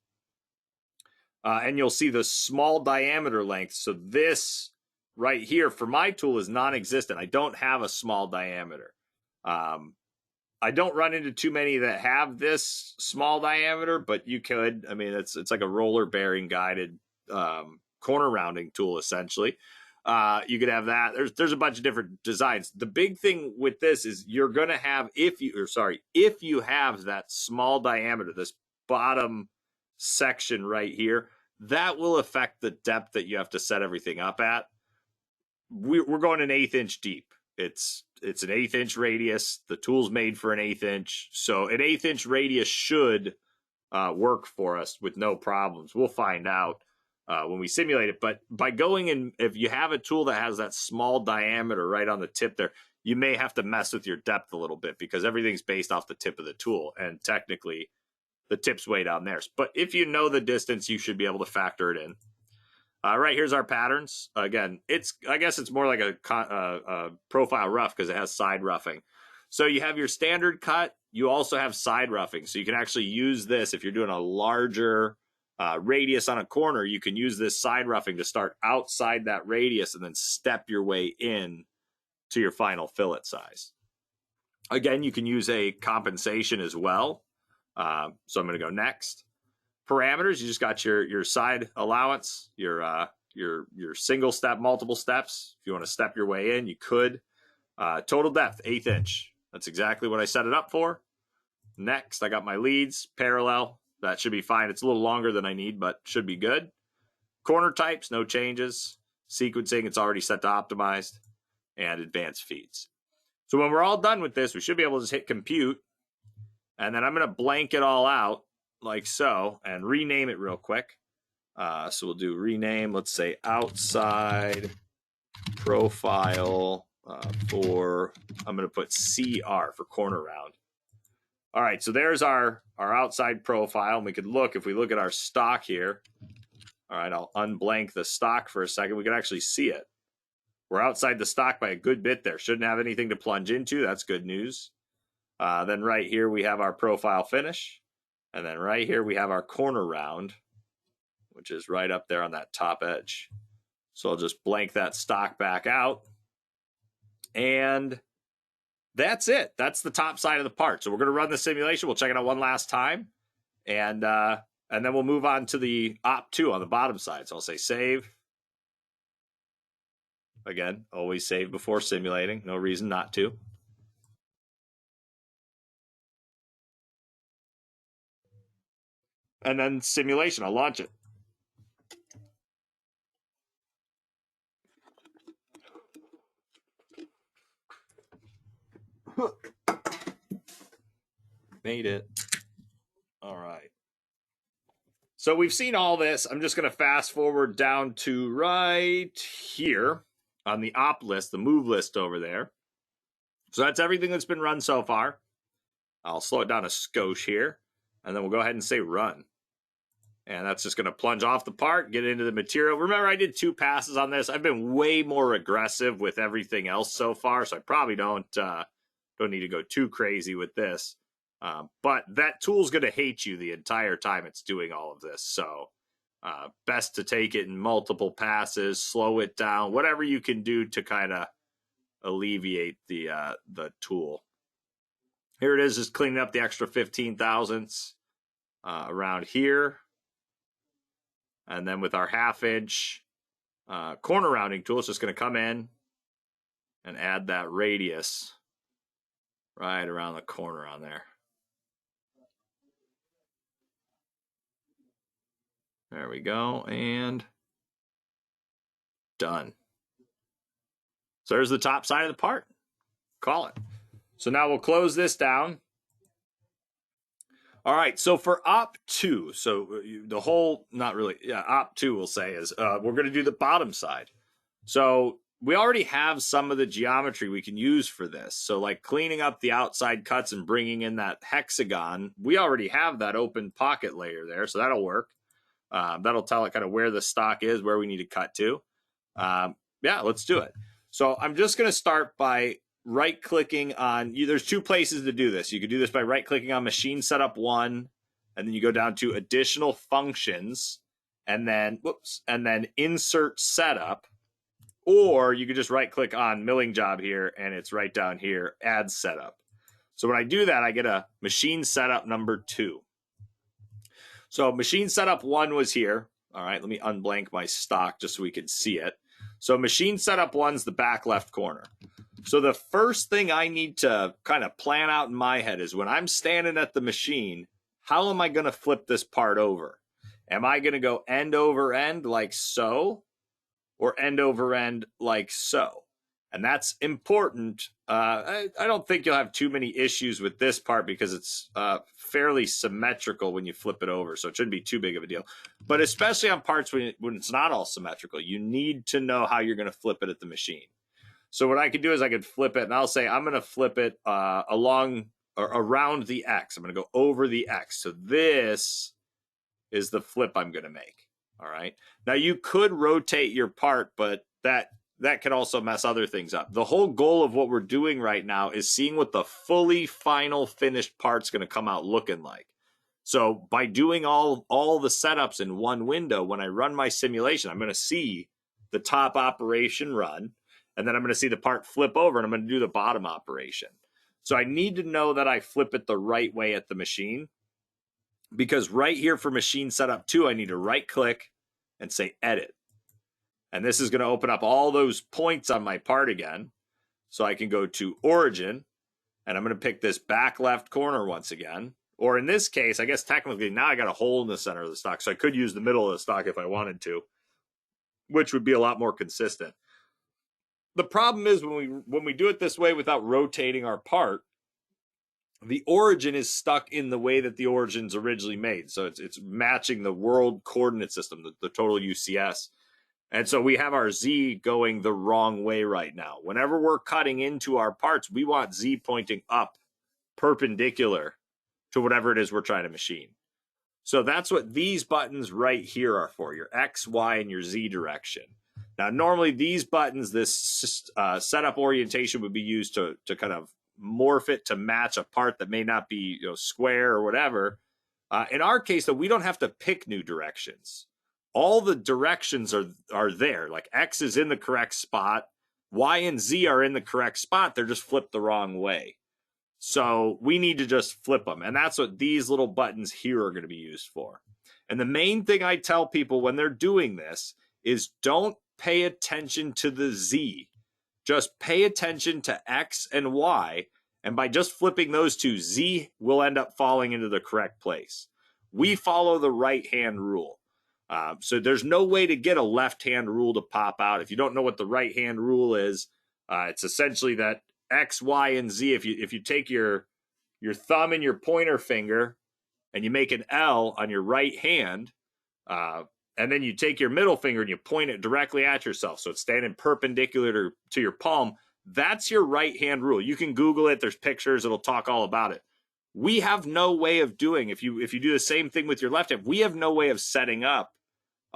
Speaker 1: And you'll see the small diameter length. So this right here for my tool is non-existent. I don't have a small diameter. I don't run into too many that have this small diameter, but you could. I mean, it's like a roller bearing guided corner rounding tool, essentially. You could have that. There's a bunch of different designs. The big thing with this is you're going to have, if you have that small diameter, this bottom section right here, that will affect the depth that you have to set everything up at. We're going an 1/8 inch deep. It's an 1/8 inch radius. The tool's made for an 1/8 inch. So an 1/8 inch radius should work for us with no problems. We'll find out when we simulate it. But by going in, if you have a tool that has that small diameter right on the tip there, you may have to mess with your depth a little bit because everything's based off the tip of the tool. And technically, the tip's way down there. But if you know the distance, you should be able to factor it in. Right, here's our patterns. Again, I guess it's more like a profile rough because it has side roughing. So you have your standard cut. You also have side roughing. So you can actually use this if you're doing a larger radius on a corner. You can use this side roughing to start outside that radius and then step your way in to your final fillet size. Again, you can use a compensation as well. So I'm going to go next. Parameters, you just got your side allowance, your single step, multiple steps. If you want to step your way in, you could. Total depth, 1/8 inch. That's exactly what I set it up for. Next, I got my leads, parallel. That should be fine. It's a little longer than I need, but should be good. Corner types, no changes. Sequencing, it's already set to optimized. And advanced feeds. So when we're all done with this, we should be able to just hit compute. And then I'm going to blank it all out like so and rename it real quick. So we'll do rename, let's say outside profile for, I'm going to put CR for corner round. All right, so there's our outside profile. And we could look, if we look at our stock here. All right, I'll unblank the stock for a second. We can actually see it. We're outside the stock by a good bit there. Shouldn't have anything to plunge into. That's good news. Then right here, we have our profile finish. And then right here, we have our corner round, which is right up there on that top edge. So I'll just blank that stock back out. And that's it. That's the top side of the part. So we're going to run the simulation. We'll check it out one last time. And then we'll move on to the Op2 on the bottom side. So I'll say save. Again, always save before simulating. No reason not to. And then simulation. I'll launch it. Made it. All right. So we've seen all this. I'm just going to fast forward down to right here on the op list, the move list over there. So that's everything that's been run so far. I'll slow it down a skosh here, and then we'll go ahead and say run. And that's just going to plunge off the part, get into the material. Remember, I did 2 passes on this. I've been way more aggressive with everything else so far, so I probably don't need to go too crazy with this. But that tool's going to hate you the entire time it's doing all of this. So best to take it in multiple passes, slow it down, whatever you can do to kind of alleviate the tool. Here it is, just cleaning up the extra 15 thousandths around here. And then with our 1/2 inch corner rounding tool, it's just going to come in and add that radius right around the corner on there. There we go, and done. So there's the top side of the part. Call it. So now we'll close this down. All right, so for Op2, so the whole, not really, yeah, Op2 we'll say is we're going to do the bottom side. So we already have some of the geometry we can use for this. So like cleaning up the outside cuts and bringing in that hexagon, we already have that open pocket layer there, so that'll work. That'll tell it kind of where the stock is, where we need to cut to. Yeah, let's do it. So I'm just going to start by right-clicking on, there's 2 places to do this. You could do this by right-clicking on Machine Setup 1, and then you go down to Additional Functions, and then, and then Insert Setup, or you could just right-click on Milling Job here, and it's right down here, Add Setup. So when I do that, I get a Machine Setup number 2. So Machine Setup 1 was here. All right, let me unblank my stock just so we can see it. So Machine Setup 1's the back left corner. So the first thing I need to kind of plan out in my head is when I'm standing at the machine, how am I going to flip this part over? Am I going to go end over end like so, or end over end like so? And that's important. I don't think you'll have too many issues with this part because it's fairly symmetrical when you flip it over. So it shouldn't be too big of a deal. But especially on parts when it's not all symmetrical, you need to know how you're going to flip it at the machine. So what I could do is I could flip it, and I'll say I'm going to flip it along or around the X. I'm going to go over the X. So this is the flip I'm going to make. All right. Now you could rotate your part, but that can also mess other things up. The whole goal of what we're doing right now is seeing what the fully final finished part's going to come out looking like. So by doing all the setups in one window, when I run my simulation, I'm going to see the top operation run, and then I'm going to see the part flip over, and I'm going to do the bottom operation. So I need to know that I flip it the right way at the machine, because right here for Machine Setup 2, I need to right click and say edit. And this is going to open up all those points on my part again. So I can go to origin, and I'm going to pick this back left corner once again. Or in this case, I guess technically now I got a hole in the center of the stock. So I could use the middle of the stock if I wanted to, which would be a lot more consistent. The problem is when we do it this way without rotating our part, the origin is stuck in the way that the origin's originally made. So it's matching the world coordinate system, the total UCS. And so we have our Z going the wrong way right now. Whenever we're cutting into our parts, we want Z pointing up, perpendicular to whatever it is we're trying to machine. So that's what these buttons right here are for, your X, Y, and your Z direction. Now, normally these buttons, this setup orientation would be used to kind of morph it to match a part that may not be square or whatever. In our case, though, we don't have to pick new directions. All the directions are there. Like X is in the correct spot. Y and Z are in the correct spot. They're just flipped the wrong way. So we need to just flip them. And that's what these little buttons here are going to be used for. And the main thing I tell people when they're doing this is don't pay attention to the Z. Just pay attention to X and Y. And by just flipping those two, Z will end up falling into the correct place. We follow the right-hand rule. So there's no way to get a left-hand rule to pop out. If you don't know what the right-hand rule is, it's essentially that X, Y, and Z, if you take your thumb and your pointer finger and you make an L on your right hand, and then you take your middle finger and you point it directly at yourself, so it's standing perpendicular to your palm, that's your right-hand rule. You can Google it. There's pictures. It'll talk all about it. We have no way of doing, if you do the same thing with your left hand, we have no way of setting up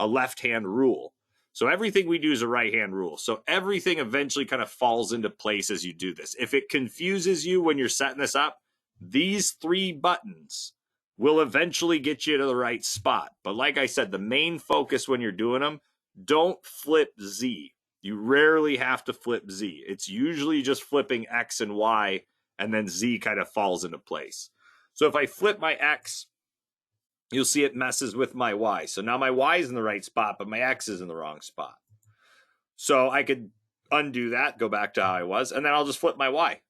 Speaker 1: a left-hand rule. So everything we do is a right-hand rule. So everything eventually kind of falls into place as you do this. If it confuses you when you're setting this up, these 3 buttons will eventually get you to the right spot. But like I said, the main focus when you're doing them, don't flip Z. You rarely have to flip Z. It's usually just flipping X and Y, and then Z kind of falls into place. So if I flip my X, you'll see it messes with my Y. So now my Y is in the right spot, but my X is in the wrong spot. So I could undo that, go back to how I was, and then I'll just flip my Y.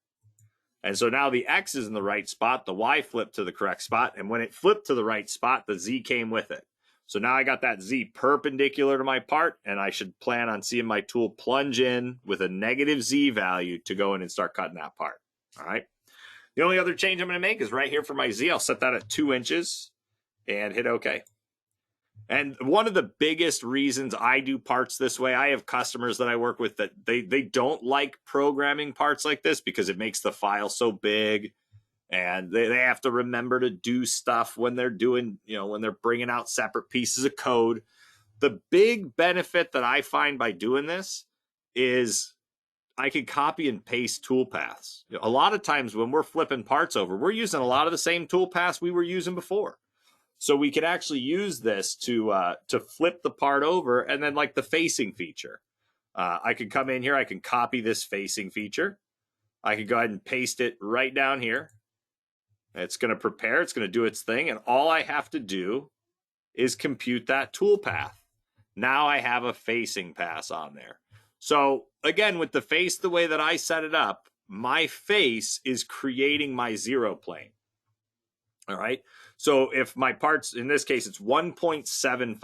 Speaker 1: And so now the X is in the right spot, the Y flipped to the correct spot, and when it flipped to the right spot, the Z came with it. So now I got that Z perpendicular to my part, and I should plan on seeing my tool plunge in with a negative Z value to go in and start cutting that part. All right. The only other change I'm going to make is right here for my Z. I'll set that at 2 inches. And hit OK. And one of the biggest reasons I do parts this way, I have customers that I work with that they don't like programming parts like this because it makes the file so big, and they have to remember to do stuff when they're doing, when they're bringing out separate pieces of code. The big benefit that I find by doing this is I can copy and paste toolpaths. A lot of times when we're flipping parts over, we're using a lot of the same toolpaths we were using before. So we can actually use this to flip the part over, and then like the facing feature. I can come in here, I can copy this facing feature. I can go ahead and paste it right down here. It's going to prepare, it's going to do its thing, and all I have to do is compute that toolpath. Now I have a facing pass on there. So again, with the face the way that I set it up, my face is creating my 0 plane. All right. So if my parts, in this case, it's 1.75.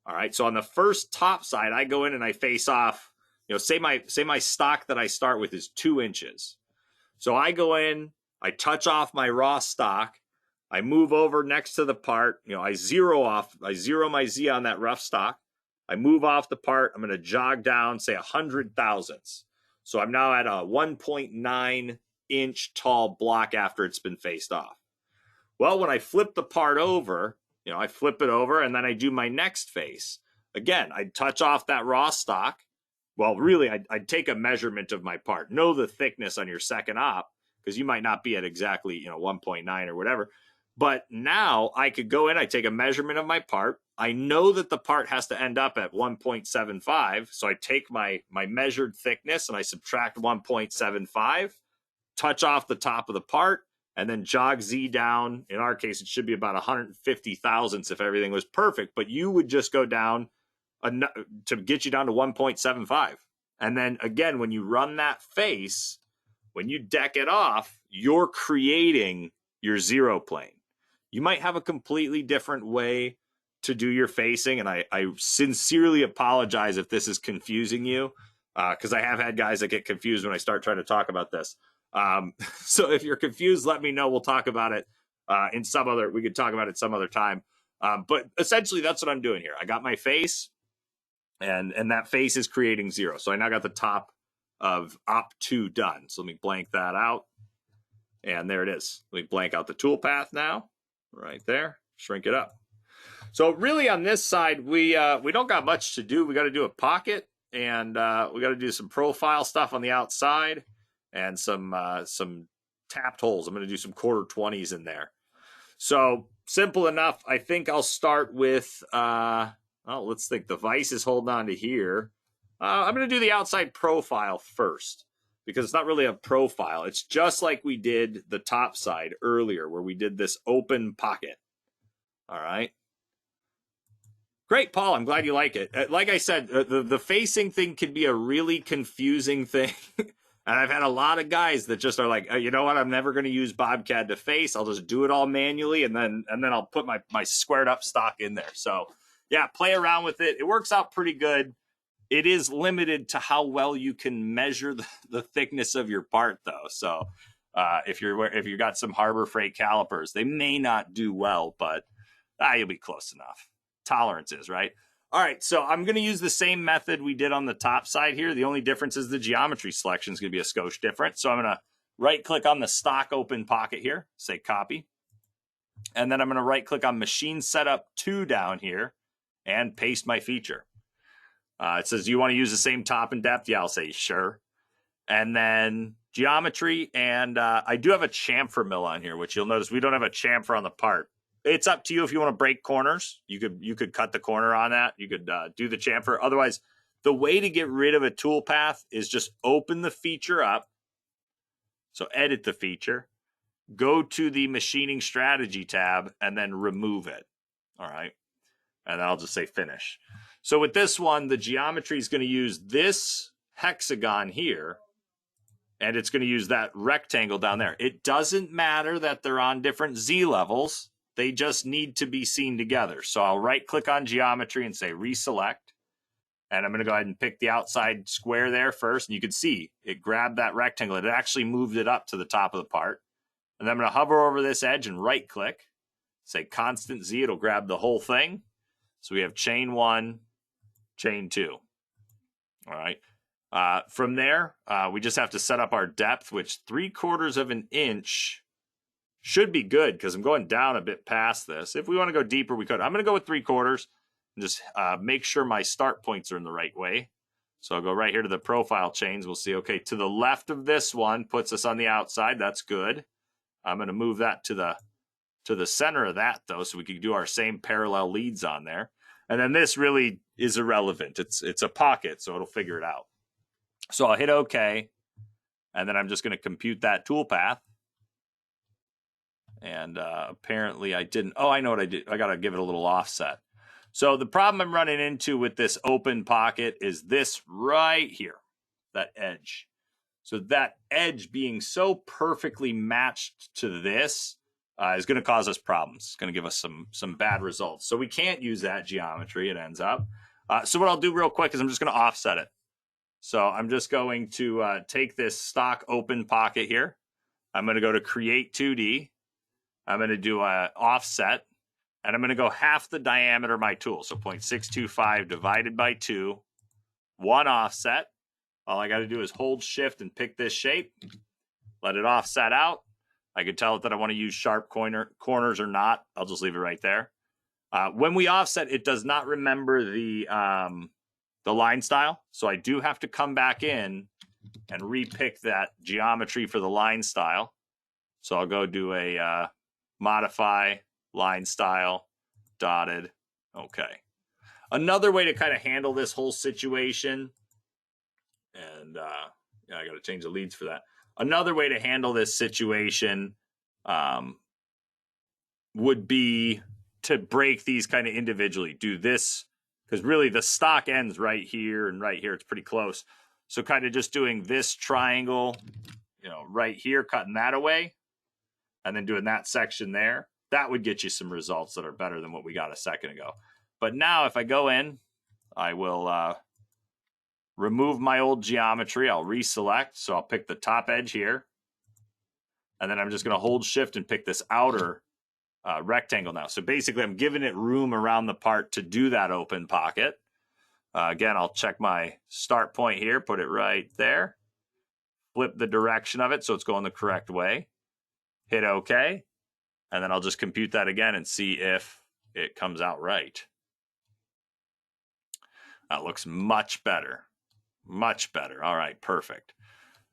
Speaker 1: All right. So on the first top side, I go in and I face off, say my stock that I start with is 2 inches. So I go in, I touch off my raw stock. I move over next to the part. I zero my Z on that rough stock. I move off the part. I'm going to jog down, say 100 thousandths. So I'm now at a 1.9 inch tall block after it's been faced off. Well, when I flip the part over, I flip it over and then I do my next face. Again, I'd touch off that raw stock. Well, really, I'd take a measurement of my part. Know the thickness on your second op, because you might not be at exactly 1.9 or whatever. But now I could go in, I take a measurement of my part. I know that the part has to end up at 1.75. So I take my measured thickness and I subtract 1.75, touch off the top of the part, and then jog Z down. In our case, it should be about 150 thousandths if everything was perfect, but you would just go down to get you down to 1.75. And then again, when you run that face, when you deck it off, you're creating your 0 plane. You might have a completely different way to do your facing, and I sincerely apologize if this is confusing you, because I have had guys that get confused when I start trying to talk about this. So if you're confused, let me know. We'll talk about it we could talk about it some other time. But essentially that's what I'm doing here. I got my face. And that face is creating 0. So I now got the top of op2 done. So let me blank that out. And there it is. Let me blank out the toolpath now. Right there. Shrink it up. So really on this side, we don't got much to do. We got to do a pocket, and we got to do some profile stuff on the outside, and some tapped holes. I'm going to do some 1/4-20s in there. So simple enough. I think I'll start with, let's think. The vise is holding on to here. I'm going to do the outside profile first, because it's not really a profile. It's just like we did the top side earlier, where we did this open pocket. All right. Great, Paul. I'm glad you like it. Like I said, the facing thing can be a really confusing thing. And I've had a lot of guys that just are like, you know what? I'm never going to use BobCAD to face. I'll just do it all manually, and then I'll put my squared up stock in there. So yeah, play around with it. It works out pretty good. It is limited to how well you can measure the thickness of your part, though. So if you got some Harbor Freight calipers, they may not do well, but you'll be close enough. Tolerances, right? All right, so I'm going to use the same method we did on the top side here. The only difference is the geometry selection is going to be a skosh different. So I'm going to right-click on the stock open pocket here, say copy. And then I'm going to right-click on Machine Setup 2 down here and paste my feature. It says, do you want to use the same top and depth? Yeah, I'll say sure. And then geometry, and I do have a chamfer mill on here, which you'll notice we don't have a chamfer on the part. It's up to you if you want to break corners. You could cut the corner on that. You could do the chamfer. Otherwise, the way to get rid of a toolpath is just open the feature up. So edit the feature, go to the machining strategy tab, and then remove it. All right. And then I'll just say finish. So with this one, the geometry is going to use this hexagon here, and it's going to use that rectangle down there. It doesn't matter that they're on different Z levels. They just need to be seen together. So I'll right-click on geometry and say reselect. And I'm going to go ahead and pick the outside square there first. And you can see it grabbed that rectangle. It actually moved it up to the top of the part. And then I'm going to hover over this edge and right-click. Say constant Z. It'll grab the whole thing. So we have chain 1, chain 2. All right. From there, we just have to set up our depth, which 3/4 of an inch should be good, because I'm going down a bit past this. If we want to go deeper, we could. I'm going to go with 3/4 and just make sure my start points are in the right way. So I'll go right here to the profile chains. We'll see, okay, to the left of this one puts us on the outside. That's good. I'm going to move that to the center of that, though, so we can do our same parallel leads on there. And then this really is irrelevant. It's a pocket, so it'll figure it out. So I'll hit OK, and then I'm just going to compute that toolpath. And apparently I didn't. Oh, I know what I did. I got to give it a little offset. So the problem I'm running into with this open pocket is this right here, that edge. So that edge being so perfectly matched to this is going to cause us problems. It's going to give us some bad results. So we can't use that geometry, it ends up. So what I'll do real quick is I'm just going to offset it. So I'm just going to take this stock open pocket here. I'm going to go to Create 2D. I'm going to do an offset, and I'm going to go half the diameter of my tool. So 0.625 divided by 2, 1 offset. All I got to do is hold shift and pick this shape, let it offset out. I can tell it that I want to use sharp corners or not. I'll just leave it right there. When we offset, it does not remember the line style. So I do have to come back in and repick that geometry for the line style. So I'll go do a modify line style dotted. Okay. Another way to kind of handle this whole situation, and yeah, I got to change the leads for that. Another way to handle this situation would be to break these kind of individually. Do this, because really the stock ends right here and right here. It's pretty close. So kind of just doing this triangle, right here, cutting that away, and then doing that section there. That would get you some results that are better than what we got a second ago. But now if I go in, I will remove my old geometry. I'll reselect. So I'll pick the top edge here. And then I'm just going to hold shift and pick this outer rectangle now. So basically I'm giving it room around the part to do that open pocket. Again, I'll check my start point here, put it right there, flip the direction of it so it's going the correct way, hit OK, and then I'll just compute that again and see if it comes out right. That looks much better. Much better. All right, perfect.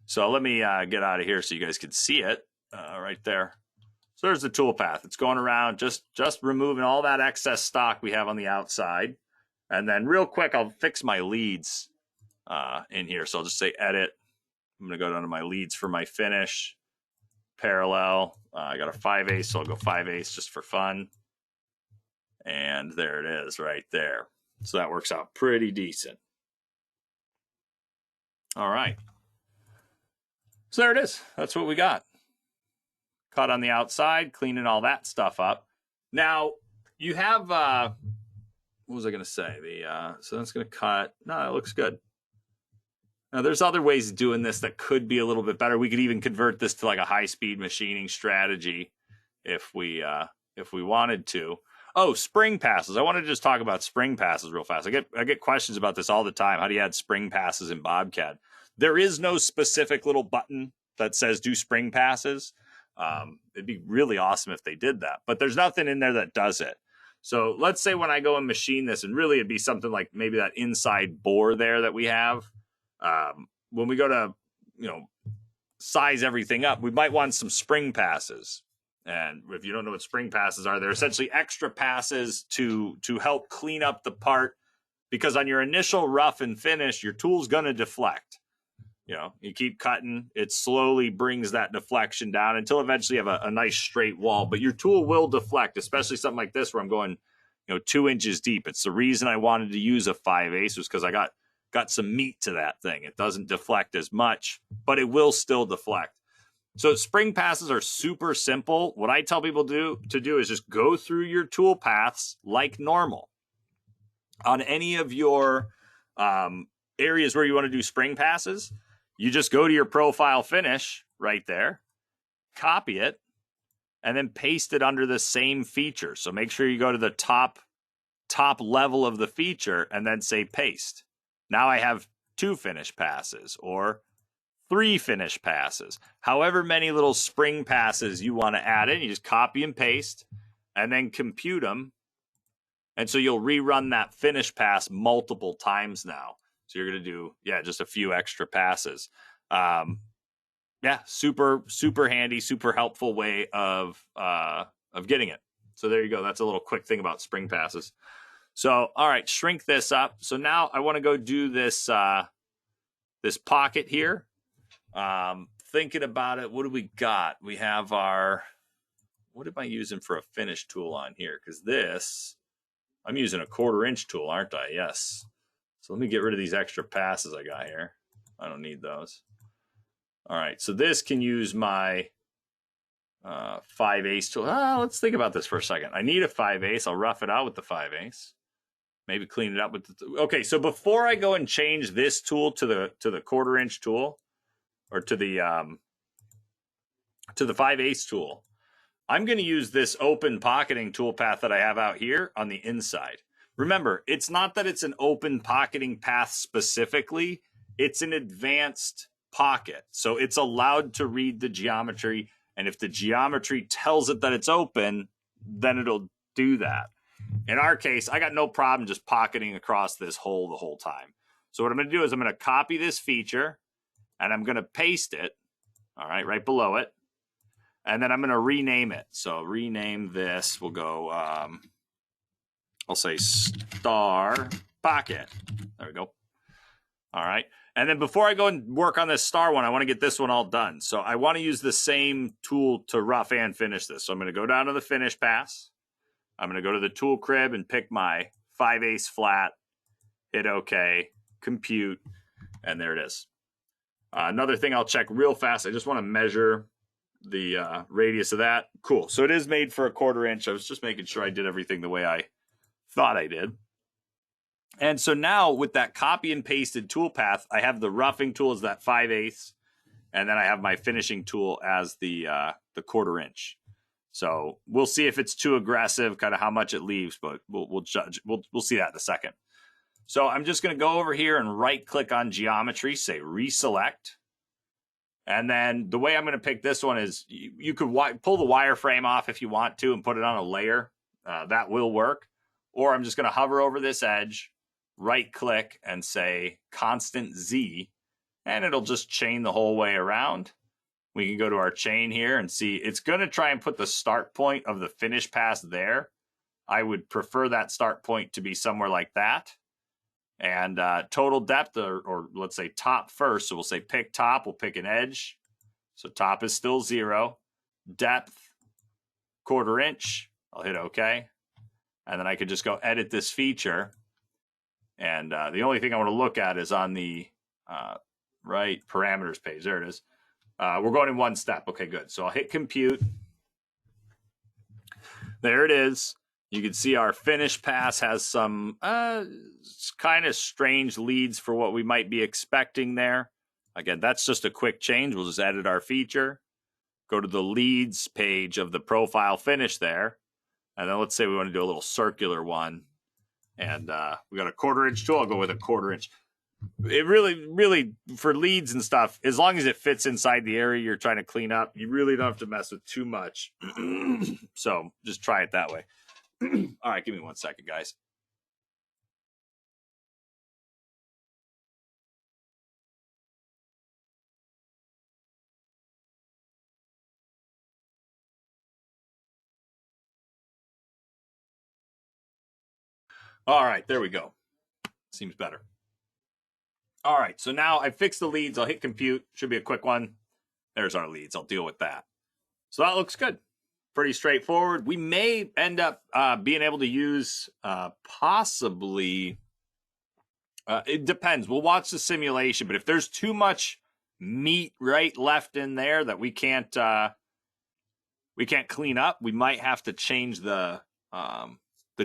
Speaker 1: So let me get out of here so you guys can see it right there. So there's the toolpath. It's going around, just removing all that excess stock we have on the outside. And then real quick, I'll fix my leads in here. So I'll just say edit. I'm going to go down to my leads for my finish. Parallel. I got a 5/8, so I'll go 5/8 just for fun. And there it is right there. So that works out pretty decent. All right. So there it is. That's what we got. Cut on the outside, cleaning all that stuff up. Now, you have, what was I going to say? So that's going to cut. No, it looks good. Now, there's other ways of doing this that could be a little bit better. We could even convert this to like a high-speed machining strategy if we wanted to. Oh, spring passes. I want to just talk about spring passes real fast. I get questions about this all the time. How do you add spring passes in BobCAD? There is no specific little button that says do spring passes. It'd be really awesome if they did that, but there's nothing in there that does it. So let's say when I go and machine this, and really it'd be something like maybe that inside bore there that we have. When we go to, size everything up, we might want some spring passes. And if you don't know what spring passes are, they're essentially extra passes to help clean up the part, because on your initial rough and finish, your tool's going to deflect. You keep cutting, it slowly brings that deflection down until eventually you have a nice straight wall. But your tool will deflect, especially something like this where I'm going, 2 inches deep. It's the reason I wanted to use a 5/8 was because I got some meat to that thing. It doesn't deflect as much, but it will still deflect. So spring passes are super simple. What I tell people to do is just go through your tool paths like normal. On any of your areas where you want to do spring passes, you just go to your profile finish right there, copy it, and then paste it under the same feature. So make sure you go to the top level of the feature and then say paste. Now I have 2 finish passes or 3 finish passes. However many little spring passes you want to add in, you just copy and paste and then compute them. And so you'll rerun that finish pass multiple times now. So you're going to do, just a few extra passes. Super, super handy, super helpful way of getting it. So there you go. That's a little quick thing about spring passes. So, all right, shrink this up. So now I want to go do this, this pocket here. Thinking about it, what do we got? We have what am I using for a finish tool on here? Because this, I'm using a 1/4 inch tool, aren't I? Yes. So let me get rid of these extra passes I got here. I don't need those. All right, so this can use my 5/8 tool. Let's think about this for a second. I need a 5/8. I'll rough it out with the 5/8. Maybe clean it up with okay, so before I go and change this tool to the 1/4 inch tool, or to the 5/8 tool, I'm going to use this open pocketing toolpath that I have out here on the inside. Remember, it's not that it's an open pocketing path specifically, it's an advanced pocket. So it's allowed to read the geometry, and if the geometry tells it that it's open, then it'll do that. In our case, I got no problem just pocketing across this hole the whole time. So what I'm going to do is I'm going to copy this feature, and I'm going to paste it, all right, right below it. And then I'm going to rename it. So rename this, we'll go, I'll say star pocket. There we go. All right. And then before I go and work on this star one, I want to get this one all done. So I want to use the same tool to rough and finish this. So I'm going to go down to the finish pass. I'm going to go to the tool crib and pick my 5/8 flat, hit OK, compute, and there it is. Another thing I'll check real fast. I just want to measure the radius of that. Cool. So it is made for a 1/4 inch. I was just making sure I did everything the way I thought I did. And so now with that copy and pasted toolpath, I have the roughing tool as that 5/8, and then I have my finishing tool as the 1/4 inch. So we'll see if it's too aggressive, kind of how much it leaves, but we'll judge. We'll see that in a second. So I'm just going to go over here and right click on geometry, say reselect. And then the way I'm going to pick this one is you could pull the wireframe off if you want to and put it on a layer. That will work. Or I'm just going to hover over this edge, right click and say constant Z, and it'll just chain the whole way around. We can go to our chain here and see it's going to try and put the start point of the finish pass there. I would prefer that start point to be somewhere like that. And total depth, or let's say top first. So we'll say pick top. We'll pick an edge. So top is still 0. Depth, 1/4 inch. I'll hit OK. And then I could just go edit this feature. And the only thing I want to look at is on the right parameters page. There it is. We're going in one step. Okay, good. So I'll hit compute. There it is. You can see our finish pass has some kind of strange leads for what we might be expecting there. Again, that's just a quick change. We'll just edit our feature. Go to the leads page of the profile finish there. And then let's say we want to do a little circular one. And we got a 1/4 inch tool. I'll go with a 1/4 inch. It really, for leads and stuff, as long as it fits inside the area you're trying to clean up, you really don't have to mess with too much. So just try it that way. All right, give me 1 second, guys. All right, there we go. Seems better. All right, so now I fixed the leads. I'll hit compute. Should be a quick one. There's our leads. I'll deal with that. So that looks good. Pretty straightforward. We may end up being able to use possibly, it depends. We'll watch the simulation, but if there's too much meat left in there that we can't clean up, we might have to change the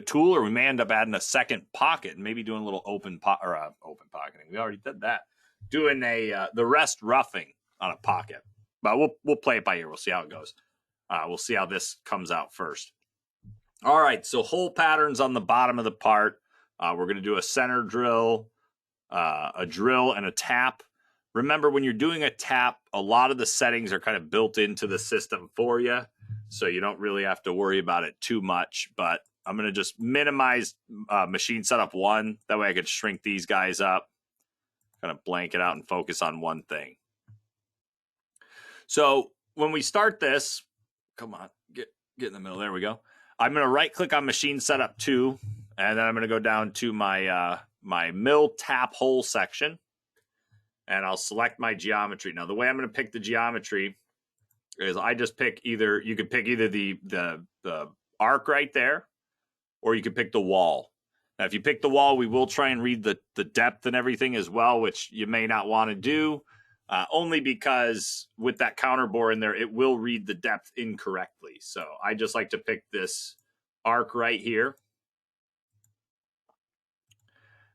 Speaker 1: tool, or we may end up adding a second pocket and maybe doing a little open pocketing. We already did that. Doing the rest roughing on a pocket, but we'll play it by ear. We'll see how it goes. We'll see how this comes out first. All right, so hole patterns on the bottom of the part. We're going to do a center drill, a drill, and a tap. Remember, when you're doing a tap, a lot of the settings are kind of built into the system for you, so you don't really have to worry about it too much. But I'm going to just minimize machine setup 1. That way I could shrink these guys up, kind of blank it out and focus on one thing. So when we start this, come on, get in the middle. There we go. I'm going to right click on machine setup 2, and then I'm going to go down to my my mill tap hole section, and I'll select my geometry. Now the way I'm going to pick the geometry is I just pick either, you could pick either the arc right there, or you could pick the wall. Now if you pick the wall, we will try and read the depth and everything as well, which you may not want to do. Only because with that counter bore in there, it will read the depth incorrectly. So I just like to pick this arc right here.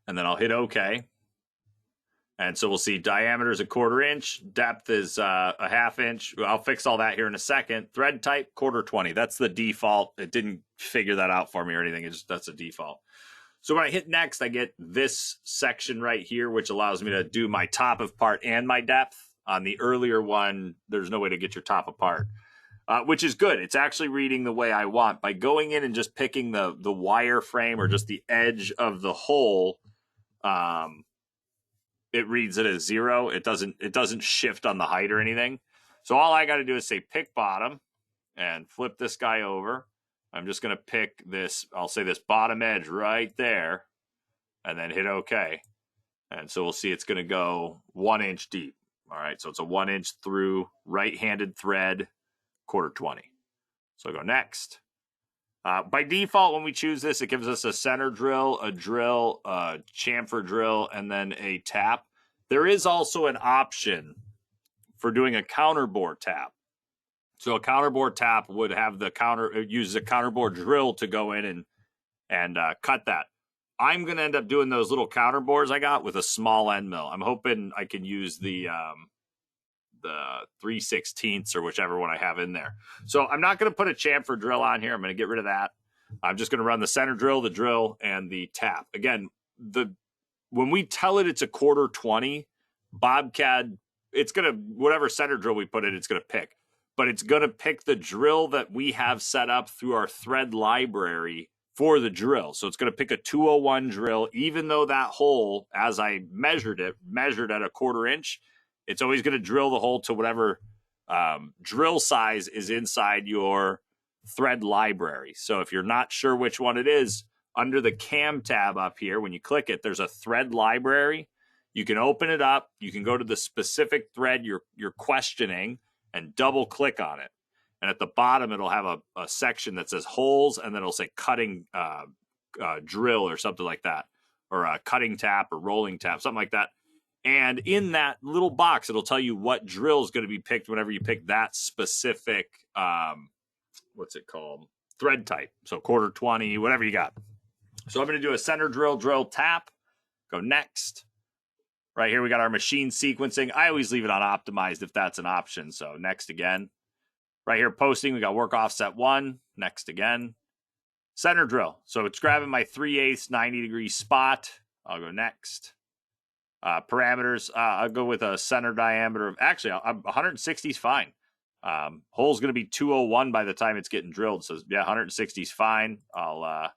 Speaker 1: And then I'll hit OK. And so we'll see diameter is a 1/4 inch. Depth is a 1/2 inch. I'll fix all that here in a second. Thread type, 1/4-20. That's the default. It didn't figure that out for me or anything. That's a default. So when I hit next, I get this section right here, which allows me to do my top of part and my depth. On the earlier one, there's no way to get your top apart, which is good. It's actually reading the way I want. By going in and just picking the wireframe or just the edge of the hole, it reads it as 0. It doesn't shift on the height or anything. So all I got to do is say pick bottom and flip this guy over. I'm just going to pick this, I'll say this bottom edge right there, and then hit OK. And so we'll see it's going to go 1 inch deep. All right, so it's a 1 inch through right-handed thread, 1/4-20. So go next. By default, when we choose this, it gives us a center drill, a drill, a chamfer drill, and then a tap. There is also an option for doing a counterbore tap. So a counterbore tap would have use a counterbore drill to go in and cut that. I'm going to end up doing those little counterbores I got with a small end mill. I'm hoping I can use the 3/16 or whichever one I have in there. So I'm not going to put a chamfer drill on here. I'm going to get rid of that. I'm just going to run the center drill, the drill, and the tap. Again, the when we tell it it's a quarter 20, BobCAD, it's going to, whatever center drill we put in, it's going to pick. But it's going to pick the drill that we have set up through our thread library for the drill. So it's going to pick a 201 drill, even though that hole, as I measured it, measured at a quarter inch, it's always going to drill the hole to whatever drill size is inside your thread library. So if you're not sure which one it is, under the CAM tab up here, when you click it, there's a thread library. You can open it up. You can go to the specific thread you're questioning and double click on it. And at the bottom, it'll have a section that says holes, and then it'll say cutting drill or something like that, or a cutting tap or rolling tap, something like that. And in that little box, it'll tell you what drill is going to be picked whenever you pick that specific, what's it called? Thread type. So quarter 20, whatever you got. So I'm going to do a center drill tap, go next. Right here, we got our machine sequencing. I always leave it on optimized if that's an option. So next again. Right here, posting, we got work offset 1, next again. Center drill. So it's grabbing my 3/8 90-degree spot. I'll go next. Parameters, I'll go with a center diameter of, actually, 160 is fine. Hole's going to be 201 by the time it's getting drilled. So yeah, 160 is fine. I'll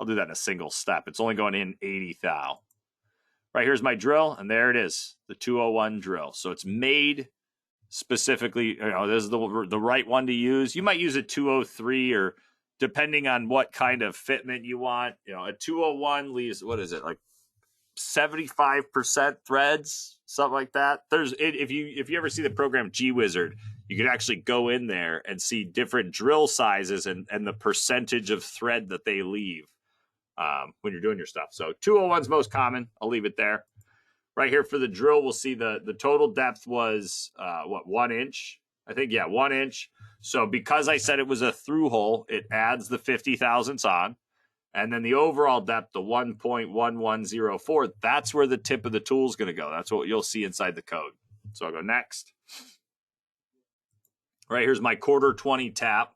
Speaker 1: do that in a single step. It's only going in 80 thou. Right, here's my drill, and there it is, the 201 drill. So it's made specifically, this is the right one to use. You might use a 203, or depending on what kind of fitment you want. A 201 leaves, what is it, like 75% threads, something like that. If you ever see the program GWizard, you can actually go in there and see different drill sizes and the percentage of thread that they leave when you're doing your stuff. So 201 is most common. I'll leave it there. Right here for the drill, we'll see the total depth was 1 inch? I think, yeah, 1 inch. So because I said it was a through hole, it adds the 50 thousandths on. And then the overall depth, the 1.1104, that's where the tip of the tool is going to go. That's what you'll see inside the code. So I'll go next. Right, here's my quarter 20 tap.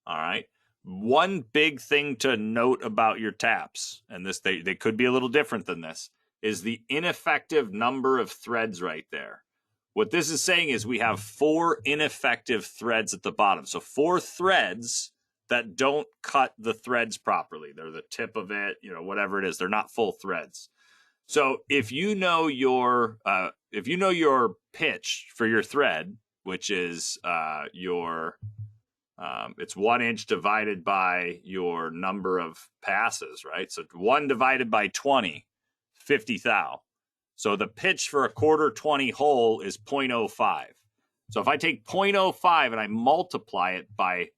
Speaker 1: All right. One big thing to note about your taps, and this they could be a little different than this, is the ineffective number of threads right there. What this is saying is we have 4 ineffective threads at the bottom. So 4 threads that don't cut the threads properly. They're the tip of it, whatever it is. They're not full threads. So if you know your pitch for your thread, which is it's 1 inch divided by your number of passes, right? So 1 divided by 20, 50 thou. So the pitch for a quarter 20 hole is 0.05. So if I take 0.05 and I multiply it by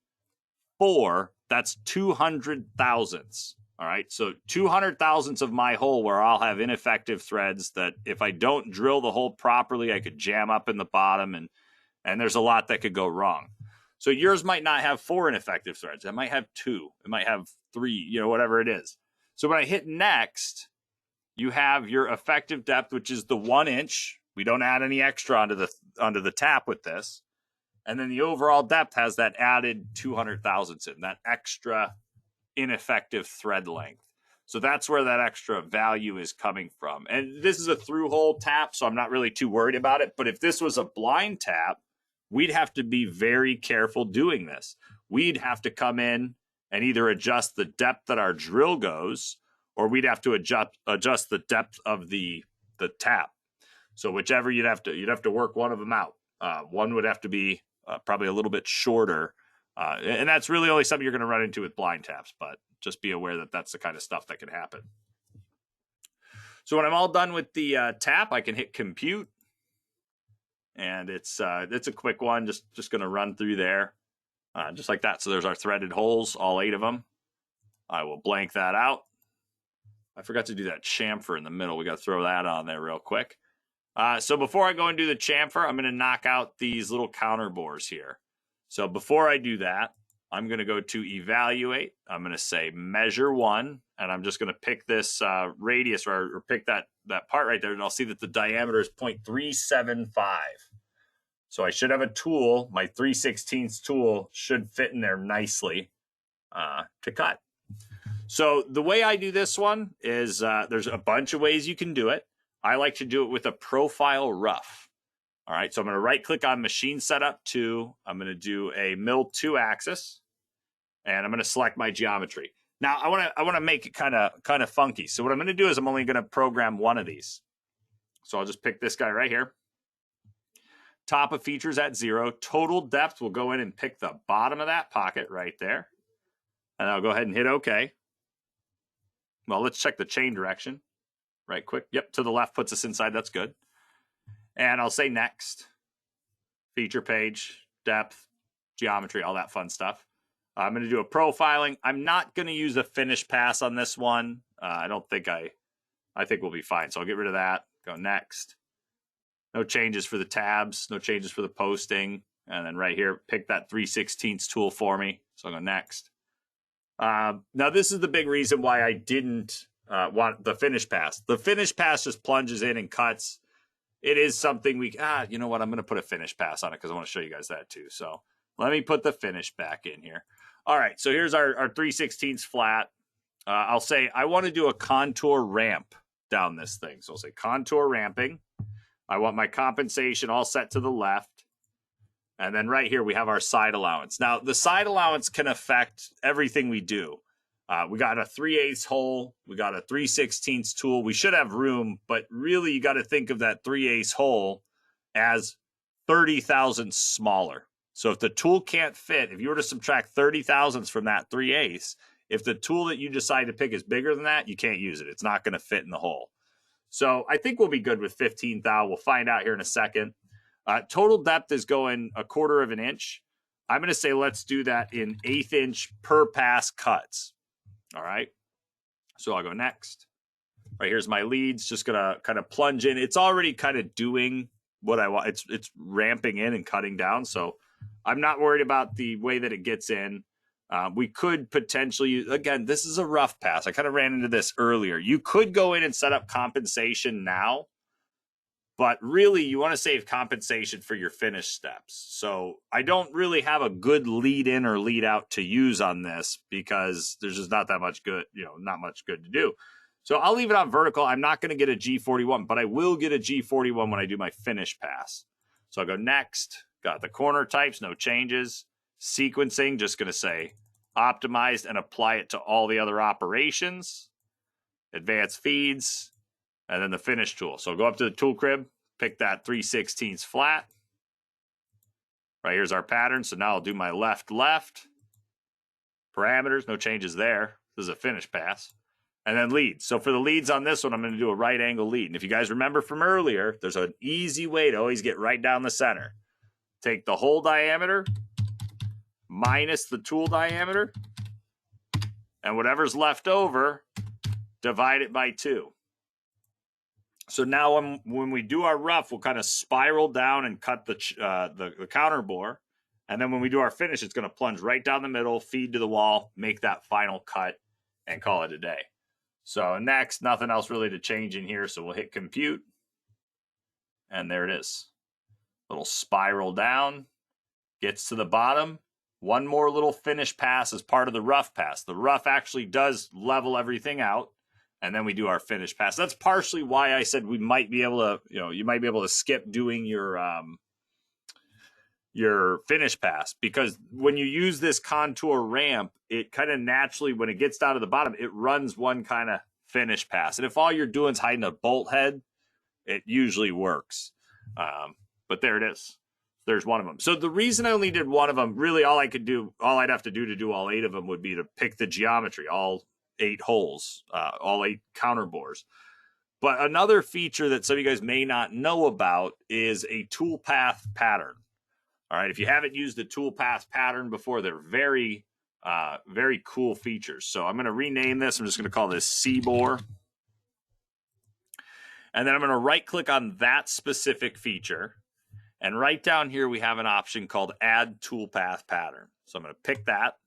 Speaker 1: 4, that's 200 thousandths. All right. So 200 thousandths of my hole where I'll have ineffective threads that if I don't drill the hole properly, I could jam up in the bottom, and there's a lot that could go wrong. So yours might not have 4 ineffective threads. It might have 2. It might have 3, whatever it is. So when I hit next, you have your effective depth, which is the 1 inch. We don't add any extra onto the tap with this. And then the overall depth has that added 200 thousandths in, that extra ineffective thread length. So that's where that extra value is coming from. And this is a through hole tap, so I'm not really too worried about it. But if this was a blind tap, we'd have to be very careful doing this. We'd have to come in and either adjust the depth that our drill goes, or we'd have to adjust the depth of the tap. So whichever you'd have to work one of them out. One would have to be probably a little bit shorter. And that's really only something you're going to run into with blind taps, but just be aware that that's the kind of stuff that can happen. So when I'm all done with the tap, I can hit compute. And it's a quick one, just going to run through there, just like that. So there's our threaded holes, all 8 of them. I will blank that out. I forgot to do that chamfer in the middle. We got to throw that on there real quick. So before I go and do the chamfer, I'm going to knock out these little counter bores here. So before I do that, I'm going to go to evaluate. I'm going to say measure 1, and I'm just going to pick this radius or pick that part right there, and I'll see that the diameter is 0.375. So I should have a tool. My 3/16 tool should fit in there nicely to cut. So the way I do this one is there's a bunch of ways you can do it. I like to do it with a profile rough. All right, so I'm going to right click on machine setup 2. I'm going to do a mill 2 axis, and I'm going to select my geometry. Now I want to make it kind of funky. So what I'm going to do is I'm only going to program one of these. So I'll just pick this guy right here. Top of features at 0. Total depth, we'll go in and pick the bottom of that pocket right there. And I'll go ahead and hit OK. Well, let's check the chain direction. Right quick. Yep, to the left puts us inside. That's good. And I'll say next. Feature page, depth, geometry, all that fun stuff. I'm going to do a profiling. I'm not going to use a finish pass on this one. I think we'll be fine. So I'll get rid of that. Go next. No changes for the tabs. No changes for the posting. And then right here, pick that 3/16 tool for me. So I'll go next. Now, this is the big reason why I didn't want the finish pass. The finish pass just plunges in and cuts. It is something you know what? I'm going to put a finish pass on it because I want to show you guys that too. So let me put the finish back in here. All right, so here's our 3/16 flat. I'll say I want to do a contour ramp down this thing. So I'll say contour ramping. I want my compensation all set to the left. And then right here, we have our side allowance. Now, the side allowance can affect everything we do. We got a 3/8 hole. We got a 3/16 tool. We should have room, but really you got to think of that 3/8 hole as 30 thousandths smaller. So if the tool can't fit, if you were to subtract 30 thousandths from that 3/8, if the tool that you decide to pick is bigger than that, you can't use it. It's not going to fit in the hole. So I think we'll be good with 15 thou. We'll find out here in a second. Total depth is going 1/4 of an inch. I'm going to say let's do that in 1/8 inch per pass cuts. All right. So I'll go next. Right, here's my leads. Just going to kind of plunge in. It's already kind of doing what I want. It's ramping in and cutting down. So I'm not worried about the way that it gets in. We could potentially, again, this is a rough pass. I kind of ran into this earlier. You could go in and set up compensation now, but really you want to save compensation for your finish steps. So I don't really have a good lead in or lead out to use on this because there's just not that much good, not much good to do. So I'll leave it on vertical. I'm not going to get a G41, but I will get a G41 when I do my finish pass. So I'll go next. Got the corner types, no changes. Sequencing, just going to say optimized and apply it to all the other operations. Advanced feeds, and then the finish tool. So go up to the tool crib, pick that 3/16 flat. Right, here's our pattern. So now I'll do my left. Parameters, no changes there. This is a finish pass. And then leads. So for the leads on this one, I'm going to do a right angle lead. And if you guys remember from earlier, there's an easy way to always get right down the center. Take the hole diameter minus the tool diameter, and whatever's left over, divide it by 2. So now when we do our rough, we'll kind of spiral down and cut the counter bore. And then when we do our finish, it's going to plunge right down the middle, feed to the wall, make that final cut, and call it a day. So next, nothing else really to change in here. So we'll hit compute. And there it is. Little spiral down, gets to the bottom. One more little finish pass as part of the rough pass. The rough actually does level everything out. And then we do our finish pass. That's partially why I said we might be able to, you might be able to skip doing your finish pass, because when you use this contour ramp, it kind of naturally, when it gets down to the bottom, it runs one kind of finish pass. And if all you're doing is hiding a bolt head, it usually works. But there it is. There's one of them. So the reason I only did one of them, really all I'd have to do all 8 of them would be to pick the geometry, all 8 holes, all 8 counter bores. But another feature that some of you guys may not know about is a Toolpath pattern. All right, if you haven't used the Toolpath pattern before, they're very, very cool features. So I'm going to rename this. I'm just going to call this C-bore. And then I'm going to right-click on that specific feature. And right down here, we have an option called Add Toolpath Pattern. So I'm going to pick that.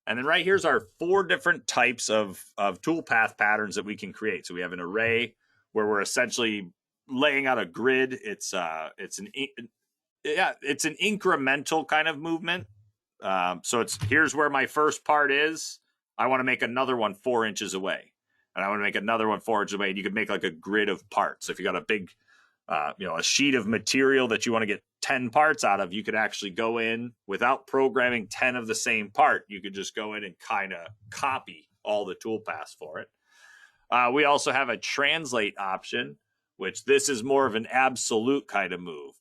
Speaker 1: And then right here's our 4 different types of toolpath patterns that we can create. So we have an array where we're essentially laying out a grid. It's an incremental kind of movement. So here's where my first part is. I want to make another one 4 inches away. And I want to make another one 4 inches away. And you could make like a grid of parts. If you got a big, a sheet of material that you want to get 10 parts out of, you could actually go in without programming 10 of the same part. You could just go in and kind of copy all the toolpaths for it. We also have a translate option, which this is more of an absolute kind of move.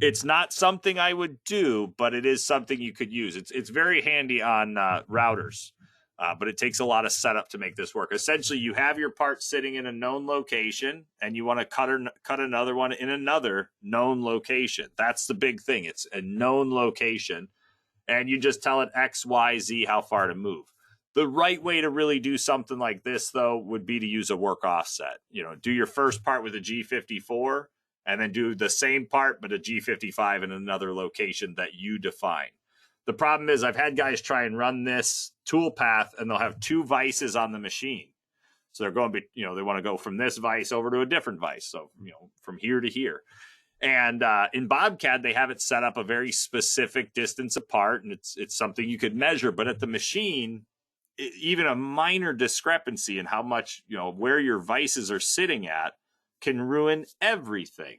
Speaker 1: It's not something I would do, but it is something you could use. It's very handy on routers, but it takes a lot of setup to make this work. Essentially, you have your part sitting in a known location, and you want to cut another one in another known location. That's the big thing. It's a known location, and you just tell it X, Y, Z how far to move. The right way to really do something like this, though, would be to use a work offset. Do your first part with a G54, and then do the same part, but a G55 in another location that you define. The problem is I've had guys try and run this toolpath, and they'll have 2 vices on the machine. So they're going, they want to go from this vice over to a different vice. So, from here to here. And in BobCAD, they have it set up a very specific distance apart, and it's something you could measure. But at the machine, even a minor discrepancy in how much, where your vices are sitting at can ruin everything.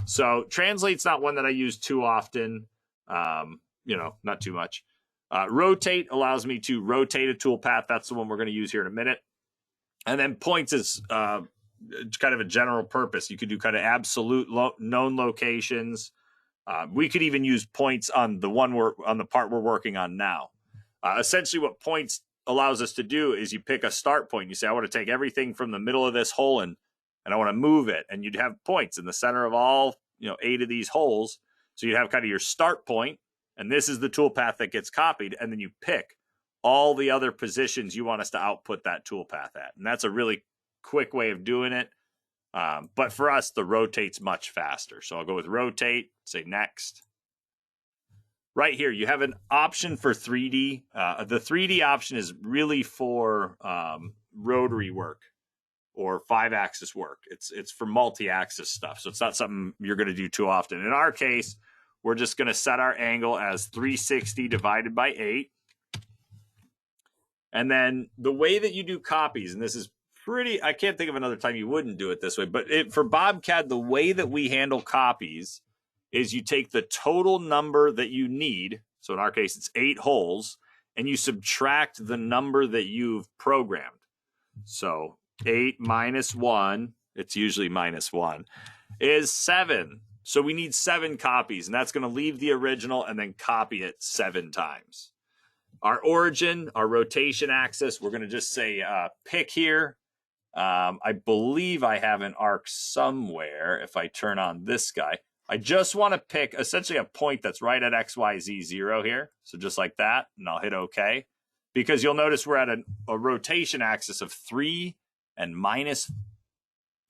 Speaker 1: So translate's not one that I use too often, not too much. Rotate allows me to rotate a toolpath. That's the one we're going to use here in a minute. And then points is kind of a general purpose. You could do kind of absolute known locations. We could even use points on the part we're working on now. Essentially what points allows us to do is you pick a start point. You say, I want to take everything from the middle of this hole and I want to move it. And you'd have points in the center of all, 8 of these holes. So you'd have kind of your start point, and this is the toolpath that gets copied. And then you pick all the other positions you want us to output that toolpath at. And that's a really quick way of doing it. But for us, the rotate's much faster. So I'll go with rotate, say next. Right here, you have an option for 3D. The 3D option is really for rotary work or 5-axis work. It's for multi-axis stuff. So it's not something you're going to do too often. In our case, we're just going to set our angle as 360 divided by 8. And then the way that you do copies, and this is I can't think of another time you wouldn't do it this way, but for BobCAD, the way that we handle copies is you take the total number that you need. So in our case, it's 8 holes, and you subtract the number that you've programmed. So 8 minus 1, it's usually minus 1, is 7. So we need 7 copies, and that's going to leave the original and then copy it 7 times. Our origin, our rotation axis, we're going to just say pick here. I believe I have an arc somewhere. If I turn on this guy, I just want to pick essentially a point that's right at XYZ 0 here. So just like that, and I'll hit OK. Because you'll notice we're at a rotation axis of 3 and minus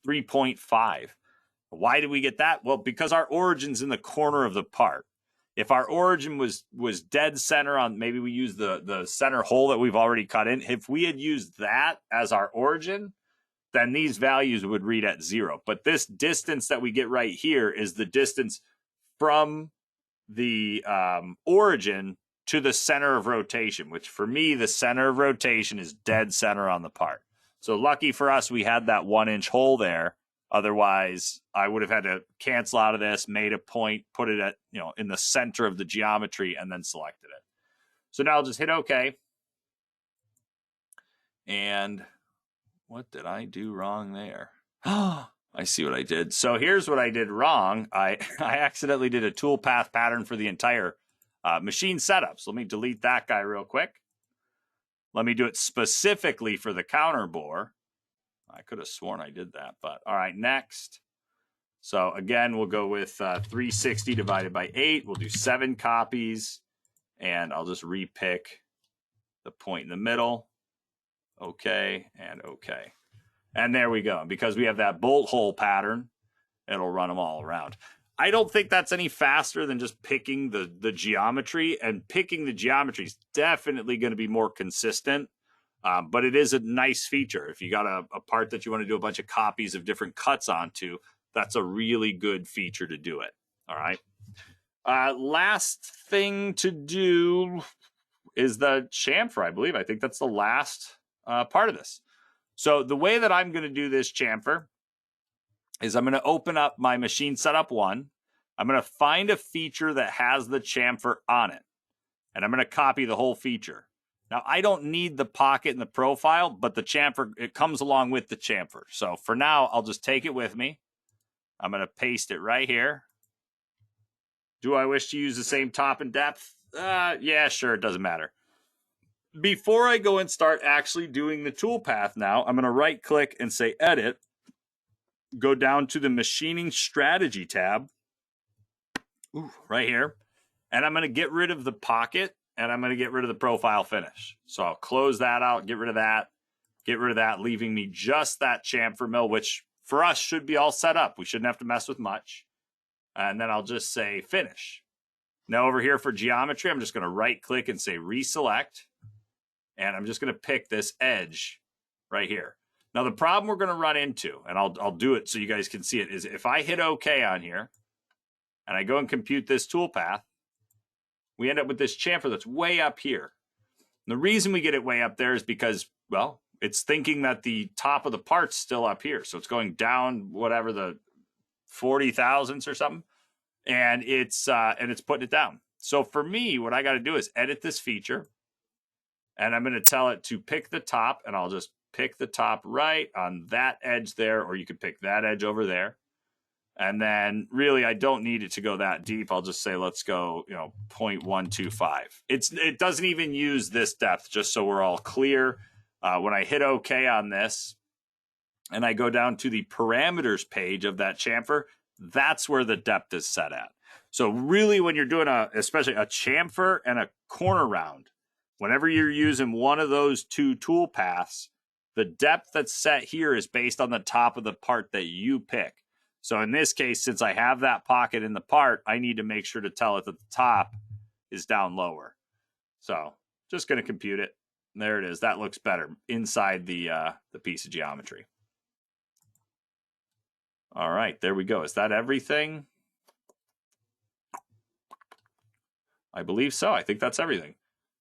Speaker 1: 3.5. Why did we get that? Well, because our origin's in the corner of the part. If our origin was dead center on, maybe we use the center hole that we've already cut in. If we had used that as our origin, then these values would read at 0. But this distance that we get right here is the distance from the origin to the center of rotation, which for me, the center of rotation is dead center on the part. So lucky for us, we had that 1-inch hole there. Otherwise, I would have had to cancel out of this, made a point, put it at, in the center of the geometry, and then selected it. So now I'll just hit OK. And what did I do wrong there? Oh, I see what I did. So here's what I did wrong. I accidentally did a toolpath pattern for the entire machine setup. So let me delete that guy real quick. Let me do it specifically for the counter bore. I could have sworn I did that, but all right, next. So again, we'll go with 360 divided by 8. We'll do 7 copies, and I'll just repick the point in the middle. Okay, and okay. And there we go. Because we have that bolt hole pattern, it'll run them all around. I don't think that's any faster than just picking the geometry, and picking the geometry is definitely going to be more consistent. But it is a nice feature. If you got a part that you want to do a bunch of copies of different cuts onto, that's a really good feature to do it. All right. Last thing to do is the chamfer, I believe. I think that's the last part of this. So the way that I'm going to do this chamfer is I'm going to open up my machine setup 1. I'm going to find a feature that has the chamfer on it, and I'm going to copy the whole feature. Now, I don't need the pocket and the profile, but the chamfer, it comes along with the chamfer. So for now, I'll just take it with me. I'm going to paste it right here. Do I wish to use the same top and depth? Yeah, sure, it doesn't matter. Before I go and start actually doing the toolpath now, I'm going to right click and say edit, go down to the machining strategy tab, right here, and I'm going to get rid of the pocket and I'm going to get rid of the profile finish. So I'll close that out, get rid of that, leaving me just that chamfer mill, which for us should be all set up. We shouldn't have to mess with much. And then I'll just say finish. Now over here for geometry, I'm just going to right click and say reselect. And I'm just going to pick this edge right here. Now the problem we're going to run into, and I'll do it so you guys can see it, is if I hit OK on here and I go and compute this toolpath, we end up with this chamfer that's way up here. And the reason we get it way up there is because, well, it's thinking that the top of the part's still up here. So it's going down whatever the 40 thousandths or something, and it's putting it down. So for me, what I got to do is edit this feature, and I'm going to tell it to pick the top, and I'll just pick the top right on that edge there, or you could pick that edge over there. And then really, I don't need it to go that deep. I'll just say, let's go, 0.125. It doesn't even use this depth, just so we're all clear. When I hit OK on this, and I go down to the parameters page of that chamfer, that's where the depth is set at. So really, when you're doing especially a chamfer and a corner round, whenever you're using one of those two tool paths, the depth that's set here is based on the top of the part that you pick. So in this case, since I have that pocket in the part, I need to make sure to tell it that the top is down lower. So just going to compute it. There it is. That looks better inside the piece of geometry. All right, there we go. Is that everything? I believe so. I think that's everything.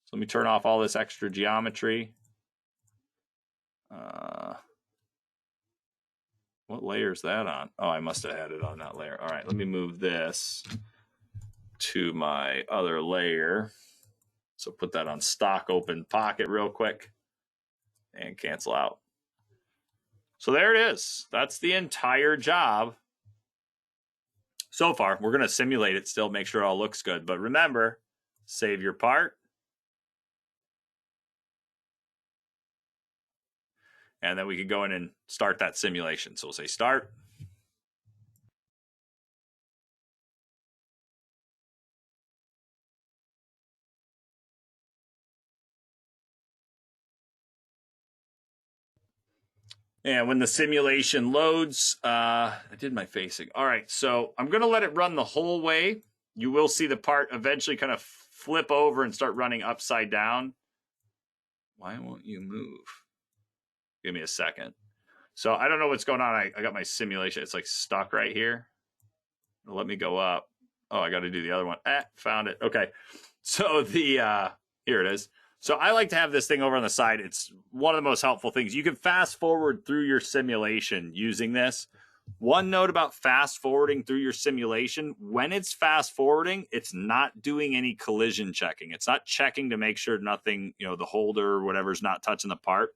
Speaker 1: So let me turn off all this extra geometry. What layer is that on? Oh, I must have had it on that layer. All right, let me move this to my other layer. So put that on stock open pocket real quick and cancel out. So there it is. That's the entire job so far. We're going to simulate it still, make sure it all looks good. But remember, save your part. And then we can go in and start that simulation. So we'll say start. And when the simulation loads, I did my facing. All right, so I'm going to let it run the whole way. You will see the part eventually kind of flip over and start running upside down. Why won't you move? Give me a second. So I don't know what's going on. I got my simulation. It's like stuck right here. It'll let me go up. Oh, I got to do the other one. Found it. Okay. So here it is. So I like to have this thing over on the side. It's one of the most helpful things. You can fast forward through your simulation using this. One note about fast forwarding through your simulation, when it's fast forwarding, it's not doing any collision checking. It's not checking to make sure nothing, the holder or whatever is not touching the part.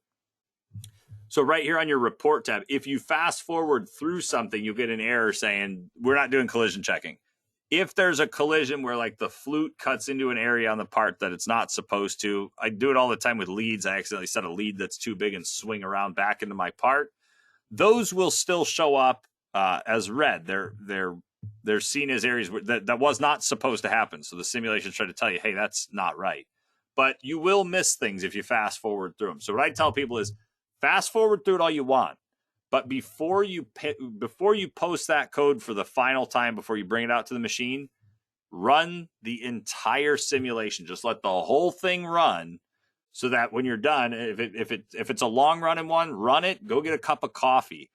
Speaker 1: So right here on your report tab, if you fast forward through something, you'll get an error saying we're not doing collision checking. If there's a collision where like the flute cuts into an area on the part that it's not supposed to, I do it all the time with leads. I accidentally set a lead that's too big and swing around back into my part. Those will still show up as red. They're seen as areas where that was not supposed to happen. So the simulation's trying to tell you, hey, that's not right. But you will miss things if you fast forward through them. So what I tell people is fast forward through it all you want. But before you post that code for the final time, before you bring it out to the machine, run the entire simulation. Just let the whole thing run, so that when you're done, if it's a long run in one, run it. Go get a cup of coffee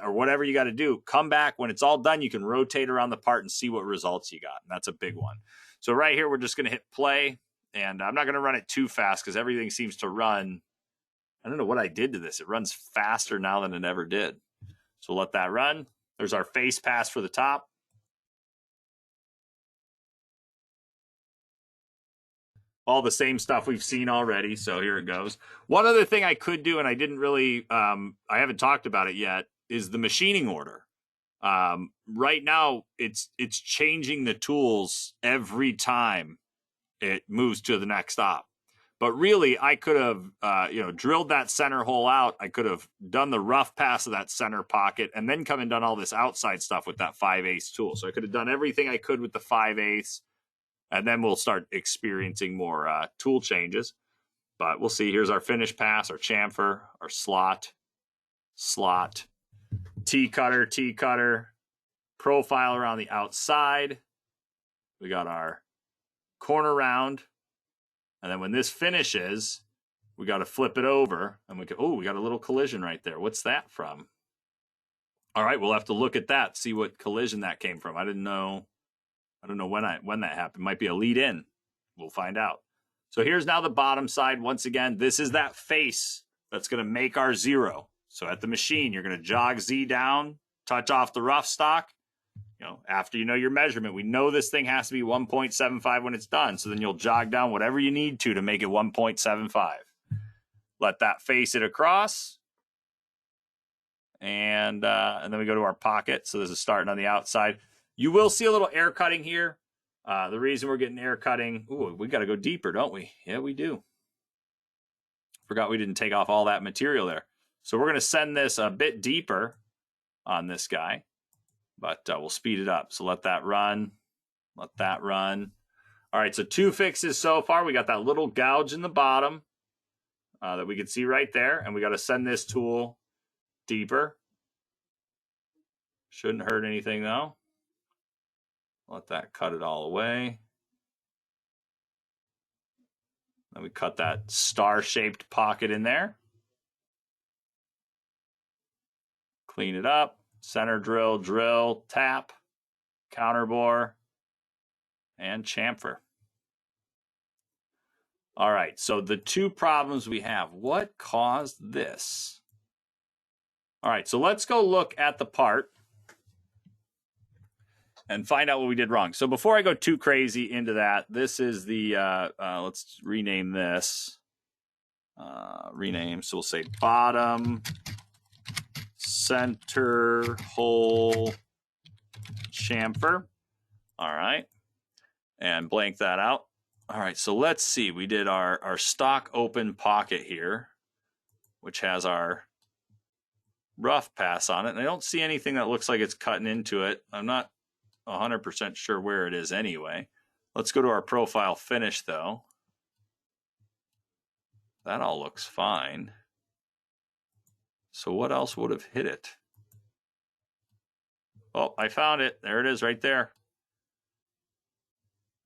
Speaker 1: or whatever you got to do. Come back when it's all done. You can rotate around the part and see what results you got. And that's a big one. So right here, we're just going to hit play, and I'm not going to run it too fast because everything seems to run. I don't know what I did to this. It runs faster now than it ever did. So let that run. There's our face pass for the top. All the same stuff we've seen already. So here it goes. One other thing I could do, and I didn't really, I haven't talked about it yet, is the machining order. Right now, it's changing the tools every time it moves to the next op. But really, I could have, drilled that center hole out. I could have done the rough pass of that center pocket and then come and done all this outside stuff with that 5/8 tool. So I could have done everything I could with the 5/8, and then we'll start experiencing more tool changes. But we'll see. Here's our finish pass, our chamfer, our slot, T-cutter, profile around the outside. We got our corner round. And then when this finishes, we got to flip it over. And we got a little collision right there. What's that from? All right, we'll have to look at that, see what collision that came from. I don't know when that happened. Might be a lead in. We'll find out. So here's now the bottom side. Once again, this is that face that's going to make our 0. So at the machine, you're going to jog Z down, touch off the rough stock. After you know your measurement, we know this thing has to be 1.75 when it's done. So then you'll jog down whatever you need to make it 1.75. Let that face it across. And then we go to our pocket. So this is starting on the outside. You will see a little air cutting here. The reason we're getting air cutting, we got to go deeper, don't we? Yeah, we do. Forgot we didn't take off all that material there. So we're going to send this a bit deeper on this guy, but we'll speed it up. So let that run. Let that run. All right, so 2 fixes so far. We got that little gouge in the bottom that we can see right there, and we got to send this tool deeper. Shouldn't hurt anything, though. Let that cut it all away. Then we cut that star-shaped pocket in there. Clean it up. Center drill, tap, counterbore, and chamfer. All right, so the 2 problems we have. What caused this? All right, so let's go look at the part and find out what we did wrong. So before I go too crazy into that, this is the, let's rename this. So we'll say bottom center hole chamfer. All right. And blank that out. All right, so let's see. We did our stock open pocket here, which has our rough pass on it. And I don't see anything that looks like it's cutting into it. I'm not 100% sure where it is anyway. Let's go to our profile finish, though. That all looks fine. So what else would have hit it? Oh, I found it. There it is right there.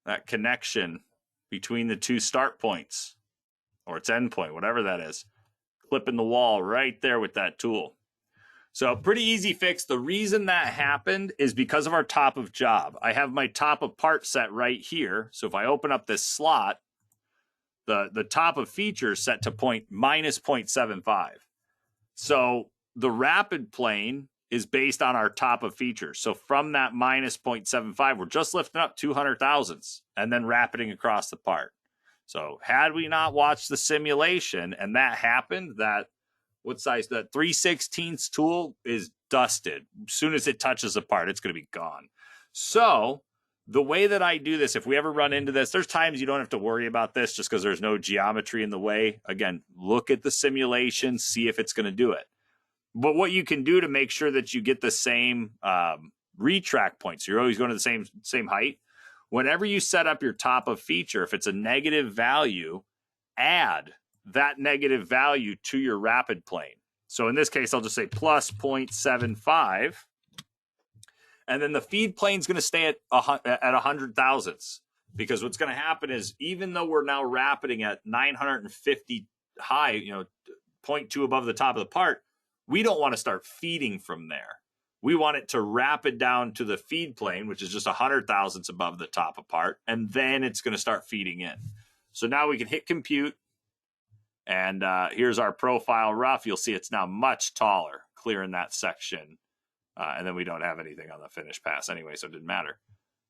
Speaker 1: That connection between the 2 start points, or its end point, whatever that is. Clipping the wall right there with that tool. So pretty easy fix. The reason that happened is because of our top of job. I have my top of part set right here. So if I open up this slot, the top of features set to minus 0.75. So the rapid plane is based on our top of features. So from that minus 0.75, we're just lifting up 200 thousandths and then rapiding across the part. So had we not watched the simulation and that happened, that what size, that 3/16 tool is dusted. As soon as it touches the part, it's going to be gone. So the way that I do this, if we ever run into this, there's times you don't have to worry about this just because there's no geometry in the way. Again, look at the simulation, see if it's going to do it. But what you can do to make sure that you get the same retract points, you're always going to the same height. Whenever you set up your top of feature, if it's a negative value, add that negative value to your rapid plane. So in this case, I'll just say plus 0.75. And then the feed plane is going to stay at 100 thousandths. Because what's going to happen is, even though we're now rapiding at 950 high, 0.2 above the top of the part, we don't want to start feeding from there. We want it to rapid down to the feed plane, which is just 100 thousandths above the top of part, and then it's going to start feeding in. So now we can hit compute. And here's our profile rough. You'll see it's now much taller, clearing that section. And then we don't have anything on the finish pass anyway, so it didn't matter.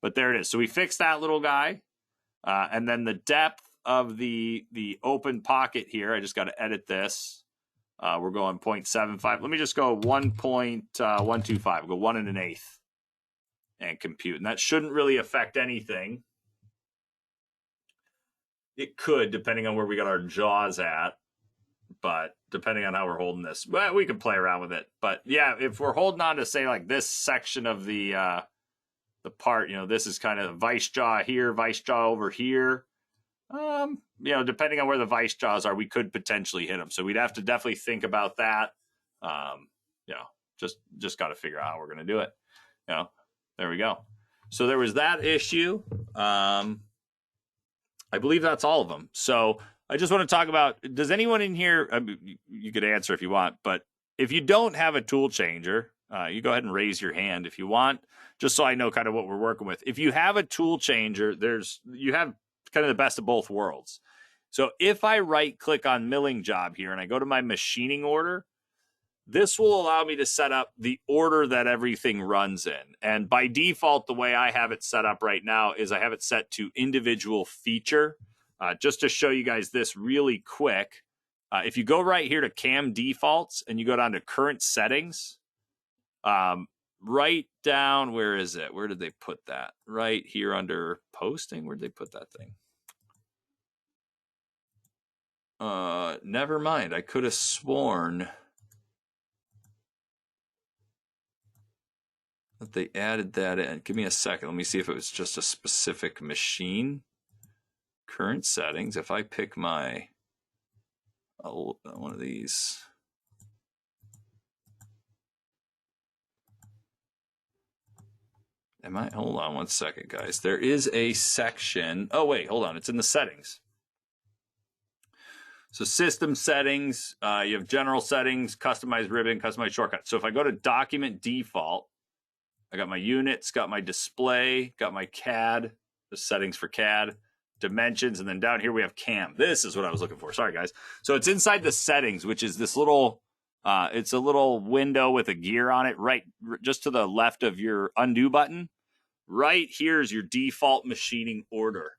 Speaker 1: But there it is. So we fixed that little guy. And then the depth of the open pocket here, I just got to edit this. We're going 0.75. Let me just go 1.125. Go 1 1/8 and compute. And that shouldn't really affect anything. It could, depending on where we got our jaws at. But depending on how we're holding this, well, we can play around with it. But yeah, if we're holding on to, say, like this section of the part, this is kind of vice jaw here, vice jaw over here. Depending on where the vice jaws are, we could potentially hit them. So we'd have to definitely think about that. Just got to figure out how we're going to do it. There we go. So there was that issue. I believe that's all of them. So I just want to talk about, does anyone in here, you could answer if you want, but if you don't have a tool changer, you go ahead and raise your hand if you want, just so I know kind of what we're working with. If you have a tool changer, you have kind of the best of both worlds. So if I right click on milling job here and I go to my machining order, this will allow me to set up the order that everything runs in. And by default, the way I have it set up right now is I have it set to individual feature. Just to show you guys this really quick, if you go right here to CAM defaults and you go down to current settings, right down, where is it? Where did they put that? Right here under posting. Where'd they put that thing? Never mind. I could have sworn that they added that in. Give me a second. Let me see if it was just a specific machine. Current settings. If I pick my one of these. Hold on one second, guys. There is a section. Oh, wait, hold on. It's in the settings. So system settings, you have general settings, customized ribbon, customized shortcut. So if I go to document default, I got my units, got my display, got my CAD, the settings for CAD, dimensions, and then down here we have CAM. This is what I was looking for. Sorry, guys. So it's inside the settings, which is this little, it's a little window with a gear on it, right just to the left of your undo button. Right here is your default machining order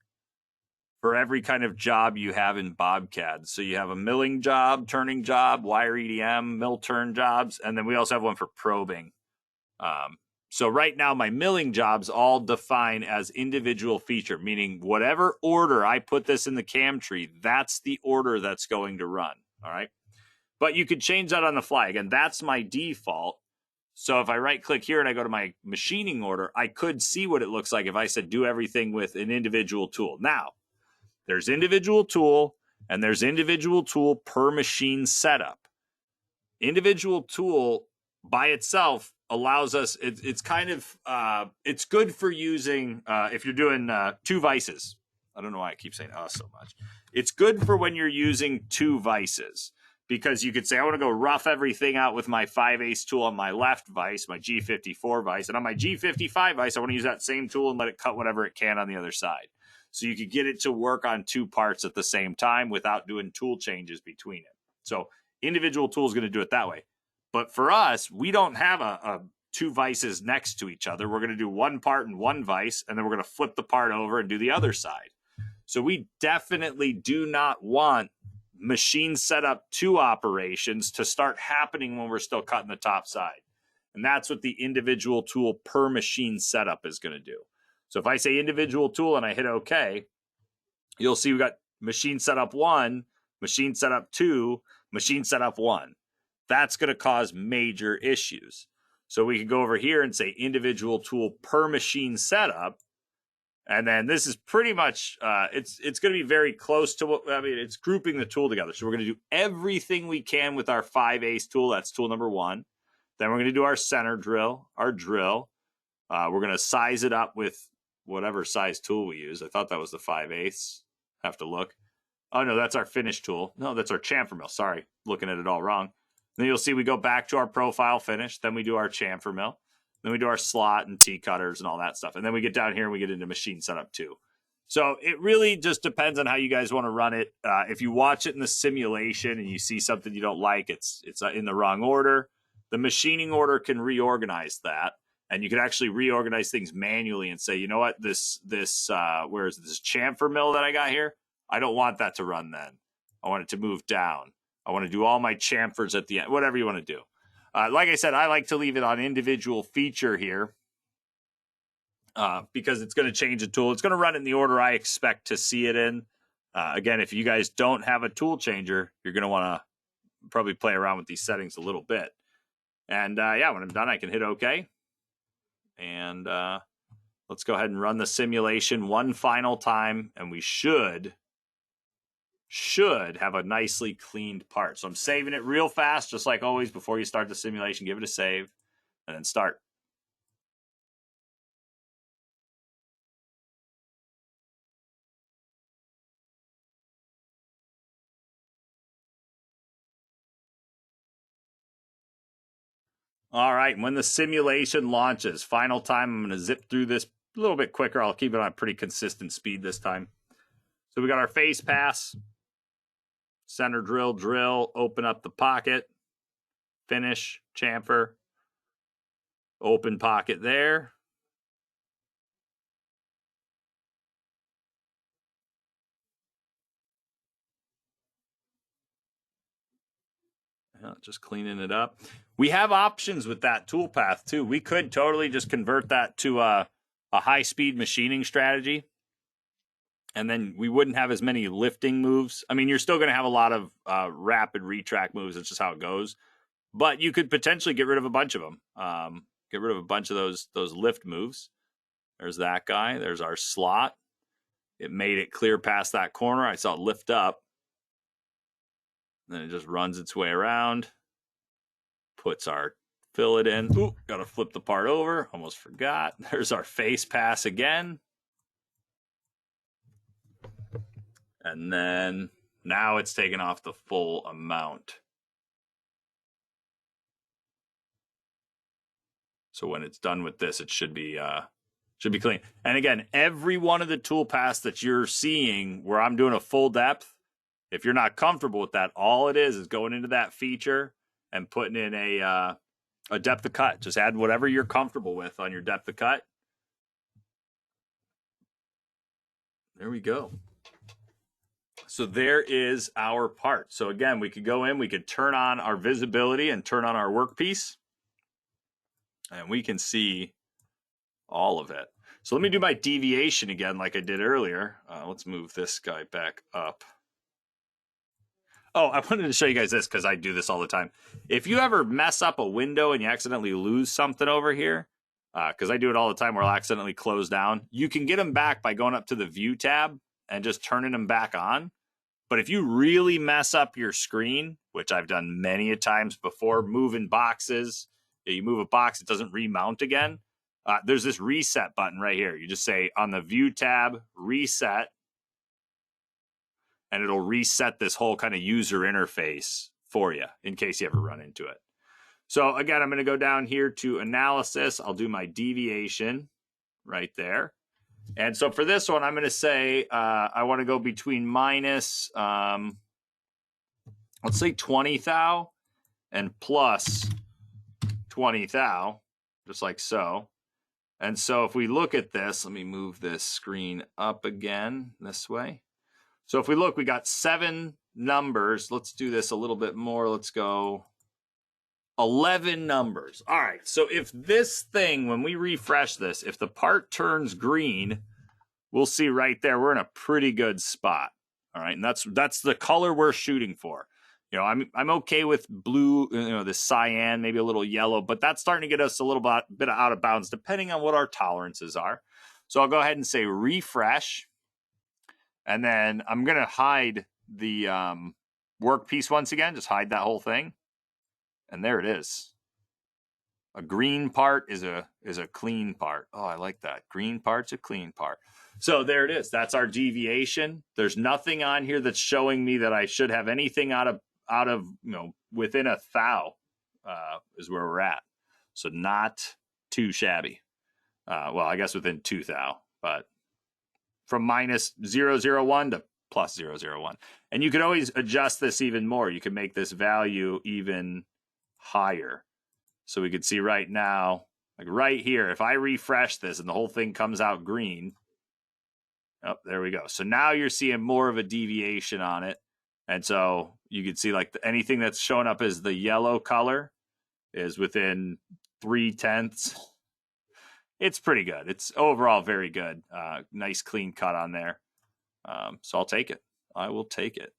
Speaker 1: for every kind of job you have in BobCAD. So you have a milling job, turning job, wire EDM, mill turn jobs, and then we also have one for probing. So right now, my milling jobs all define as individual feature, meaning whatever order I put this in the CAM tree, that's the order that's going to run, all right? But you could change that on the fly. Again, that's my default. So if I right-click here and I go to my machining order, I could see what it looks like if I said do everything with an individual tool. Now, there's individual tool, and there's individual tool per machine setup. Individual tool by itself allows us, it's kind of, it's good for using, if you're doing 2 vices. I don't know why I keep saying so much. It's good for when you're using 2 vices, because you could say, I want to go rough everything out with my 5/8 tool on my left vise, my G54 vise, and on my G55 vise, I want to use that same tool and let it cut whatever it can on the other side. So you could get it to work on 2 parts at the same time without doing tool changes between it. So individual tool is going to do it that way. But for us, we don't have a 2 vices next to each other. We're going to do one part in one vise, and then we're going to flip the part over and do the other side. So we definitely do not want machine setup 2 operations to start happening when we're still cutting the top side. And that's what the individual tool per machine setup is going to do. So if I say individual tool and I hit OK, you'll see we got machine setup 1, machine setup 2, machine setup 1. That's going to cause major issues. So we can go over here and say individual tool per machine setup. And then this is pretty much, it's going to be very close to what, it's grouping the tool together. So we're going to do everything we can with our 5/8 tool. That's tool number 1. Then we're going to do our center drill, our drill. We're going to size it up with whatever size tool we use. I thought that was the 5/8. Have to look. Oh, no, that's our finish tool. No, that's our chamfer mill. Sorry, looking at it all wrong. Then you'll see we go back to our profile finish. Then we do our chamfer mill. Then we do our slot and T-cutters and all that stuff. And then we get down here and we get into machine setup 2. So it really just depends on how you guys want to run it. If you watch it in the simulation and you see something you don't like, it's in the wrong order, the machining order can reorganize that. And you can actually reorganize things manually and say, you know what, this where is it, this chamfer mill that I got here? I don't want that to run then. I want it to move down. I want to do all my chamfers at the end, whatever you want to do. Like I said, I like to leave it on individual feature here because it's going to change the tool. It's going to run it in the order I expect to see it in. Again, if you guys don't have a tool changer, you're going to want to probably play around with these settings a little bit. And yeah, when I'm done, I can hit OK. And let's go ahead and run the simulation one final time, and we should have a nicely cleaned part. So I'm saving it real fast, just like always. Before you start the simulation, give it a save, and then start. All right, when the simulation launches, final time, I'm going to zip through this a little bit quicker. I'll keep it on a pretty consistent speed this time. So we got our face pass, center drill, open up the pocket, finish, chamfer, open pocket there. Just cleaning it up. We have options with that toolpath too. We could totally just convert that to a high-speed machining strategy, and then we wouldn't have as many lifting moves. I mean, you're still going to have a lot of rapid retract moves. That's just how it goes. But you could potentially get rid of a bunch of them. Get rid of a bunch of those lift moves. There's that guy. There's our slot. It made it clear past that corner. I saw it lift up. Then it just runs its way around, puts our fillet in. Ooh, got to flip the part over. Almost forgot. There's our face pass again. And then now it's taken off the full amount. So when it's done with this, it should be clean. And again, every one of the tool paths that you're seeing where I'm doing a full depth, if you're not comfortable with that, all it is going into that feature and putting in a depth of cut. Just add whatever you're comfortable with on your depth of cut. There we go. So there is our part. So again, we could go in, we could turn on our visibility and turn on our workpiece, and we can see all of it. So let me do my deviation again like I did earlier. Let's move this guy back up. Oh, I wanted to show you guys this because I do this all the time. If you ever mess up a window and you accidentally lose something over here, because I do it all the time where I'll accidentally close down, you can get them back by going up to the View tab and just turning them back on. But if you really mess up your screen, which I've done many a times before, moving boxes, you move a box, it doesn't remount again. There's this reset button right here. You just say on the View tab, reset, and it'll reset this whole kind of user interface for you in case you ever run into it. So again, I'm going to go down here to analysis. I'll do my deviation right there. And so for this one, I'm going to say I want to go between minus, let's say 20 thou and plus 20 thou, just like so. And so if we look at this, let me move this screen up again this way. So if we look, we got 7 numbers. Let's do this a little bit more. Let's go 11 numbers. All right. So if this thing, when we refresh this, if the part turns green, we'll see right there, we're in a pretty good spot. All right. And that's the color we're shooting for. You know, I'm okay with blue, you know, this cyan, maybe a little yellow, but that's starting to get us a little bit out of bounds depending on what our tolerances are. So I'll go ahead and say refresh. And then I'm going to hide the workpiece once again, just hide that whole thing. And there it is. A green part is a clean part. Oh, I like that. Green part's a clean part. So there it is. That's our deviation. There's nothing on here that's showing me that I should have anything out of you know, within a thou is where we're at. So not too shabby. Well, I guess within 2 thou, but from minus 001 to plus 001. And you can always adjust this even more. You can make this value even higher. So we could see right now, like right here, if I refresh this and the whole thing comes out green, oh, there we go. So now you're seeing more of a deviation on it. And so you can see like anything that's showing up as the yellow color is within 0.3. It's pretty good. It's overall very good. Nice clean cut on there. So I'll take it. I will take it.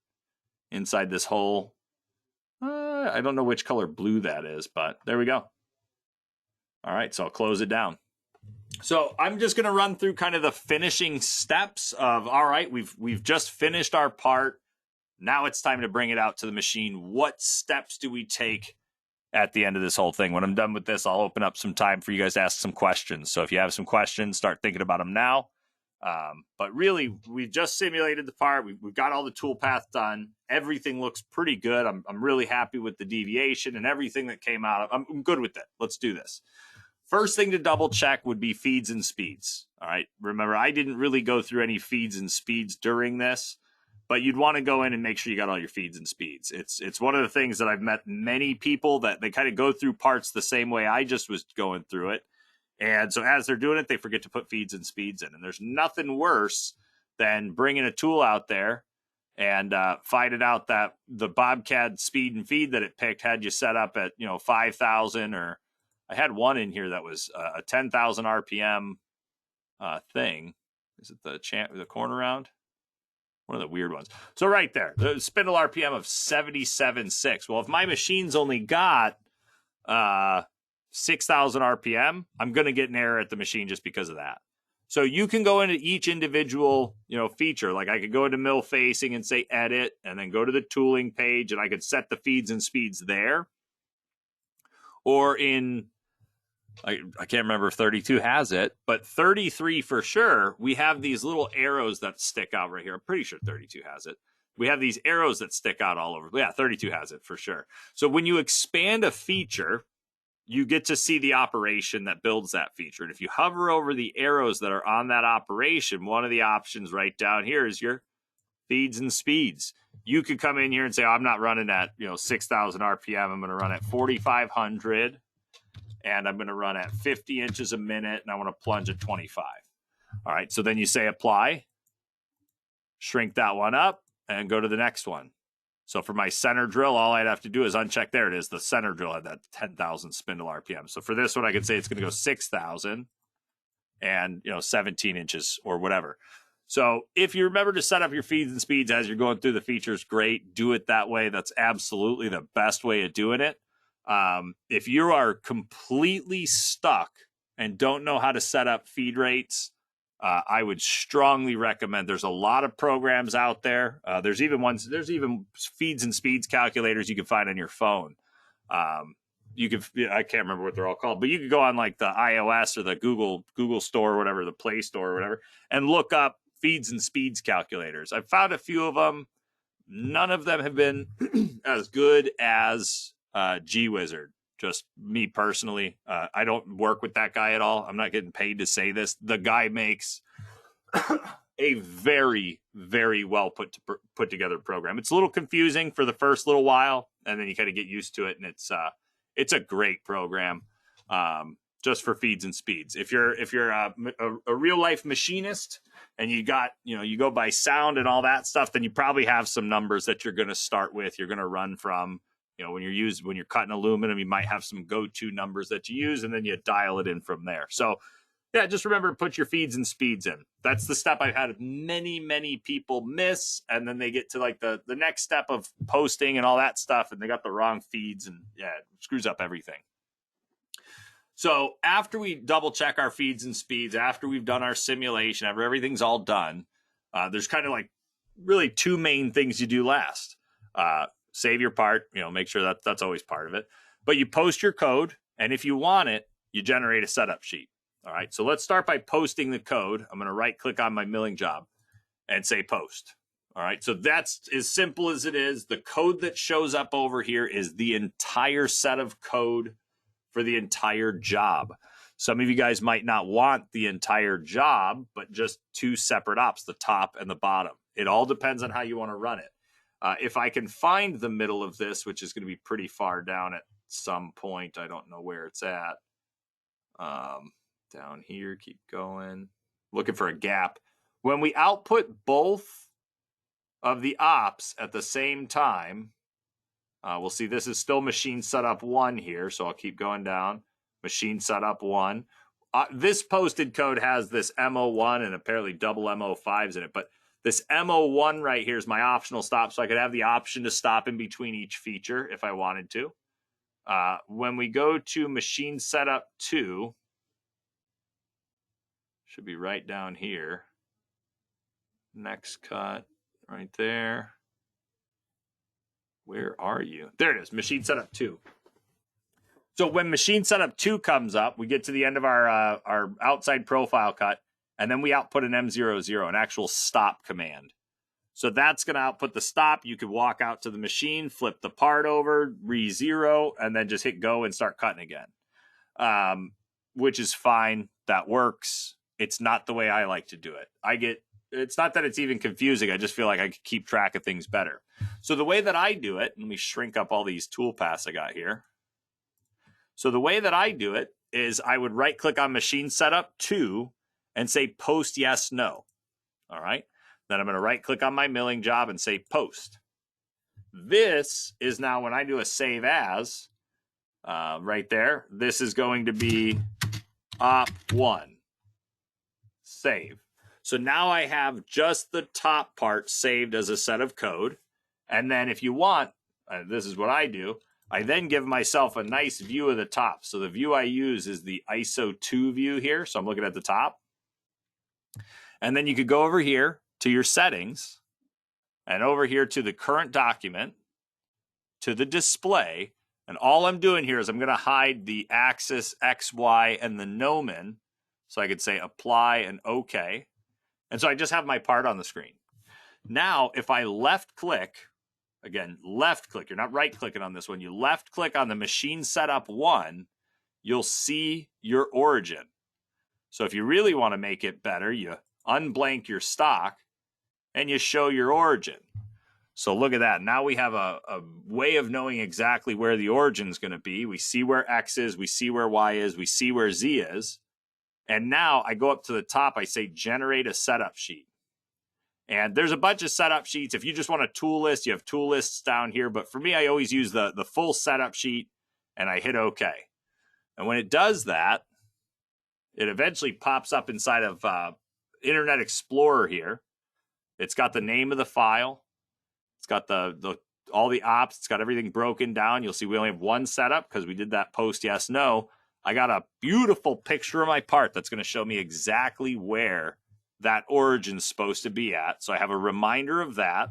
Speaker 1: Inside this hole, I don't know which color blue that is, but there we go. All right, so I'll close it down. So I'm just going to run through kind of the finishing steps of, all right, we've just finished our part. Now it's time to bring it out to the machine. What steps do we take at the end of this whole thing? When I'm done with this, I'll open up some time for you guys to ask some questions. So if you have some questions, start thinking about them now. But really, we've just simulated the part. We've got all the toolpath done. Everything looks pretty good. I'm really happy with the deviation and everything that came out. I'm good with it. Let's do this. First thing to double check would be feeds and speeds. All right. Remember, I didn't really go through any feeds and speeds during this, but you'd want to go in and make sure you got all your feeds and speeds. It's one of the things that I've met many people that they kind of go through parts the same way I just was going through it. And so as they're doing it, they forget to put feeds and speeds in. And there's nothing worse than bringing a tool out there and finding out that the BobCAD speed and feed that it picked had you set up at 5,000, or I had one in here that was a 10,000 RPM thing. Is it the corner round? One of the weird ones. So right there, the spindle RPM of 77.6. Well, if my machine's only got 6,000 RPM, I'm going to get an error at the machine just because of that. So you can go into each individual, feature. Like I could go into mill facing and say edit, and then go to the tooling page, and I could set the feeds and speeds there. Or in, I can't remember if 32 has it, but 33 for sure, we have these little arrows that stick out right here. I'm pretty sure 32 has it. We have these arrows that stick out all over. Yeah, 32 has it for sure. So when you expand a feature, you get to see the operation that builds that feature. And if you hover over the arrows that are on that operation, one of the options right down here is your feeds and speeds. You could come in here and say, I'm not running at 6,000 RPM. I'm going to run at 4,500, and I'm going to run at 50 inches a minute, and I want to plunge at 25. All right, so then you say apply, shrink that one up, and go to the next one. So for my center drill, all I'd have to do is uncheck. There it is. The center drill had that 10,000 spindle RPM. So for this one, I could say it's going to go 6,000 and 17 inches or whatever. So if you remember to set up your feeds and speeds as you're going through the features, great. Do it that way. That's absolutely the best way of doing it. If you are completely stuck and don't know how to set up feed rates, I would strongly recommend. There's a lot of programs out there. There's even feeds and speeds calculators you can find on your phone. I can't remember what they're all called, but you could go on like the iOS or the Google store or whatever, the Play Store or whatever, and look up feeds and speeds calculators. I've found a few of them. None of them have been as good as G-Wizard. Just me personally, I don't work with that guy at all. I'm not getting paid to say this. The guy makes a very, very well put together program. It's a little confusing for the first little while, and then you kind of get used to it, and it's a great program just for feeds and speeds. If you're a real life machinist and you go by sound and all that stuff, then you probably have some numbers that you're going to start with. You're going to run from. When you're cutting aluminum, you might have some go-to numbers that you use, and then you dial it in from there. So, yeah, just remember to put your feeds and speeds in. That's the step I've had many, many people miss, and then they get to like the next step of posting and all that stuff, and they got the wrong feeds, and yeah, it screws up everything. So after we double check our feeds and speeds, after we've done our simulation, after everything's all done, there's kind of like really two main things you do last. Save your part, make sure that's always part of it. But you post your code, and if you want it, you generate a setup sheet. All right, so let's start by posting the code. I'm going to right-click on my milling job and say post. All right, so that's as simple as it is. The code that shows up over here is the entire set of code for the entire job. Some of you guys might not want the entire job, but just 2 separate ops, the top and the bottom. It all depends on how you want to run it. If I can find the middle of this, which is going to be pretty far down at some point, I don't know where it's at. Down here, keep going. Looking for a gap. When we output both of the ops at the same time, we'll see this is still machine setup 1 here, so I'll keep going down. Machine setup 1. This posted code has this MO1 and apparently double MO5s in it, but this MO1 right here is my optional stop, so I could have the option to stop in between each feature if I wanted to. When we go to machine setup 2, should be right down here. Next cut, right there. Where are you? There it is, machine setup 2. So when machine setup 2 comes up, we get to the end of our outside profile cut, and then we output an M00, an actual stop command. So that's going to output the stop. You could walk out to the machine, flip the part over, re-zero, and then just hit go and start cutting again, which is fine. That works. It's not the way I like to do it. It's not that it's even confusing. I just feel like I could keep track of things better. So the way that I do it, let me shrink up all these toolpaths I got here. So the way that I do it is I would right click on machine setup 2 and say post yes, no. All right. Then I'm going to right click on my milling job and say post. This is now when I do a save as right there. This is going to be op 1. Save. So now I have just the top part saved as a set of code. And then if you want, this is what I do. I then give myself a nice view of the top. So the view I use is the ISO 2 view here. So I'm looking at the top. And then you could go over here to your settings and over here to the current document, to the display. And all I'm doing here is I'm going to hide the axis, X, Y, and the nomen. So I could say apply and OK. And so I just have my part on the screen. Now, if I left click, again, left click, you're not right clicking on this one, you left click on the machine setup 1, you'll see your origin. So if you really want to make it better, you unblank your stock and you show your origin. So look at that. Now we have a way of knowing exactly where the origin is going to be. We see where X is, we see where Y is, we see where Z is. And now I go up to the top, I say generate a setup sheet. And there's a bunch of setup sheets. If you just want a tool list, you have tool lists down here. But for me, I always use the full setup sheet and I hit OK. And when it does that, it eventually pops up inside of Internet Explorer here. It's got the name of the file. It's got all the ops. It's got everything broken down. You'll see we only have one setup because we did that post yes, no. I got a beautiful picture of my part that's going to show me exactly where that origin's supposed to be at. So I have a reminder of that.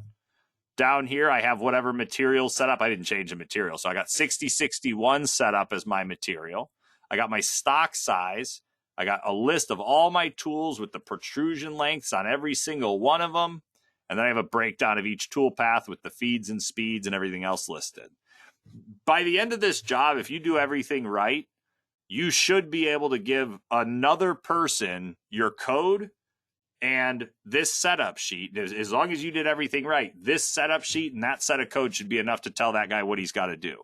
Speaker 1: Down here, I have whatever material set up. I didn't change the material. So I got 6061 set up as my material. I got my stock size. I got a list of all my tools with the protrusion lengths on every single one of them. And then I have a breakdown of each tool path with the feeds and speeds and everything else listed. By the end of this job, if you do everything right, you should be able to give another person your code and this setup sheet. As long as you did everything right, this setup sheet and that set of code should be enough to tell that guy what he's got to do.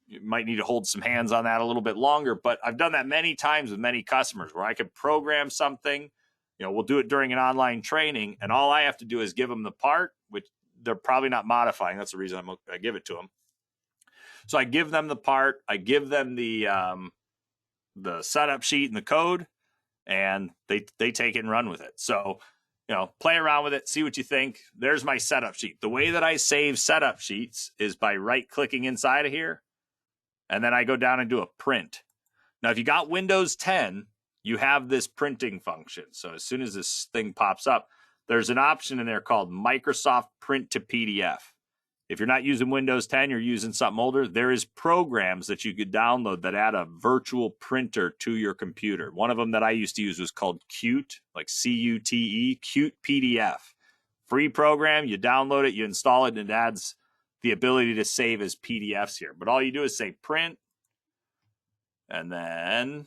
Speaker 1: You might need to hold some hands on that a little bit longer, but I've done that many times with many customers where I could program something. We'll do it during an online training, and all I have to do is give them the part, which they're probably not modifying. That's the reason I give it to them. So I give them the part, I give them the setup sheet and the code, and they take it and run with it. So, play around with it, see what you think. There's my setup sheet. The way that I save setup sheets is by right-clicking inside of here, and then I go down and do a print. Now, if you got Windows 10, you have this printing function. So as soon as this thing pops up, there's an option in there called Microsoft Print to PDF. If you're not using Windows 10, you're using something older, there is programs that you could download that add a virtual printer to your computer. One of them that I used to use was called Qt, like C-U-T-E, Qt PDF. Free program, you download it, you install it, and it adds the ability to save as PDFs here. But all you do is say print, and then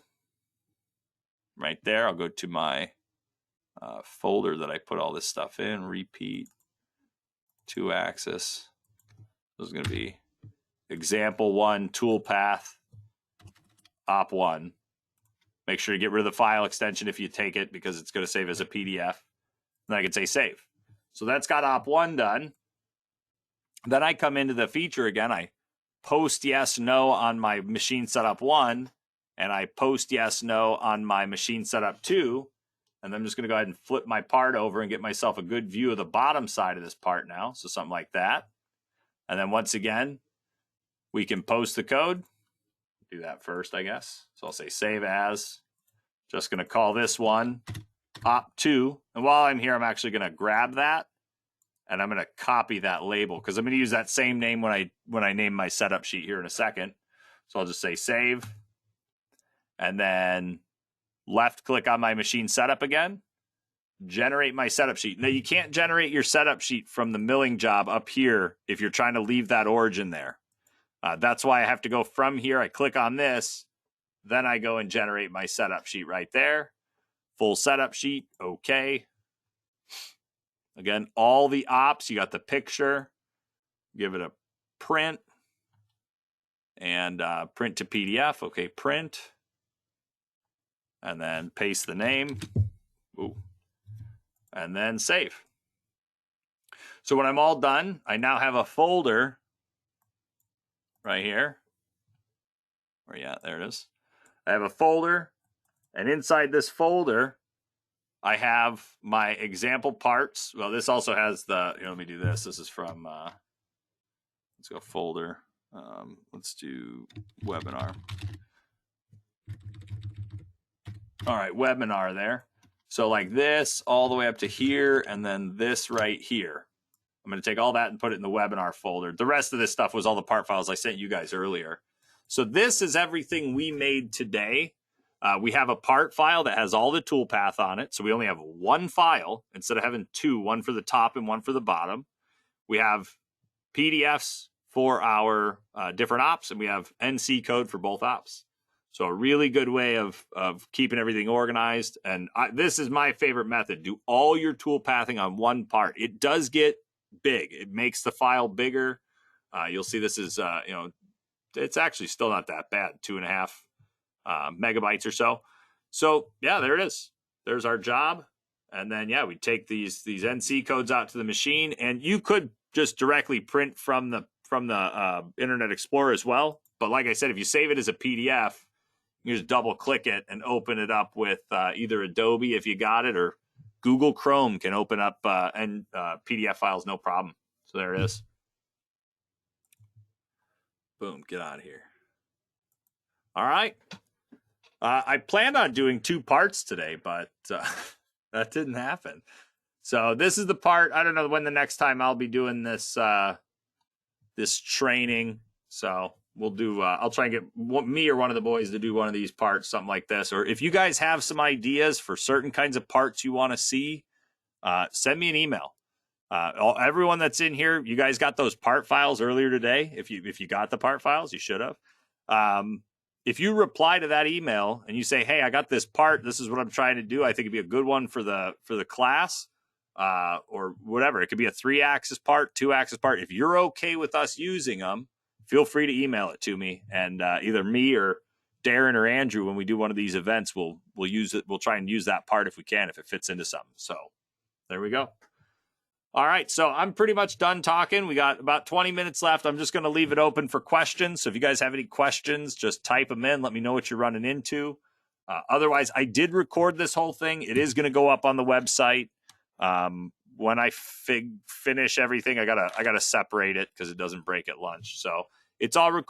Speaker 1: right there. I'll go to my folder that I put all this stuff in, repeat, 2-axis. This is going to be example 1, toolpath, op 1. Make sure you get rid of the file extension if you take it, because it's going to save as a PDF. And I can say save. So that's got op 1 done. Then I come into the feature again. I post yes, no on my machine setup 1, and I post yes, no on my machine setup 2. And I'm just going to go ahead and flip my part over and get myself a good view of the bottom side of this part now. So something like that. And then once again, we can post the code. Do that first, I guess. So I'll say save as. Just going to call this one op2. And while I'm here, I'm actually going to grab that. And I'm going to copy that label, because I'm going to use that same name when I name my setup sheet here in a second. So I'll just say save. And then left click on my machine setup again. Generate my setup sheet. Now, you can't generate your setup sheet from the milling job up here if you're trying to leave that origin there. That's why I have to go from here. I click on this. Then I go and generate my setup sheet right there. Full setup sheet. Okay. Again, all the ops. You got the picture. Give it a print. And print to PDF. Okay, print. And then paste the name. Ooh. And then save. So when I'm all done, I now have a folder right here. Where you at? There it is. I have a folder, and inside this folder, I have my example parts. Well, this also has the, let me do this. This is from, let's go folder. Let's do webinar. All right, webinar there. So like this all the way up to here, and then this right here. I'm going to take all that and put it in the webinar folder. The rest of this stuff was all the part files I sent you guys earlier. So this is everything we made today. We have a part file that has all the toolpath on it. So we only have one file instead of having two, one for the top and one for the bottom. We have PDFs for our different ops, and we have NC code for both ops. So a really good way of keeping everything organized. And this is my favorite method. Do all your tool pathing on one part. It does get big. It makes the file bigger. You'll see this is, it's actually still not that bad, 2.5 megabytes or so. So yeah, there it is. There's our job. And then, yeah, we take these NC codes out to the machine, and you could just directly print from the Internet Explorer as well. But like I said, if you save it as a PDF, you just double click it and open it up with either Adobe if you got it, or Google Chrome can open up PDF files, no problem. So there it is. Boom, get out of here. All right. I planned on doing 2 parts today, but that didn't happen. So this is the part. I don't know when the next time I'll be doing this this training. So we'll do, I'll try and get me or one of the boys to do one of these parts, something like this. Or if you guys have some ideas for certain kinds of parts you want to see, send me an email. Everyone that's in here, you guys got those part files earlier today. If you got the part files, you should have. If you reply to that email and you say, hey, I got this part, this is what I'm trying to do, I think it'd be a good one for the class, or whatever. It could be a 3-axis part, 2-axis part. If you're okay with us using them, feel free to email it to me, and either me or Darren or Andrew, when we do one of these events, we'll use it. We'll try and use that part if we can, if it fits into something. So there we go. All right, so I'm pretty much done talking. We got about 20 minutes left. I'm just going to leave it open for questions. So if you guys have any questions, just type them in. Let me know what you're running into. Otherwise, I did record this whole thing. It is going to go up on the website. When I finish everything, I gotta separate it because it doesn't break at lunch. So it's all recorded.